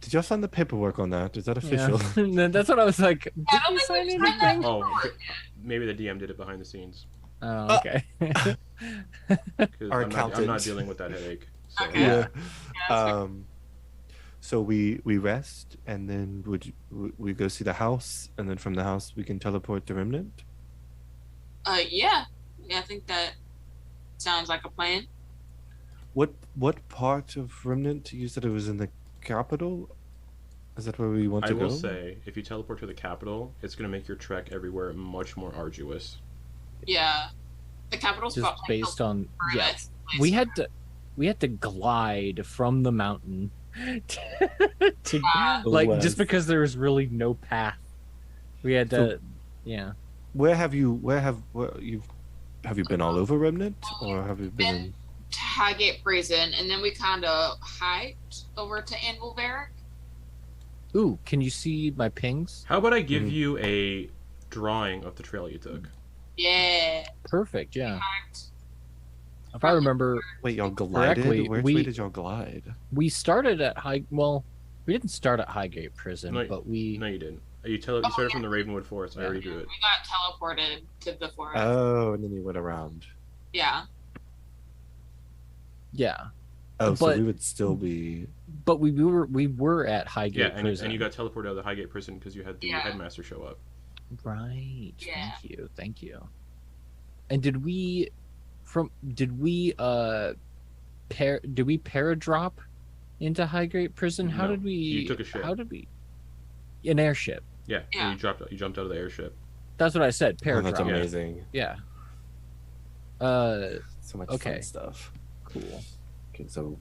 Did y'all sign the paperwork on that? Is that official? Yeah. That's what I was like. Did I don't you think sign we've signed that anything? Oh, paperwork. maybe the DM did it behind the scenes. Oh, okay. 'Cause Our I'm not accountant. dealing with that headache. So. Okay. Yeah. Yeah, that's fair. So we rest, and then we go see the house, and then from the house we can teleport to Remnant. Yeah, I think that sounds like a plan. What part of Remnant? You said it was in the capital. Is that where we want I to go? will say, if you teleport to the capital, it's going to make your trek everywhere much more arduous. Yeah, the capital's Just probably based on the yeah. furthest place. We had to glide from the mountain to Wow. like West. just because there was really no path. We had to yeah. Where have you been all over Remnant, or have you been? Been to Highgate Prison, and then we kind of hiked over to Anvil Barrack. Ooh, can you see my pings? How about I give you a drawing of the trail you took? Yeah. Perfect. Yeah. If I remember, Wait, y'all glided? Correctly, Which we- way did y'all glide? we started at Well, we didn't start at Highgate Prison, No, but we. No, you didn't. You started from the Ravenwood Forest. I already drew it. We got teleported to the forest. Oh, and then you went around. Yeah. Yeah, Oh, so But- we would still be. but we were at Highgate Yeah, and Prison. you got teleported out of the Highgate Prison because you had the Yeah. headmaster show up. Right. Yeah. Thank you. And did we paradrop into Highgate Prison? How No, did we? you took a ship. How did we? An airship. Yeah, Yeah. you jumped out of the airship. That's what I said. Oh, Paradrop. that's amazing. Yeah. So much Okay. fun stuff. Cool. Okay, so.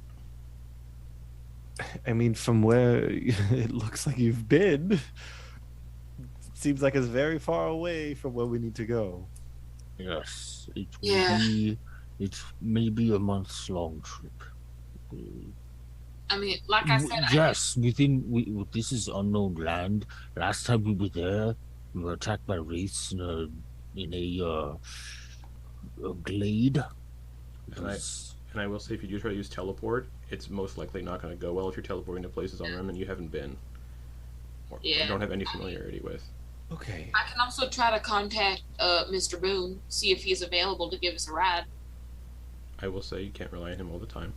I mean, from where it looks like you've been, it seems like it's very far away from where we need to go. Yes, it Yeah. will be. It may be a months-long trip. I mean, like I said, Yes, this is unknown land. Last time we were there, we were attacked by wraiths in a glade. It And I- was- And I will say, if you do try to use teleport, it's most likely not going to go well if you're teleporting to places on them and you haven't been, or Yeah. don't have any familiarity with. Okay. I can also try to contact Mr. Boone, see if he's available to give us a ride. I will say you can't rely on him all the time.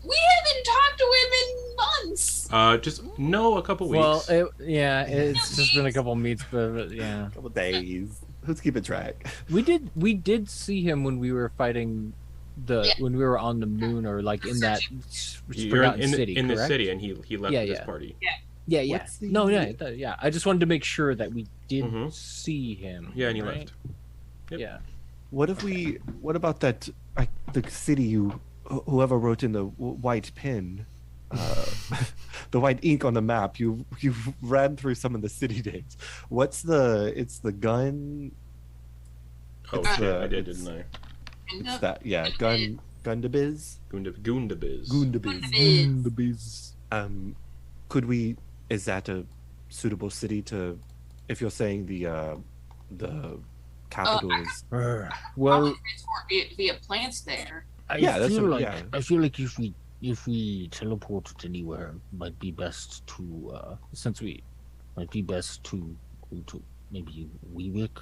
We haven't talked to him in months. Just a couple weeks. Well, it's just been a couple meets, but yeah, A couple days. Who's keeping track? we did see him when we were fighting when we were on the moon or like in that You're forgotten in city, the correct? city, and he left Yeah, with his yeah. party. Yeah, yeah. What's the- No, yeah. I just wanted to make sure that we did Mhm. see him. Yeah, and he right? left. Yep. Yeah. What about that? The city whoever wrote in the white pen, the white ink on the map. You ran through some of the city names. It's the gun. Oh It's, shit, I did, it's- didn't I? It's that Gundabiz. Goondabiz. Gundabiz. Could we? Is that a suitable city to? If you're saying the capital is. Brr. Well, Transport via plants there. Yeah, that's feel what- like yeah. I feel like if we teleported anywhere, it might be best to since we might be best to go to maybe Weewick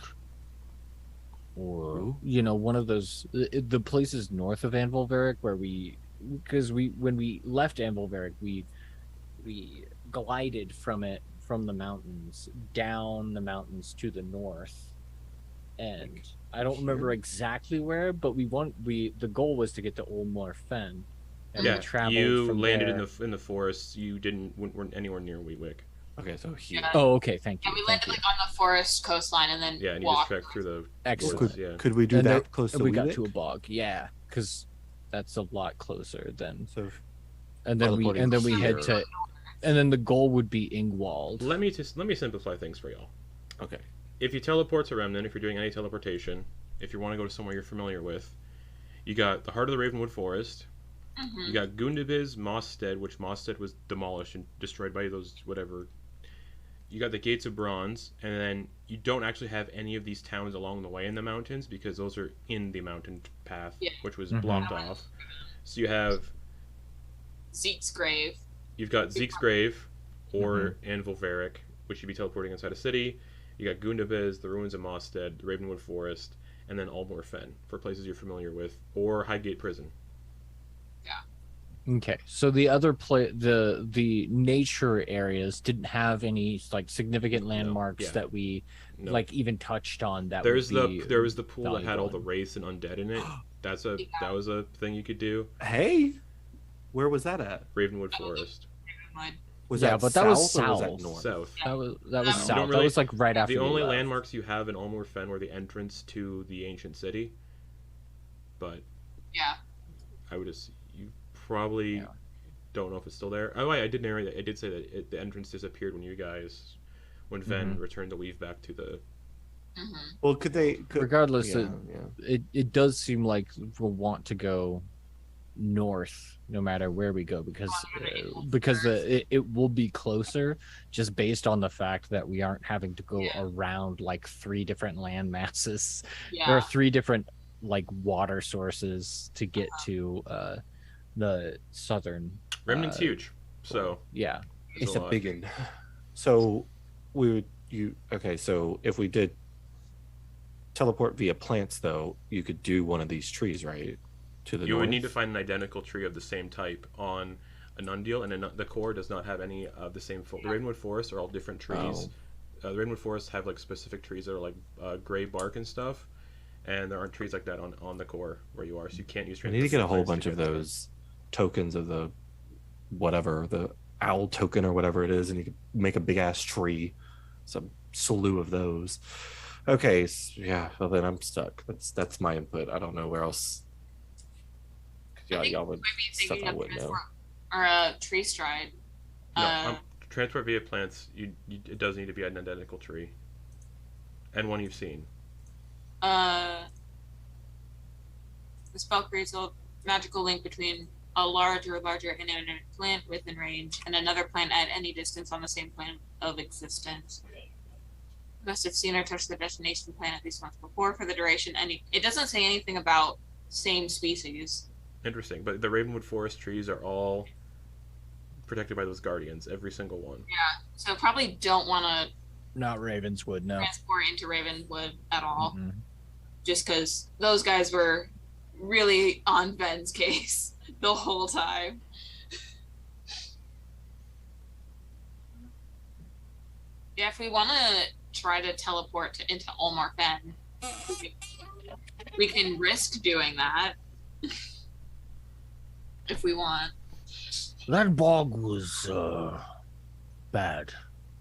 or one of those the places north of Anvil Varick where when we left Anvil Varick we glided from the mountains down the mountains to the north, and I don't remember exactly where, but the goal was to get to Olmor Fen, and Yeah, we traveled you from landed there. in the forest. You weren't anywhere near Weewick. Okay, so here. Yeah. Oh, okay, thank you. And we thank landed you. like on the forest coastline and then Yeah, and you just walked. trekked through the Excellent. woods. Could, Yeah. could we do And that there- close to we got Weewick? to a bog, yeah, because that's a lot closer than. So And then we Teleporting head here. to, and then the goal would be Ingwald. Let me simplify things for y'all. okay. If you teleport to Remnant, if you're doing any teleportation, if you want to go to somewhere you're familiar with, you got the heart of the Ravenwood Forest. Mhm. You got Gundabiz, Mosstead, which Mosstead was demolished and destroyed by those whatever. You got the Gates of Bronze, and then you don't actually have any of these towns along the way in the mountains because those are in the mountain path, Yeah. which was Mhm. blocked off. So you have Zeke's grave. You've got Zeke's Grave, or Anvil Varick, which you'd be teleporting inside a city. You got Gundabiz, the ruins of Mosstead, the Ravenwood Forest, and then Olmor Fen for places you're familiar with, or Highgate Prison. Okay, so the other the nature areas didn't have any like significant landmarks yeah. that we No. like even touched on. That there would was be there was the pool that had valuable. all the wraiths and undead in it. That was a thing you could do. Hey, where was that at? Ravenwood Forest. Was Yeah, that but that was south or was south. that north? South. That was You don't south. That really- was like right after The we only left. landmarks you have in Olmor Fen were the entrance to the ancient city. But Yeah. I would you probably Yeah. don't know if it's still there. Oh, I did narrate that. I did say that the entrance disappeared when Ven returned the weave back to the. Mm-hmm. Well, could they? Regardless, yeah, yeah. it does seem like we'll want to go north no matter where we go, because it will be closer just based on the fact that we aren't having to go around like 3 different land masses. There are 3 different like water sources to get to the southern. Remnant's huge, so yeah, it's a big one. So so if we did teleport via plants, though, you could do one of these trees, right? To the you north? would need to find an identical tree of the same type on an Undeal, and the core does not have any of the same. The Ravenwood Forests are all different trees. The Ravenwood Forests have like specific trees that are like gray bark and stuff, and there aren't trees like that on the core where you are, so you can't use. We need to get a whole bunch of those tokens of the owl token or whatever it is, and you can make a big ass tree. Some slew of those. Okay, so well then I'm stuck. That's my input. I don't know where else. Y'all would stuff I wouldn't know. Or tree stride. No, transport via plants. It does need to be an identical tree, and one you've seen. The spell creates a magical link between a larger inanimate plant within range and another plant at any distance on the same plane of existence. Must have seen or touched the destination plant at least once before for the duration. It doesn't say anything about same species. Interesting, but the Ravenwood Forest trees are all protected by those guardians, every single one. Yeah, so probably don't want to. Not Ravenswood, no. Transport into Ravenwood at all, just because those guys were really on Ben's case the whole time. Yeah, if we want to try to teleport into Ulmar Fen, we can risk doing that if we want. That bog was bad,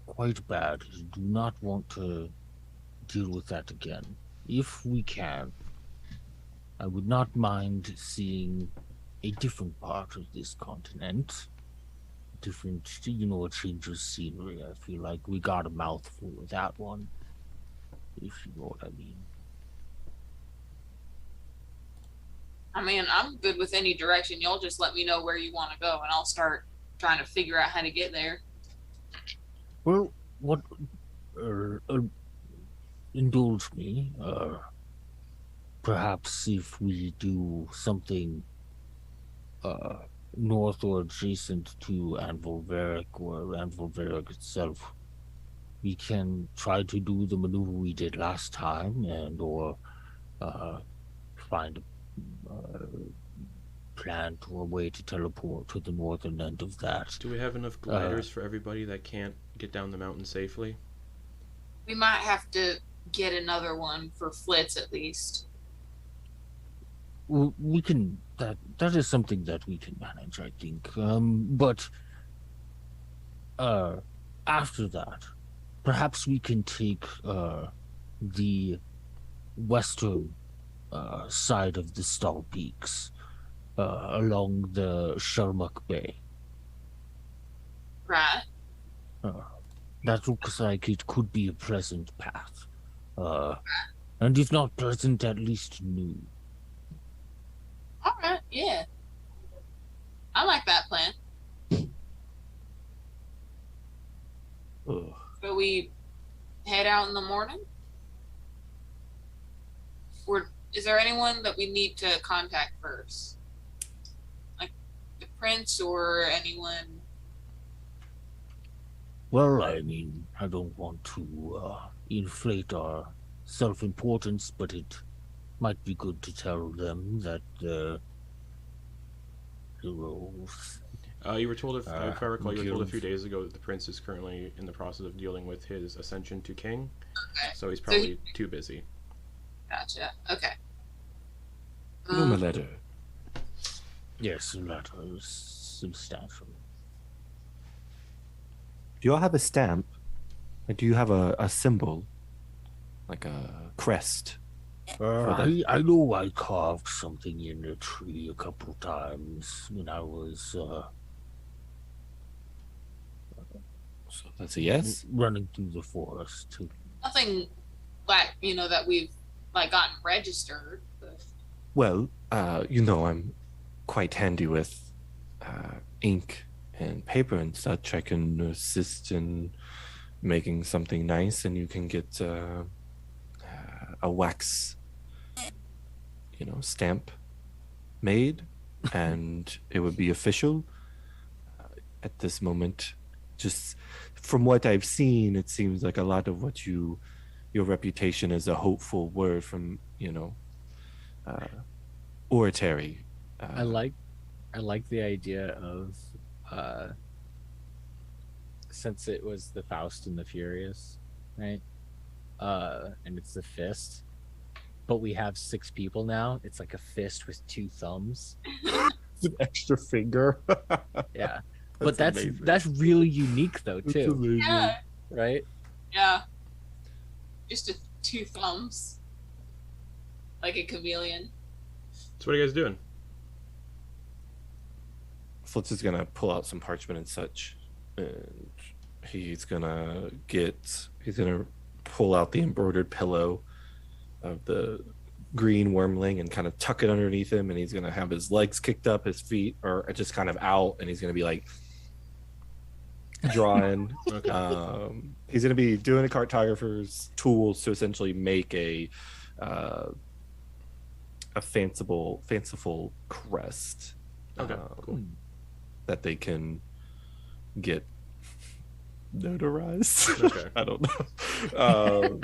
quite bad. I do not want to deal with that again. If we can, I would not mind seeing a different part of this continent. Different, a change of scenery. I feel like we got a mouthful of that one, if you know what I mean. I mean, I'm good with any direction. Y'all just let me know where you want to go, and I'll start trying to figure out how to get there. Well, what indulge me. Perhaps if we do something north or adjacent to Anvil Varric or Anvil Varric itself, we can try to do the maneuver we did last time, or find a plant or a way to teleport to the northern end of that. Do we have enough gliders for everybody that can't get down the mountain safely? We might have to get another one for Flitz at least. We can. That is something that we can manage, I think. But after that, perhaps we can take the western side of the Star Peaks along the Shermuck Bay. Right. That looks like it could be a pleasant path. And if not pleasant, at least new. Alright, yeah. I like that plan. Ugh. So we head out in the morning? Is there anyone that we need to contact first? Like the prince or anyone? Well, I mean, I don't want to inflate our self-importance, but it might be good to tell them that the heroes. You were told, if I recall, you were told a few days ago that the prince is currently in the process of dealing with his ascension to king. Okay. So he's probably too busy. Gotcha. Okay. Give him a letter. Yes, a letter is substantial. Do you all have a stamp? Like, do you have a symbol? Like a crest? I know I carved something in a tree a couple times when I was So that's a yes? running through the forest. Nothing like, that we've gotten registered. But... Well, I'm quite handy with ink and paper and such, I can assist in making something nice, and you can get a wax, stamp made, and it would be official. At this moment, just from what I've seen, it seems like a lot of what your reputation is a hopeful word from oratory. I like the idea of since it was the Faust and the Furious, right? And it's the fist, but we have 6 people now. It's like a fist with 2 thumbs. It's an extra finger. Yeah. But that's really unique though too. Yeah. Right? Yeah. Just 2 thumbs. Like a chameleon. So what are you guys doing? Flitz is gonna pull out some parchment and such, and he's gonna pull out the embroidered pillow of the green wormling and kind of tuck it underneath him, and he's gonna have his legs kicked up, his feet are just kind of out, and he's gonna be like drawing. Okay. He's gonna be doing a cartographer's tools to essentially make a fanciful crest. Okay, cool. That they can get notarized. Okay. I don't know.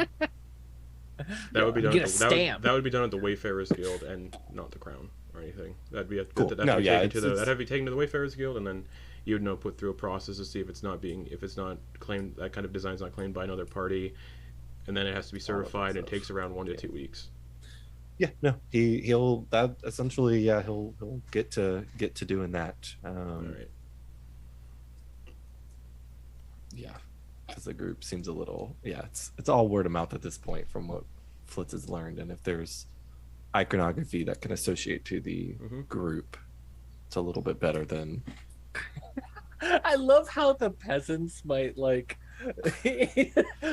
That would be done. Get a stamp. That would be done at the Wayfarers Guild and not the Crown or anything. That'd be Cool. that'd No, be yeah, taken it's- that'd have to be taken to the Wayfarers Guild, and then you would put through a process to see if it's not claimed, that kind of design's not claimed by another party, and then it has to be certified, and it takes around 1 to 2 weeks. Yeah, no, he'll that essentially, yeah, he'll get to doing that. All right. Yeah, because the group seems a little, it's all word of mouth at this point from what Flitz has learned, and if there's iconography that can associate to the group, it's a little bit better than. I love how the peasants might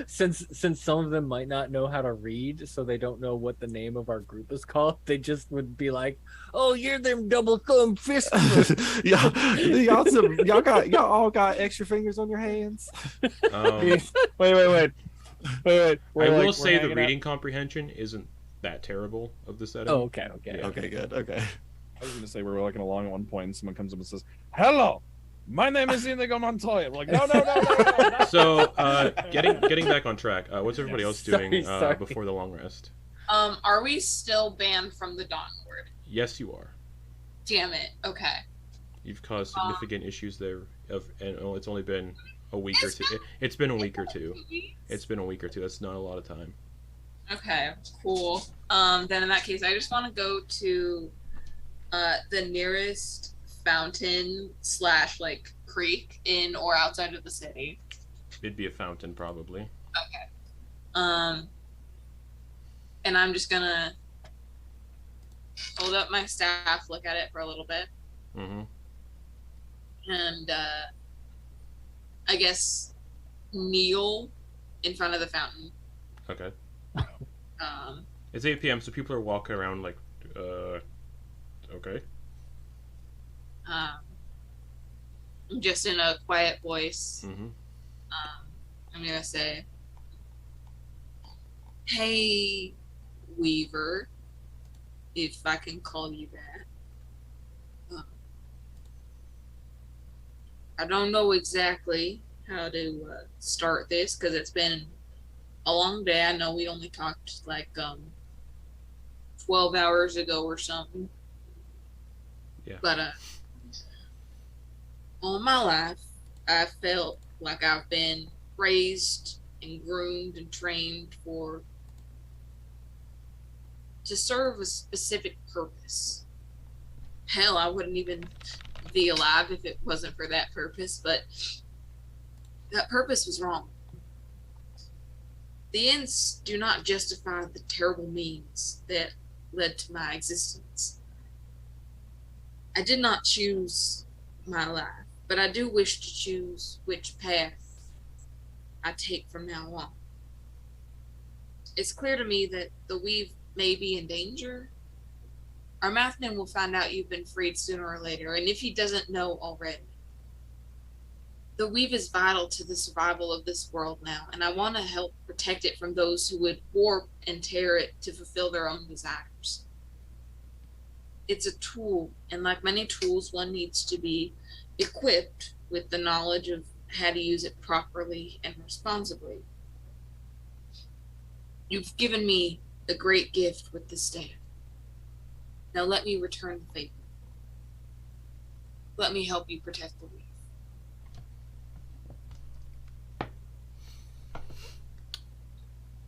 since some of them might not know how to read, so they don't know what the name of our group is called. They just would be like, "Oh, you're them double thumb fist." y'all all got extra fingers on your hands. Wait. I will say the reading comprehension isn't that terrible of the setting. Oh, okay. Yeah. Okay, good. Okay. I was gonna say we're walking along at one point and someone comes up and says, "Hello, my name is Inigo Montoya." We're like, no. So, getting back on track. What's everybody else doing Sorry. before the long rest? Are we still banned from the Dawn Ward? Yes, you are. Damn it. Okay. You've caused significant issues there. It's only been a week or two. It's been a week or two. It's been a week or two. That's not a lot of time. Okay, cool. Then in that case, I just want to go to the nearest fountain / creek in or outside of the city. It'd be a fountain, probably. Okay. And I'm just gonna hold up my staff, look at it for a little bit, Mm-hmm. and I guess kneel in front of the fountain. Okay. Um, It's 8 p.m., so people are walking around okay. just in a quiet voice. Mm-hmm. I'm gonna say, "Hey, Weaver, if I can call you that. I don't know exactly how to start this because it's been a long day. I know we only talked 12 hours ago or something. Yeah. But all my life, I felt like I've been raised and groomed and trained to serve a specific purpose. Hell, I wouldn't even be alive if it wasn't for that purpose, but that purpose was wrong. The ends do not justify the terrible means that led to my existence. I did not choose my life, but I do wish to choose which path I take from now on. It's clear to me that the weave may be in danger, our Mathman will find out you've been freed sooner or later, and if he doesn't know already. The weave is vital to the survival of this world now, and I want to help protect it from those who would warp and tear it to fulfill their own desires. It's a tool, and like many tools, one needs to be equipped with the knowledge of how to use it properly and responsibly. You've given me a great gift with this staff. Now let me return the favor. Let me help you protect the weave.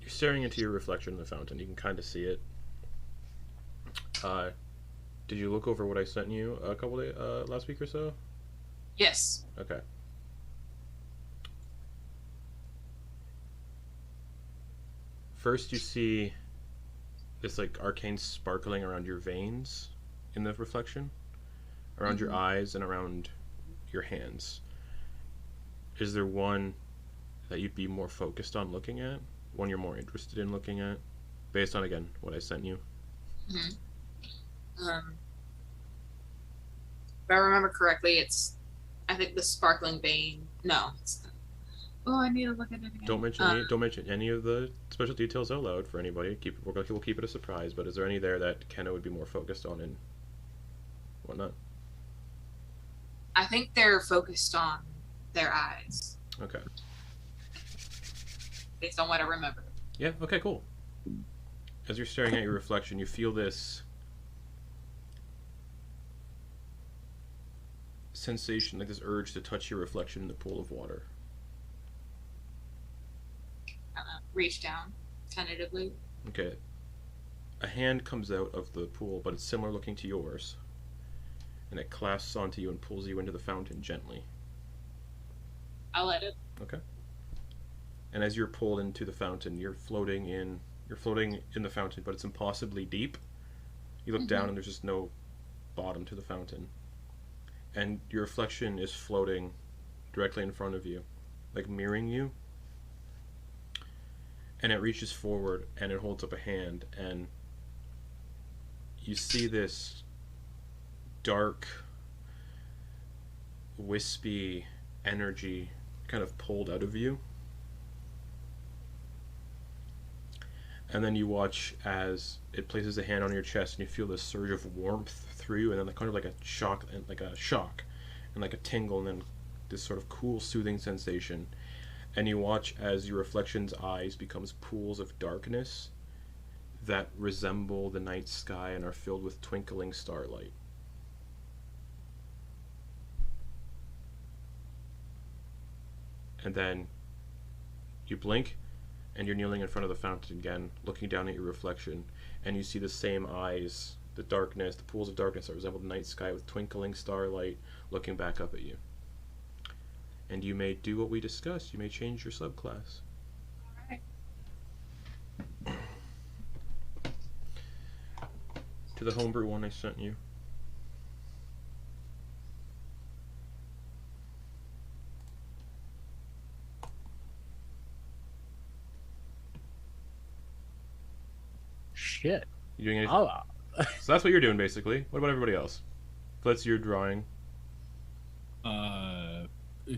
You're staring into your reflection in the fountain. You can kind of see it. Did you look over what I sent you a couple days last week or so? Yes. Okay. First, you see this like arcane sparkling around your veins in the reflection, around your eyes and around your hands. Is there one that you'd be more focused on looking at? One you're more interested in looking at? Based on, again, what I sent you? If I remember correctly, it's, I think, the sparkling vein. No. It's not. Oh, I need to look at it again. Don't mention any of the special details out loud for anybody. We'll keep it a surprise. But is there any there that Kenna would be more focused on and whatnot? I think they're focused on their eyes, Okay. based on what I remember. Yeah. Okay. Cool. As you're staring at your reflection, you feel this sensation, like this urge to touch your reflection in the pool of water. Reach down, tentatively. Okay. A hand comes out of the pool, but it's similar looking to yours. And it clasps onto you and pulls you into the fountain gently. I'll let it. Okay. And as you're pulled into the fountain, you're floating in the fountain, but it's impossibly deep. You look down and there's just no bottom to the fountain. And your reflection is floating directly in front of you, like mirroring you. And it reaches forward and it holds up a hand, and you see this dark, wispy energy kind of pulled out of you. And then you watch as it places a hand on your chest, and you feel this surge of warmth through you, and then kind of like a shock, and like a tingle, and then this sort of cool, soothing sensation. And you watch as your reflection's eyes becomes pools of darkness that resemble the night sky and are filled with twinkling starlight. And then you blink, and you're kneeling in front of the fountain again, looking down at your reflection, and you see the same eyes, the darkness, the pools of darkness that resemble the night sky with twinkling starlight looking back up at you. And you may do what we discussed. You may change your subclass. Alright. To the homebrew one I sent you. Shit. You doing anything? Oh, So that's what you're doing, basically. What about everybody else? Flitz, you're drawing.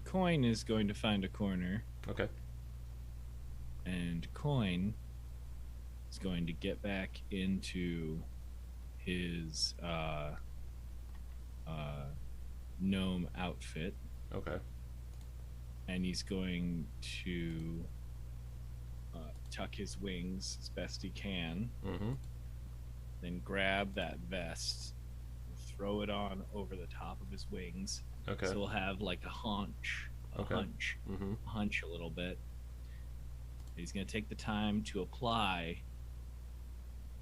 Quoin is going to find a corner, Okay. and Quoin is going to get back into his gnome outfit, Okay. and he's going to tuck his wings as best he can, Mm-hmm. then grab that vest, throw it on over the top of his wings. Okay. So he'll have like a hunch, Okay. Mm-hmm. hunch a little bit. He's going to take the time to apply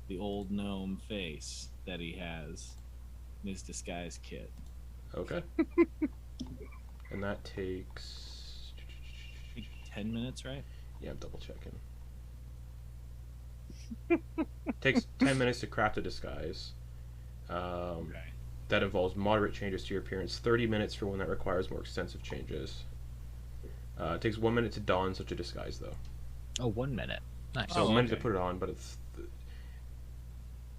the old gnome face that he has in his disguise kit. Okay. And that takes... 10 minutes, right? Yeah, I'm double checking. Takes 10 minutes to craft a disguise. Okay. That involves moderate changes to your appearance. 30 minutes for one that requires more extensive changes. It takes 1 minute to don such a disguise, though. oh, 1 minute. Nice. So Oh, 1 minute to okay. put it on, but it's...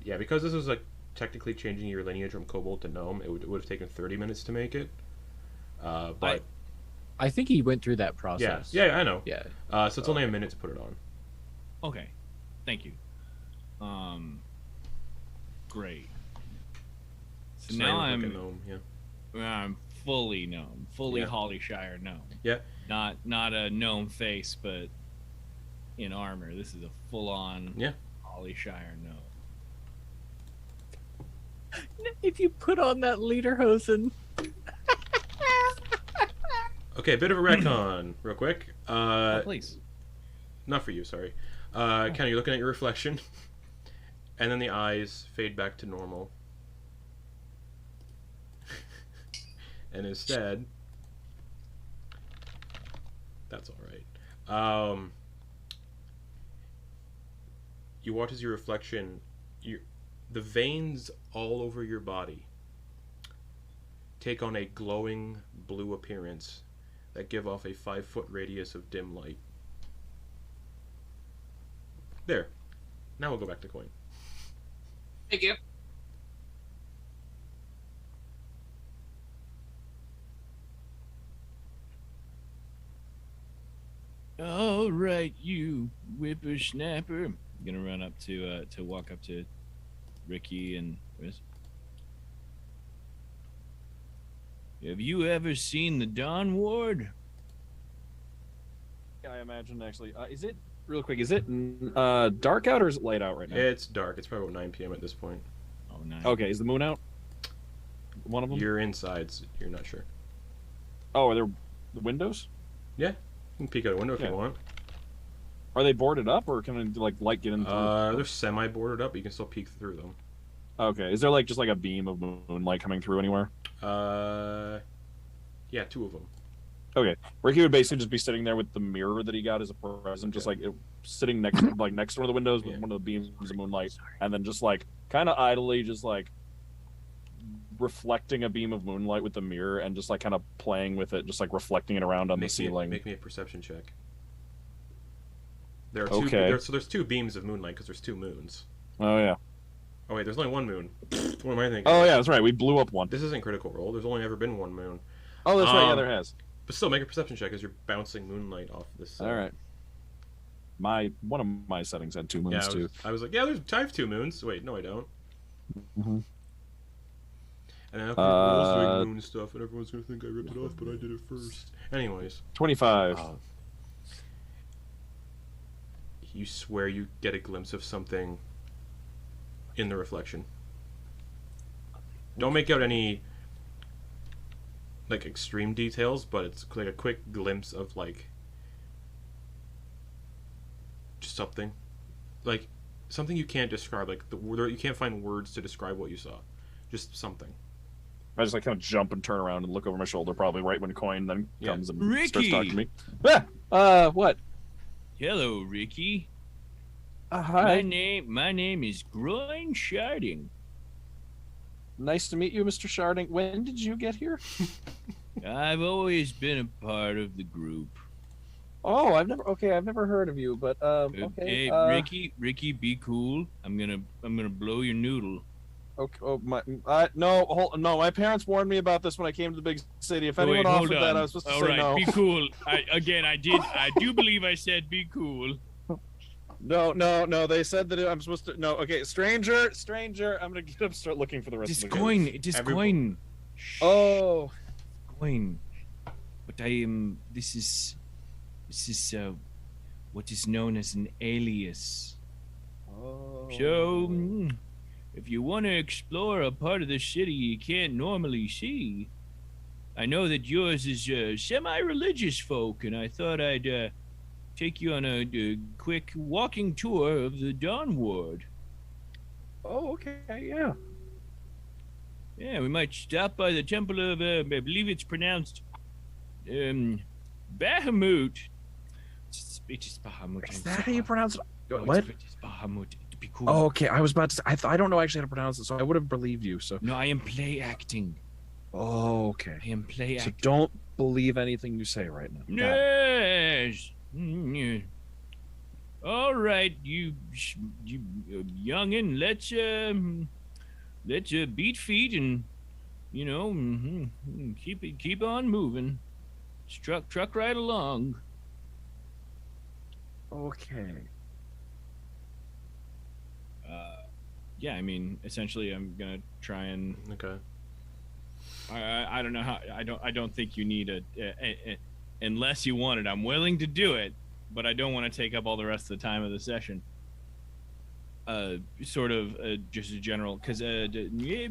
Yeah, because this was like technically changing your lineage from Kobold to Gnome, it would have taken 30 minutes to make it. But I think he went through that process. yeah, I know. Yeah. So it's only a minute to put it on. Okay, thank you. Great. So Just now not even I'm like a gnome, yeah. I'm fully gnome, fully Yeah. Hollyshire gnome. Yeah. Not a gnome face, but in armor. This is a full-on Hollyshire gnome. If you put on that lederhosen. Okay, bit of a retcon, real quick. Please. Not for you, sorry. Kind of you're looking at your reflection, and then the eyes fade back to normal. And instead, that's all right. You watch as your reflection, the veins all over your body take on a glowing blue appearance that give off a 5-foot radius of dim light. There. Now we'll go back to Quoin. Thank you. All right, you whippersnapper. I'm gonna run up to walk up to Ricky and Riz. Have you ever seen the Dawn Ward? I imagine actually. Is it real quick? Is it dark out or is it light out right now? It's dark. It's probably about 9 p.m. at this point. Oh, nice. Okay, is the moon out? One of them. You're inside, so you're not sure. Oh, are there the windows? You can peek out a window if Yeah. you want. Are they boarded up or can like light get in? They're semi-boarded up, but you can still peek through them. Okay, is there like just like a beam of moonlight coming through anywhere? Yeah, 2 of them. Okay, Ricky would basically just be sitting there with the mirror that he got as a present, just like sitting next to one of the windows with one of the beams of moonlight, and then just like kind of idly just like reflecting a beam of moonlight with the mirror and just like kind of playing with it, just like reflecting it around on the ceiling. Make me a perception check. There are 2. Okay. So there's 2 beams of moonlight because there's 2 moons. Oh yeah. Oh wait, there's only 1 moon. What am I thinking? Oh yeah, that's right. We blew up one. This isn't Critical Role. There's only ever been 1 moon. Oh, that's right. Yeah, there has. But still, make a perception check as you're bouncing moonlight off this. All right. One of my settings had 2 moons too. I was like, yeah, I have 2 moons. Wait, no, I don't. Mm-hmm. And then I was doing moon stuff, and everyone's gonna think I ripped it off, but I did it first. Anyways. 25. You swear you get a glimpse of something in the reflection. Don't make out any like extreme details, but it's like a quick glimpse of like just something, like something you can't describe. Like you can't find words to describe what you saw. Just something. I just like kind of jump and turn around and look over my shoulder, probably right when Quoin then comes and Ricky! starts talking to me. What? Hello, Ricky. Hi. My name is Groin Sharding. Nice to meet you, Mr. Sharding. When did you get here? I've always been a part of the group. Oh, I've never heard of you, but okay. Hey, Ricky, be cool. I'm gonna blow your noodle. Okay. Oh no, my parents warned me about this when I came to the big city. If anyone offered that, I was supposed to say no. Be cool. I do believe I said be cool. No. They said that I'm supposed to. No. Okay, stranger. I'm gonna get up, start looking for the rest of the Coin. Coin. Oh. Coin. But I am. This is what is known as an alias. Oh. So, if you want to explore a part of the city you can't normally see, I know that yours is semi-religious folk, and I thought I'd take you on a quick walking tour of the Dawn Ward. Oh, okay, yeah. Yeah, we might stop by the temple of, I believe it's pronounced, Bahamut. It's Bahamut. Is that how you pronounce it? No, What? It's Bahamut. To be cool. Oh, okay. I was about to say, I don't know actually how to pronounce it, so I would have believed you. So. No, I am play acting. Oh, okay. I am play So acting. don't believe anything you say right now. Yes. All right, you youngin. let's beat feet and keep on moving. Truck right along. Okay. Yeah, I mean, essentially, I'm gonna try and. Okay. I don't know how. I don't think you need unless you want it. I'm willing to do it, but I don't want to take up all the rest of the time of the session. Sort of just a general. Because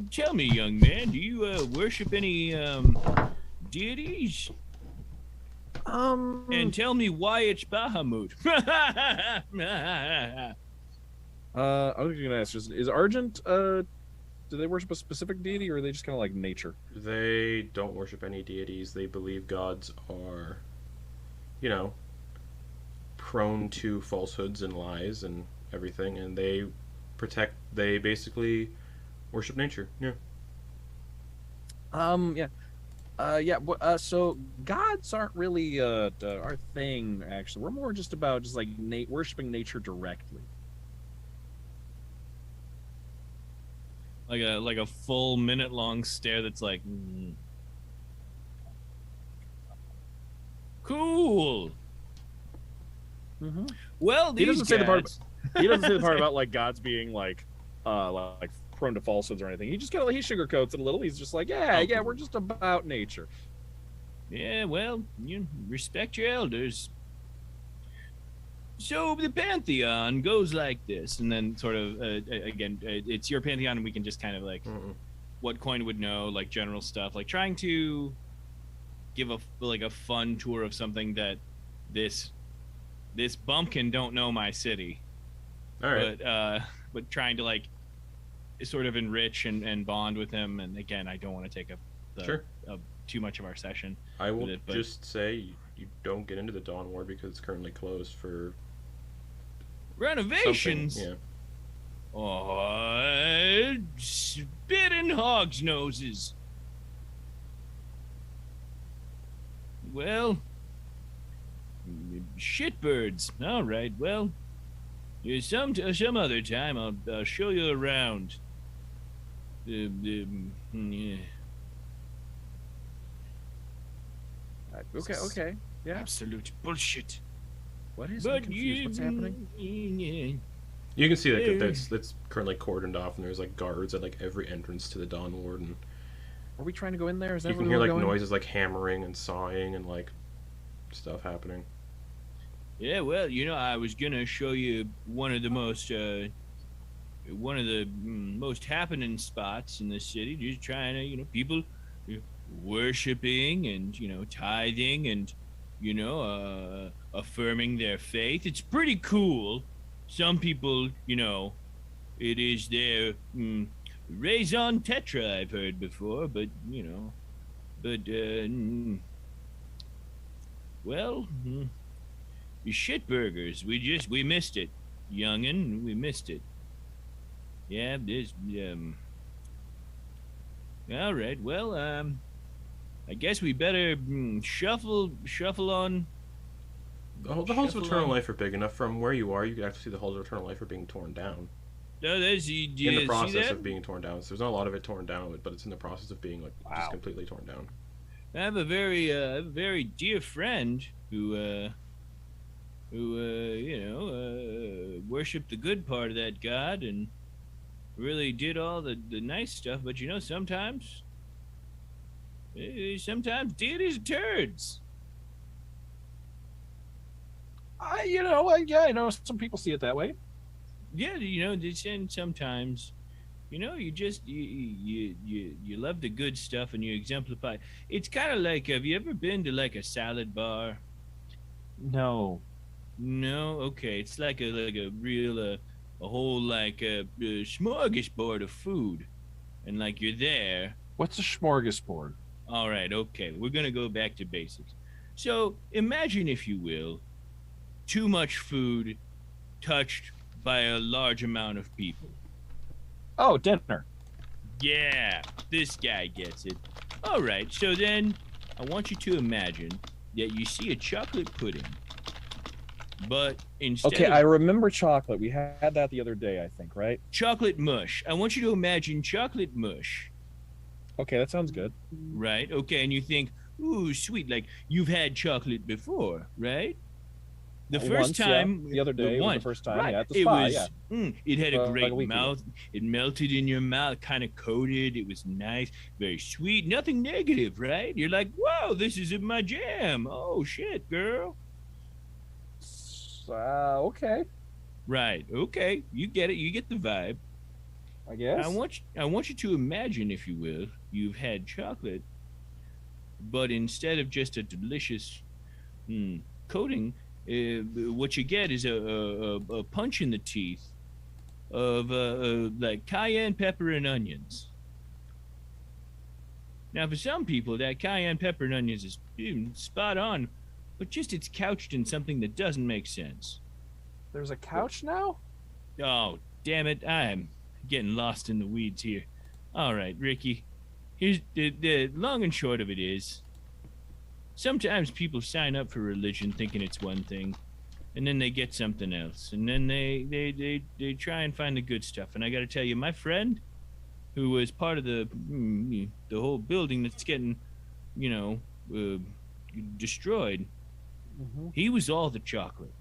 tell me, young man, do you worship any deities? And tell me why it's Bahamut. I was gonna ask, is Argent? Do they worship a specific deity, or are they just kind of like nature? They don't worship any deities. They believe gods are, prone to falsehoods and lies and everything, and they basically worship nature. Yeah. So gods aren't really our thing. Actually, we're more just about like worshiping nature directly. Like a full minute-long stare that's like, cool. Mm-hmm. Well, He doesn't say the part. guys- He doesn't say the part about like gods being like prone to falsehoods or anything. He just kind of he sugarcoats it a little. He's just like, yeah, we're just about nature. Yeah, well, you respect your elders. So the pantheon goes like this, and then sort of again, it's your pantheon, and we can just kind of like what Quoin would know, like general stuff, like trying to give a fun tour of something that this bumpkin don't know my city. All right. But trying to like sort of enrich and bond with him, and again, I don't want to take up too much of our session. I will just say you don't get into the Dawn Ward because it's currently closed for renovations. Yeah. Oh, spit in hogs' noses. Well, shitbirds. All right. Well, some other time I'll show you around. Yeah. Okay. Yeah. Absolute bullshit. What is? I'm confused. What's happening? Yeah. You can see that that's currently cordoned off, and there's like guards at like every entrance to the Dawn Ward, and Are we trying to go in there? Is that you can where hear we're like going? noises like hammering and sawing and like stuff happening. Yeah, well, I was gonna show you one of the most happening spots in the city. Just trying to, people worshiping and tithing and affirming their faith. It's pretty cool. Some people, it is their raison d'etre, I've heard before, but well. You shitburgers, we missed it, youngin', we missed it. Yeah, there's all right, well, I guess we better shuffle on. The halls of eternal life are big enough. From where you are, you can actually see the halls of eternal life are being torn down. No, there's In the process of being torn down. So there's not a lot of it torn down, but it's in the process of being just completely torn down. I have a very dear friend who worshipped the good part of that god and really did all the nice stuff. But sometimes deities are turds. I know some people see it that way. Yeah, and sometimes, you just you love the good stuff and you exemplify. It's kind of like, have you ever been to like a salad bar? No. No, okay. It's like a real a whole like a smorgasbord of food, and like you're there. What's a smorgasbord? All right, okay. We're gonna go back to basics. So imagine, if you will, too much food touched by a large amount of people. Oh, dinner. Yeah, this guy gets it. All right, so then I want you to imagine that you see a chocolate pudding. But instead Okay, of I remember chocolate. We had that the other day, I think, right? chocolate mush, I want you to imagine chocolate mush. Okay, that sounds good. Right? Okay, and you think, ooh, sweet, like you've had chocolate before, right? The first Once, yeah. time, The other day was the one, first time, right? yeah, at the spa, it was, it had a Like great a week ago. mouth. It melted in your mouth, kind of coated. It was nice, very sweet, nothing negative, right? You're like, whoa, this is in my jam. Oh shit, girl. Okay, Right? Okay, you get it. You get the vibe. I guess. I want you to imagine, if you will, you've had chocolate, but instead of just a delicious coating, what you get is a punch in the teeth of like cayenne pepper and onions. Now, for some people, that cayenne pepper and onions is spot on, but just it's couched in something that doesn't make sense. There's a couch now? Oh, damn it! I'm getting lost in the weeds here. All right, Ricky. Here's the long and short of it is, sometimes people sign up for religion thinking it's one thing, and then they get something else, and then they try and find the good stuff. And I got to tell you, my friend, who was part of the whole building that's getting, destroyed, he was all the chocolate.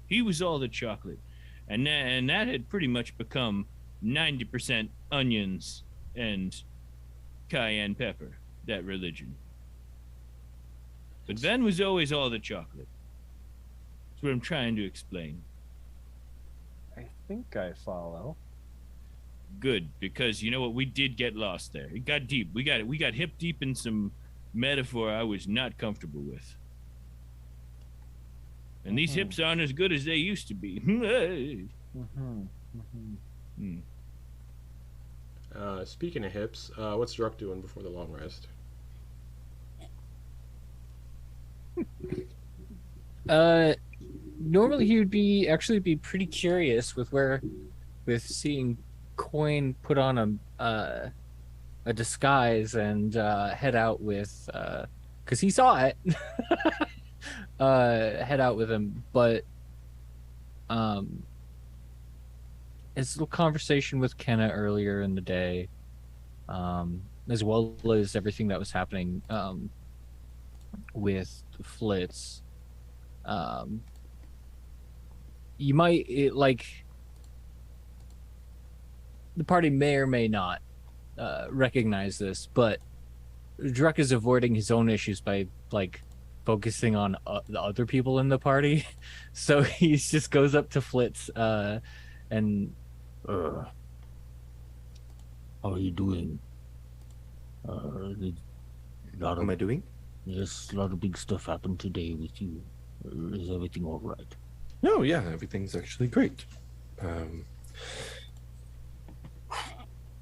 He was all the chocolate, and that had pretty much become 90% onions and cayenne pepper, that religion. But Ben was always all the chocolate. That's what I'm trying to explain. I think I follow. Good, because you know what? We did get lost there. It got deep. We got hip deep in some metaphor I was not comfortable with. And these hips aren't as good as they used to be. Speaking of hips, what's Druck doing before the long rest? Normally he would be pretty curious with seeing Quoin put on a disguise and head out with, because he saw it. Head out with him, but his little conversation with Kenna earlier in the day, as well as everything that was happening with Flitz, you might the party may or may not recognize this, but Druck is avoiding his own issues by focusing on the other people in the party. So he just goes up to Flitz and how are you doing? What am I doing? Yes, a lot of big stuff happened today with you. Is everything all right? No, yeah, everything's actually great.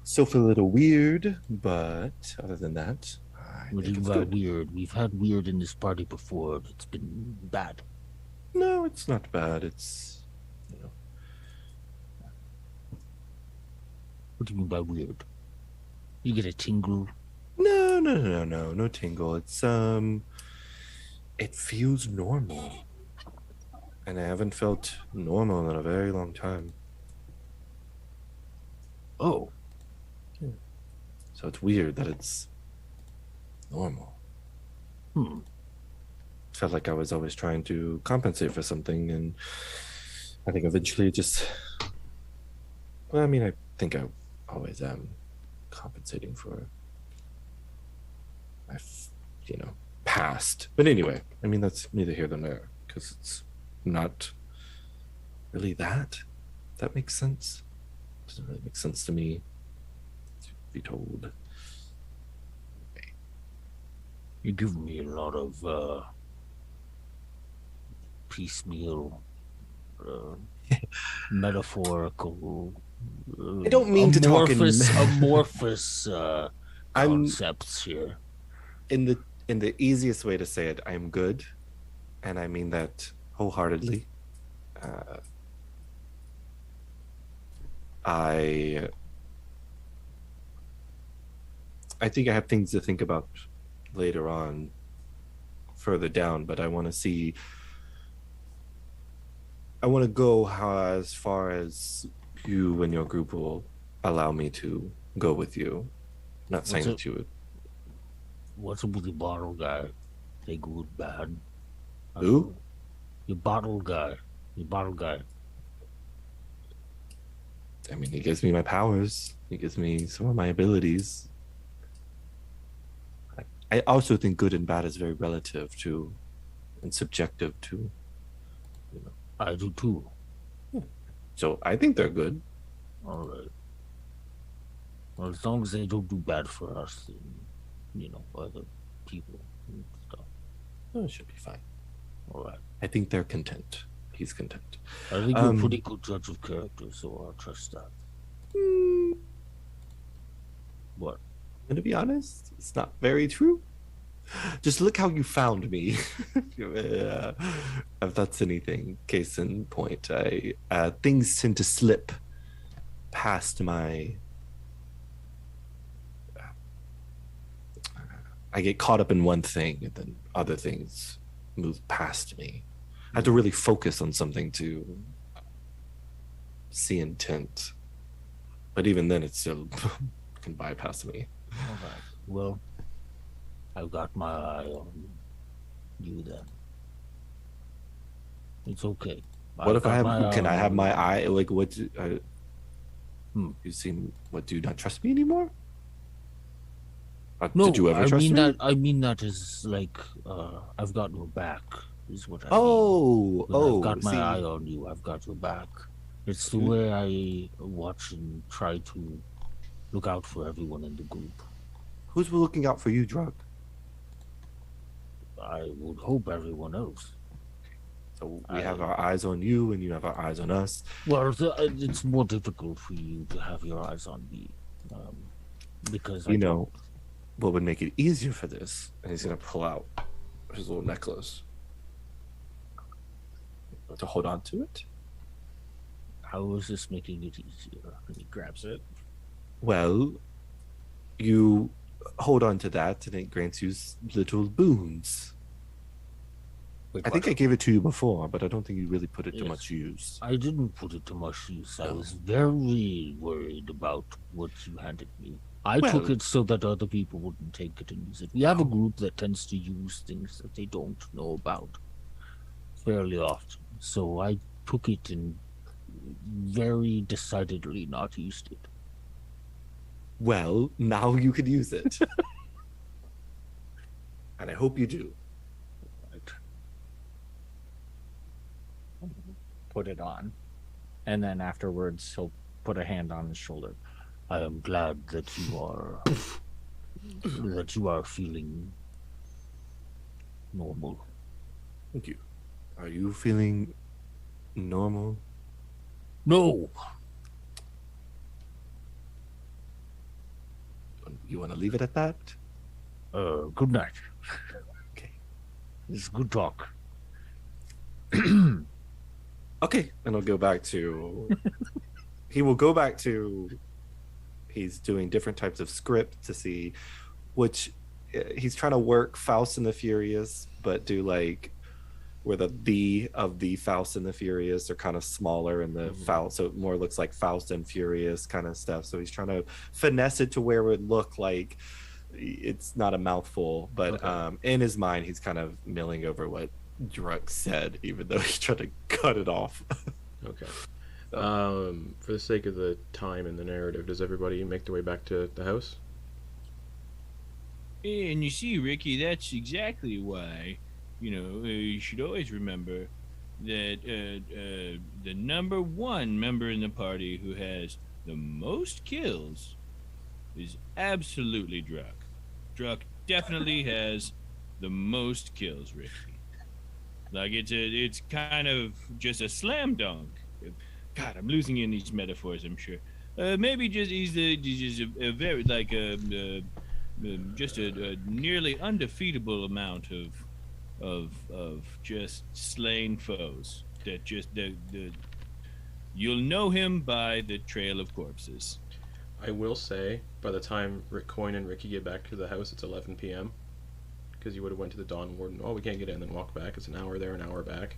Still feel a little weird, but other than that, I What do think you it's mean by good. weird? We've had weird in this party before. It's been bad. No, it's not bad. It's, What do you mean by weird? You get a tingle? no tingle. It's it feels normal, and I haven't felt normal in a very long time. Oh, So it's weird that it's normal. Felt like I was always trying to compensate for something, and I think eventually it just. Well, I mean, I think I always am compensating for my, past. But anyway, I mean, that's neither here nor there, because it's not really that. That makes sense. Doesn't really make sense to me, to be told. you give me a lot of piecemeal, metaphorical. I don't mean to talk in amorphous I'm concepts here. in the easiest way to say it. I'm good, and I mean that wholeheartedly. I think I have things to think about later on further down, but I want to see. I want to go as far as you and your group will allow me to go with you. Not saying that you would. What's up with the bottle guy? They good, bad? Who? Your bottle guy. Your bottle guy. I mean, he gives me my powers. He gives me some of my abilities. I also think good and bad is very relative to, and subjective to, you know. I do too. So I think they're good. All right. Well, as long as they don't do bad for us, and, you know, other people and stuff. Oh, it should be fine. All right. I think they're content. He's content. I think you're a pretty good judge of character, so I'll trust that. What? I'm gonna be honest, it's not very true. Just look how you found me. If that's anything, case in point, things tend to slip past my. I get caught up in one thing, and then other things move past me. I have to really focus on something to see intent. But even then, it still can bypass me. All right. Well, I've got my eye on you then. It's okay. What if I have? Can I have my eye? Like, what? You seem. What? Do you not trust me anymore? No, did you ever trust me? I mean that is like I've got your back. Is what I mean. Oh, I've got my eye on you. I've got your back. It's the way I watch and try to look out for everyone in the group. Who's looking out for you, Drug? I would hope everyone else. So we have our eyes on you, and you have our eyes on us. Well, it's more difficult for you to have your eyes on me, because you know what would make it easier for this. And he's gonna pull out his little necklace to hold on to it. How is this making it easier? And he grabs it. Well, you hold on to that, and it grants you little boons. Wait, I think I gave it to you before, but I don't think you really put it to much use. I didn't put it to much use. I was very worried about what you handed me. I took it so that other people wouldn't take it and use it. We have a group that tends to use things that they don't know about fairly often. So I took it and very decidedly not used it. Well, now you could use it. And I hope you do. Put it on. And then afterwards, he'll put a hand on his shoulder. I am glad that you are feeling normal. Thank you. Are you feeling normal? No. You want to leave it at that? Good night. Okay. It's good talk. Okay, and I'll go back to. He will go back to. He's doing different types of script to see which. He's trying to work Faust and the Furious, but do like where the of the Faust and the Furious are kind of smaller, and the Faust, so it more looks like Faust and Furious kind of stuff. So he's trying to finesse it to where it would look like it's not a mouthful, but in his mind, he's kind of milling over what Druk said, even though he's trying to cut it off. Okay. For the sake of the time and the narrative, does everybody make their way back to the house? And you see, Ricky, that's exactly why, you should always remember that the number one member in the party who has the most kills is absolutely Druk. Druk definitely has the most kills, Ricky. Like, it's kind of just a slam dunk. God, I'm losing you in these metaphors, I'm sure. Maybe just he's a very, like, just a nearly undefeatable amount of just slain foes. That just, you'll know him by the trail of corpses. I will say, by the time Quoin and Ricky get back to the house, it's 11 p.m. because you would have went to the Dawn Warden. Oh, we can't get in, and then walk back. It's an hour there, an hour back.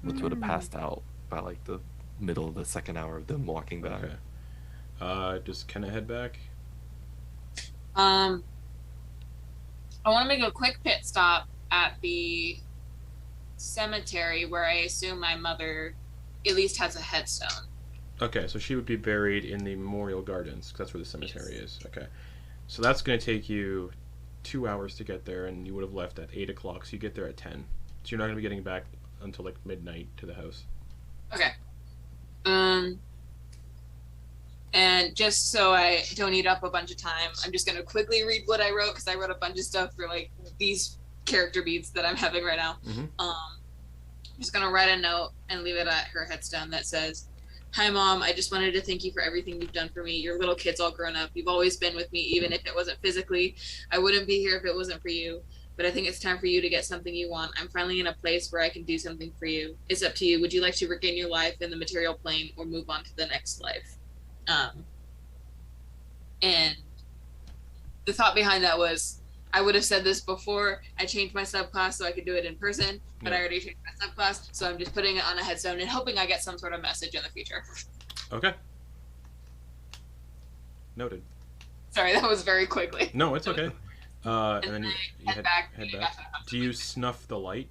Which would have passed out by like the middle of the second hour of them walking back. Okay. Just kind of head back. I want to make a quick pit stop at the cemetery where I assume my mother at least has a headstone. Okay, so she would be buried in the Memorial Gardens, because that's where the cemetery is. Okay. So that's going to take you 2 hours to get there, and you would have left at 8 o'clock, so you get there at 10. So you're not going to be getting back until like midnight to the house. Okay. And just so I don't eat up a bunch of time, I'm just going to quickly read what I wrote, because I wrote a bunch of stuff for like these character beats that I'm having right now. Mm-hmm. I'm just going to write a note and leave it at her headstone that says, "Hi, Mom. I just wanted to thank you for everything you've done for me. Your little kid's all grown up. You've always been with me, even if it wasn't physically. I wouldn't be here if it wasn't for you. But I think it's time for you to get something you want. I'm finally in a place where I can do something for you. It's up to you. Would you like to regain your life in the material plane or move on to the next life?" And the thought behind that was, I would have said this before I changed my subclass so I could do it in person, but I already changed my subclass, so I'm just putting it on a headstone and hoping I get some sort of message in the future. Okay. Noted. Sorry, that was very quickly. No, it's okay. And then you head back. Head back. Do you snuff the light?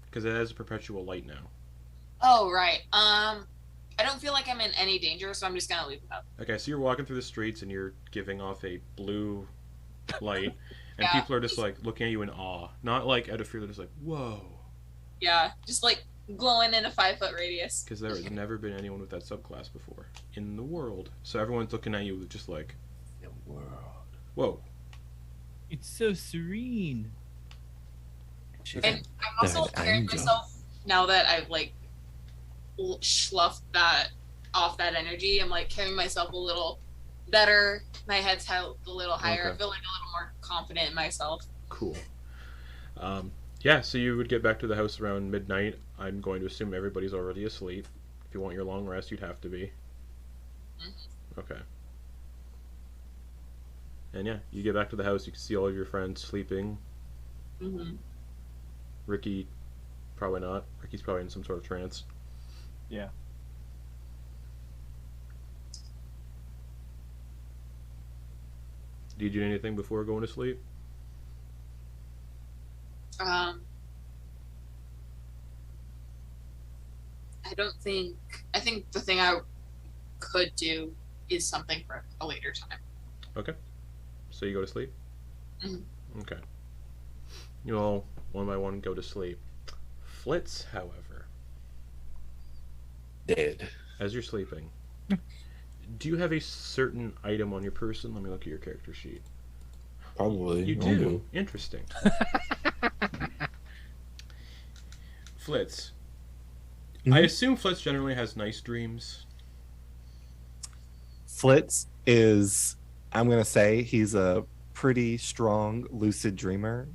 Because it has a perpetual light now. Oh, right. I don't feel like I'm in any danger, so I'm just gonna leave it up. Okay, so you're walking through the streets and you're giving off a blue light, and Yeah. people are just like looking at you in awe, not like out of fear. They're just like, "Whoa," Yeah, just like glowing in a 5-foot radius. because there has never been anyone with that subclass before in the world. So everyone's looking at you with just like, The world. "Whoa." It's so serene. And I'm also carrying myself, now that I've like sloughed that off that energy, I'm like carrying myself a little better. My head's held a little higher. Okay. I feel like a little more confident in myself. Cool. Yeah, so you would get back to the house around midnight. I'm going to assume everybody's already asleep. If you want your long rest, you'd have to be. Okay. And yeah, you get back to the house, you can see all of your friends sleeping. Mm-hmm. Ricky, probably not. Ricky's probably in some sort of trance. Yeah. Do you do anything before going to sleep? I think the thing I could do is something for a later time. Okay. So you go to sleep? Mhm. Okay. You all, one by one, go to sleep. Flitz, however, Dead. as you're sleeping, do you have a certain item on your person? Let me look at your character sheet. Probably. You do. Interesting. Flitz. I assume Flitz generally has nice dreams. Flitz is, I'm going to say, he's a pretty strong lucid dreamer.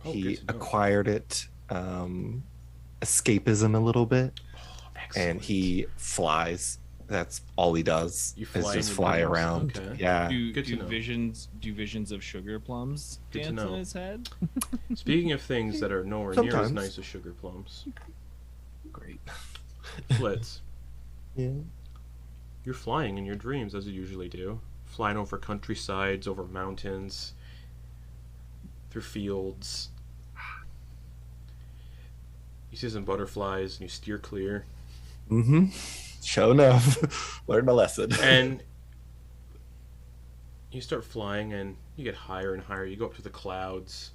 Oh, He good to know. acquired it, escapism a little bit, Oh, excellent. and he flies. That's all he does. You Is fly in just your fly dreams? around. Okay. Yeah. Good to know. Do visions of sugar plums Good to dance in know. his head? Speaking of things that are nowhere near as Sometimes. nice as sugar plums, Great. Flitz, Yeah. you're flying in your dreams as you usually do. Flying over countrysides, over mountains, through fields. You see some butterflies and you steer clear. Mm-hmm. Sure enough. Learned a lesson. And you start flying and you get higher and higher. You go up to the clouds.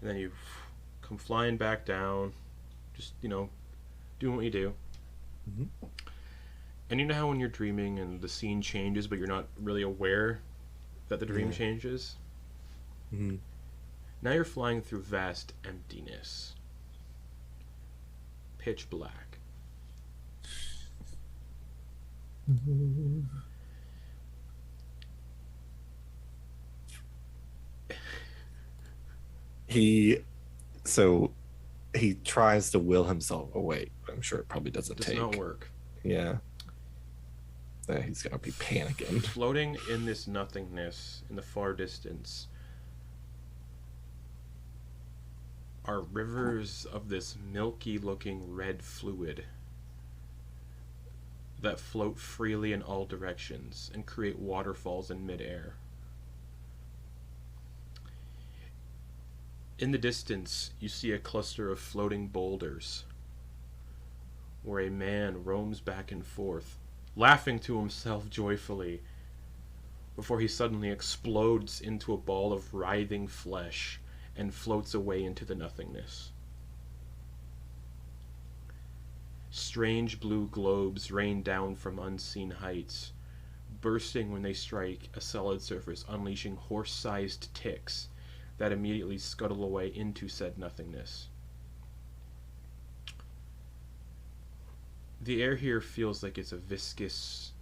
And then you come flying back down. Just, doing what you do. Mhm. And you know how when you're dreaming and the scene changes, but you're not really aware that the dream Yeah. changes? Mhm. Now you're flying through vast emptiness. Pitch black. He tries to will himself awake. I'm sure it probably doesn't Does take. not work. Yeah. He's gonna be panicking. Floating in this nothingness in the far distance are rivers of this milky-looking red fluid that float freely in all directions and create waterfalls in midair. In the distance, you see a cluster of floating boulders where a man roams back and forth, laughing to himself joyfully, before he suddenly explodes into a ball of writhing flesh and floats away into the nothingness. Strange blue globes rain down from unseen heights, bursting when they strike a solid surface, unleashing horse-sized ticks that immediately scuttle away into said nothingness. The air here feels like it's viscous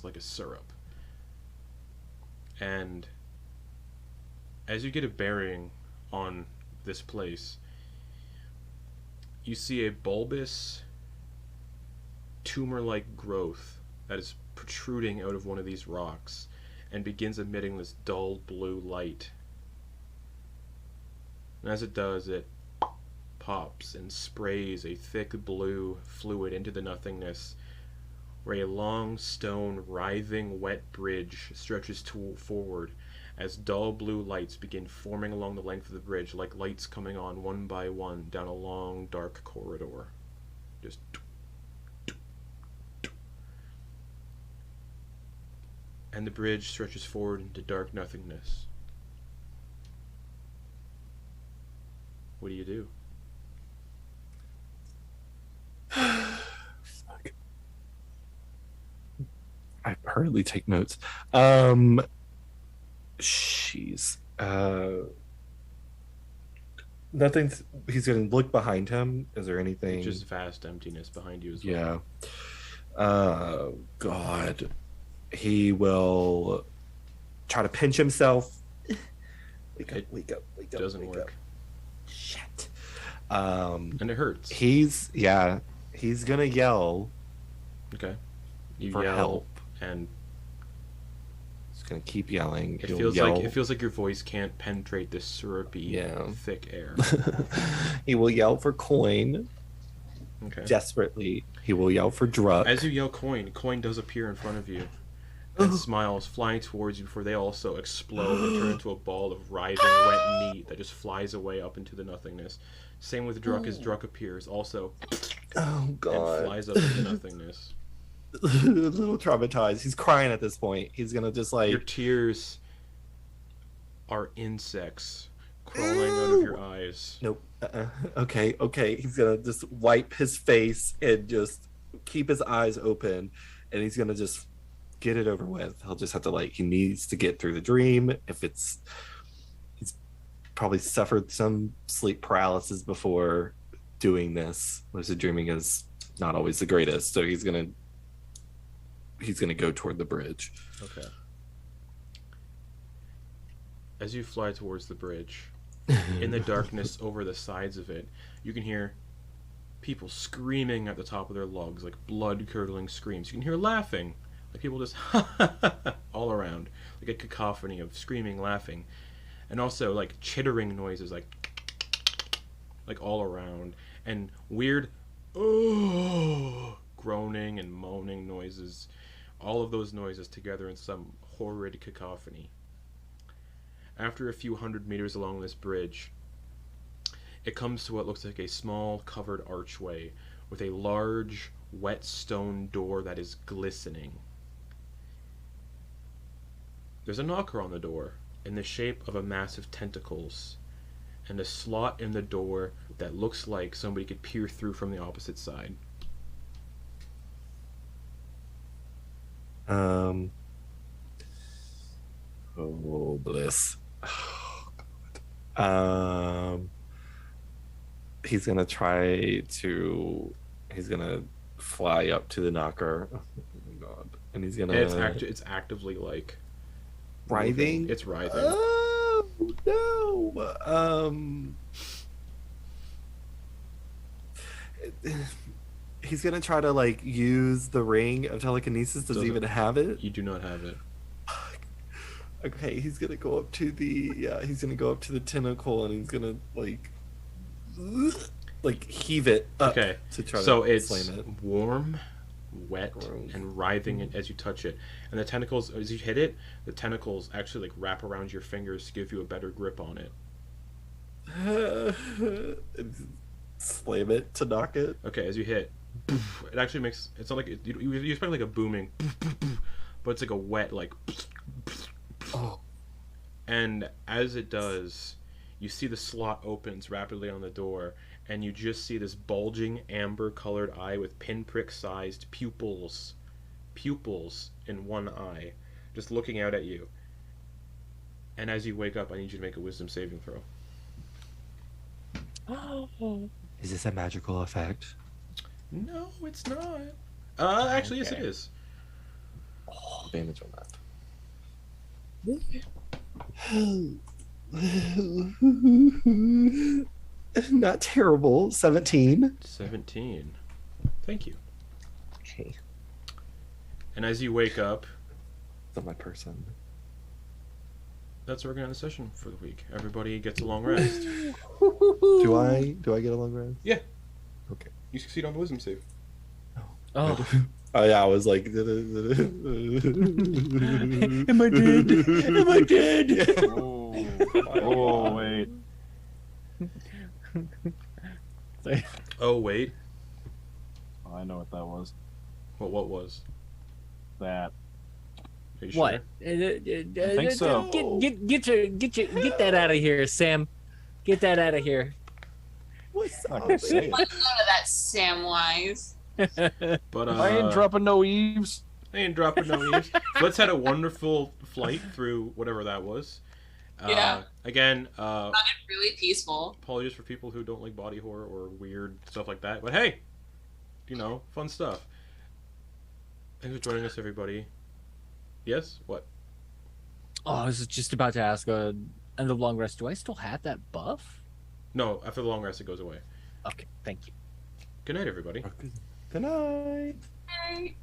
like a syrup. And as you get a bearing on this place, you see a bulbous, tumor-like growth that is protruding out of one of these rocks and begins emitting this dull blue light. And as it does, it pops and sprays a thick blue fluid into the nothingness, where a long stone, writhing, wet bridge stretches forward as dull blue lights begin forming along the length of the bridge, like lights coming on one by one down a long, dark corridor. Just... And the bridge stretches forward into dark nothingness. What do you do? Fuck. I hurriedly take notes. Jeez. Nothing's. He's gonna look behind him. Is there anything? Just vast emptiness behind you as well. Yeah. God. He will try to pinch himself. Wake up. Doesn't work. Shit. And it hurts. He's gonna yell. Okay. You for yell help. And he's gonna keep yelling. it feels like your voice can't penetrate this syrupy, thick air. He will yell for Quoin. Okay. Desperately. He will yell for Druid. As you yell Quoin does appear in front of you and smiles, flying towards you before they also explode and turn into a ball of writhing wet meat that just flies away up into the nothingness. Same with Druid, as Druid appears also and flies up into nothingness. A little traumatized. He's crying at this point. He's gonna just like... Your tears are insects crawling out of your eyes. Nope. Okay. He's gonna just wipe his face and just keep his eyes open, and he's gonna just get it over with. He'll just have to he needs to get through the dream. He's probably suffered some sleep paralysis before doing this. Lucid dreaming is not always the greatest, so he's gonna go toward the bridge. Okay. As you fly towards the bridge, in the darkness over the sides of it, you can hear people screaming at the top of their lungs, like blood-curdling screams. You can hear laughing, like people just all around, like a cacophony of screaming, laughing, and also like chittering noises, like all around, and weird groaning and moaning noises. All of those noises together in some horrid cacophony. After a few hundred meters along this bridge, it comes to what looks like a small covered archway with a large wet stone door that is glistening. There's a knocker on the door in the shape of a massive tentacles and a slot in the door that looks like somebody could peer through from the opposite side. Oh, bliss. He's gonna fly up to the knocker. Oh my god! And he's gonna. It's actively like writhing. Moving. It's writhing. Oh no! He's gonna try to like use the ring of telekinesis. Does he even have it? You do not have it. Okay, he's gonna go up to the tentacle and he's gonna like heave it up Okay, to try so to it's slam it. warm, wet, Gross. and writhing as you touch it. And the tentacles, as you hit it, the tentacles actually like wrap around your fingers to give you a better grip on it. Slam it to knock it. Okay, as you hit, it actually makes, it's not like, you expect like a booming, but it's like a wet, like, Oh. and as it does, you see the slot opens rapidly on the door, and you just see this bulging amber-colored eye with pinprick-sized pupils in one eye, just looking out at you. And as you wake up, I need you to make a wisdom saving throw. Is this a magical effect? No, it's not. Actually, yes, it is. Advantage on that. Not terrible. 17. 17. Thank you. Okay. And as you wake up, It's on my person. that's where we're going to end the session for the week. Everybody gets a long rest. Do I get a long rest? Yeah. Okay. You succeed on the wisdom save. Oh, Oh yeah, I was like am I dead? Am I dead? Oh, wait. Oh, wait. Oh, I know what that was. What was? That. Are you sure? What? I think so. Get that out of here, Sam. Get that out of here. What's I up? can say it. Let's go to that Samwise. But I ain't dropping no eaves. I ain't dropping no eaves. Let's had a wonderful flight through whatever that was. Yeah. Again, Sounded really peaceful. apologies for people who don't like body horror or weird stuff like that. But hey, you know, fun stuff. Thanks for joining us, everybody. Yes? What? Oh, I was just about to ask. End of long rest. Do I still have that buff? No, after the long rest, it goes away. Okay, thank you. Good night, everybody. Good night. Right.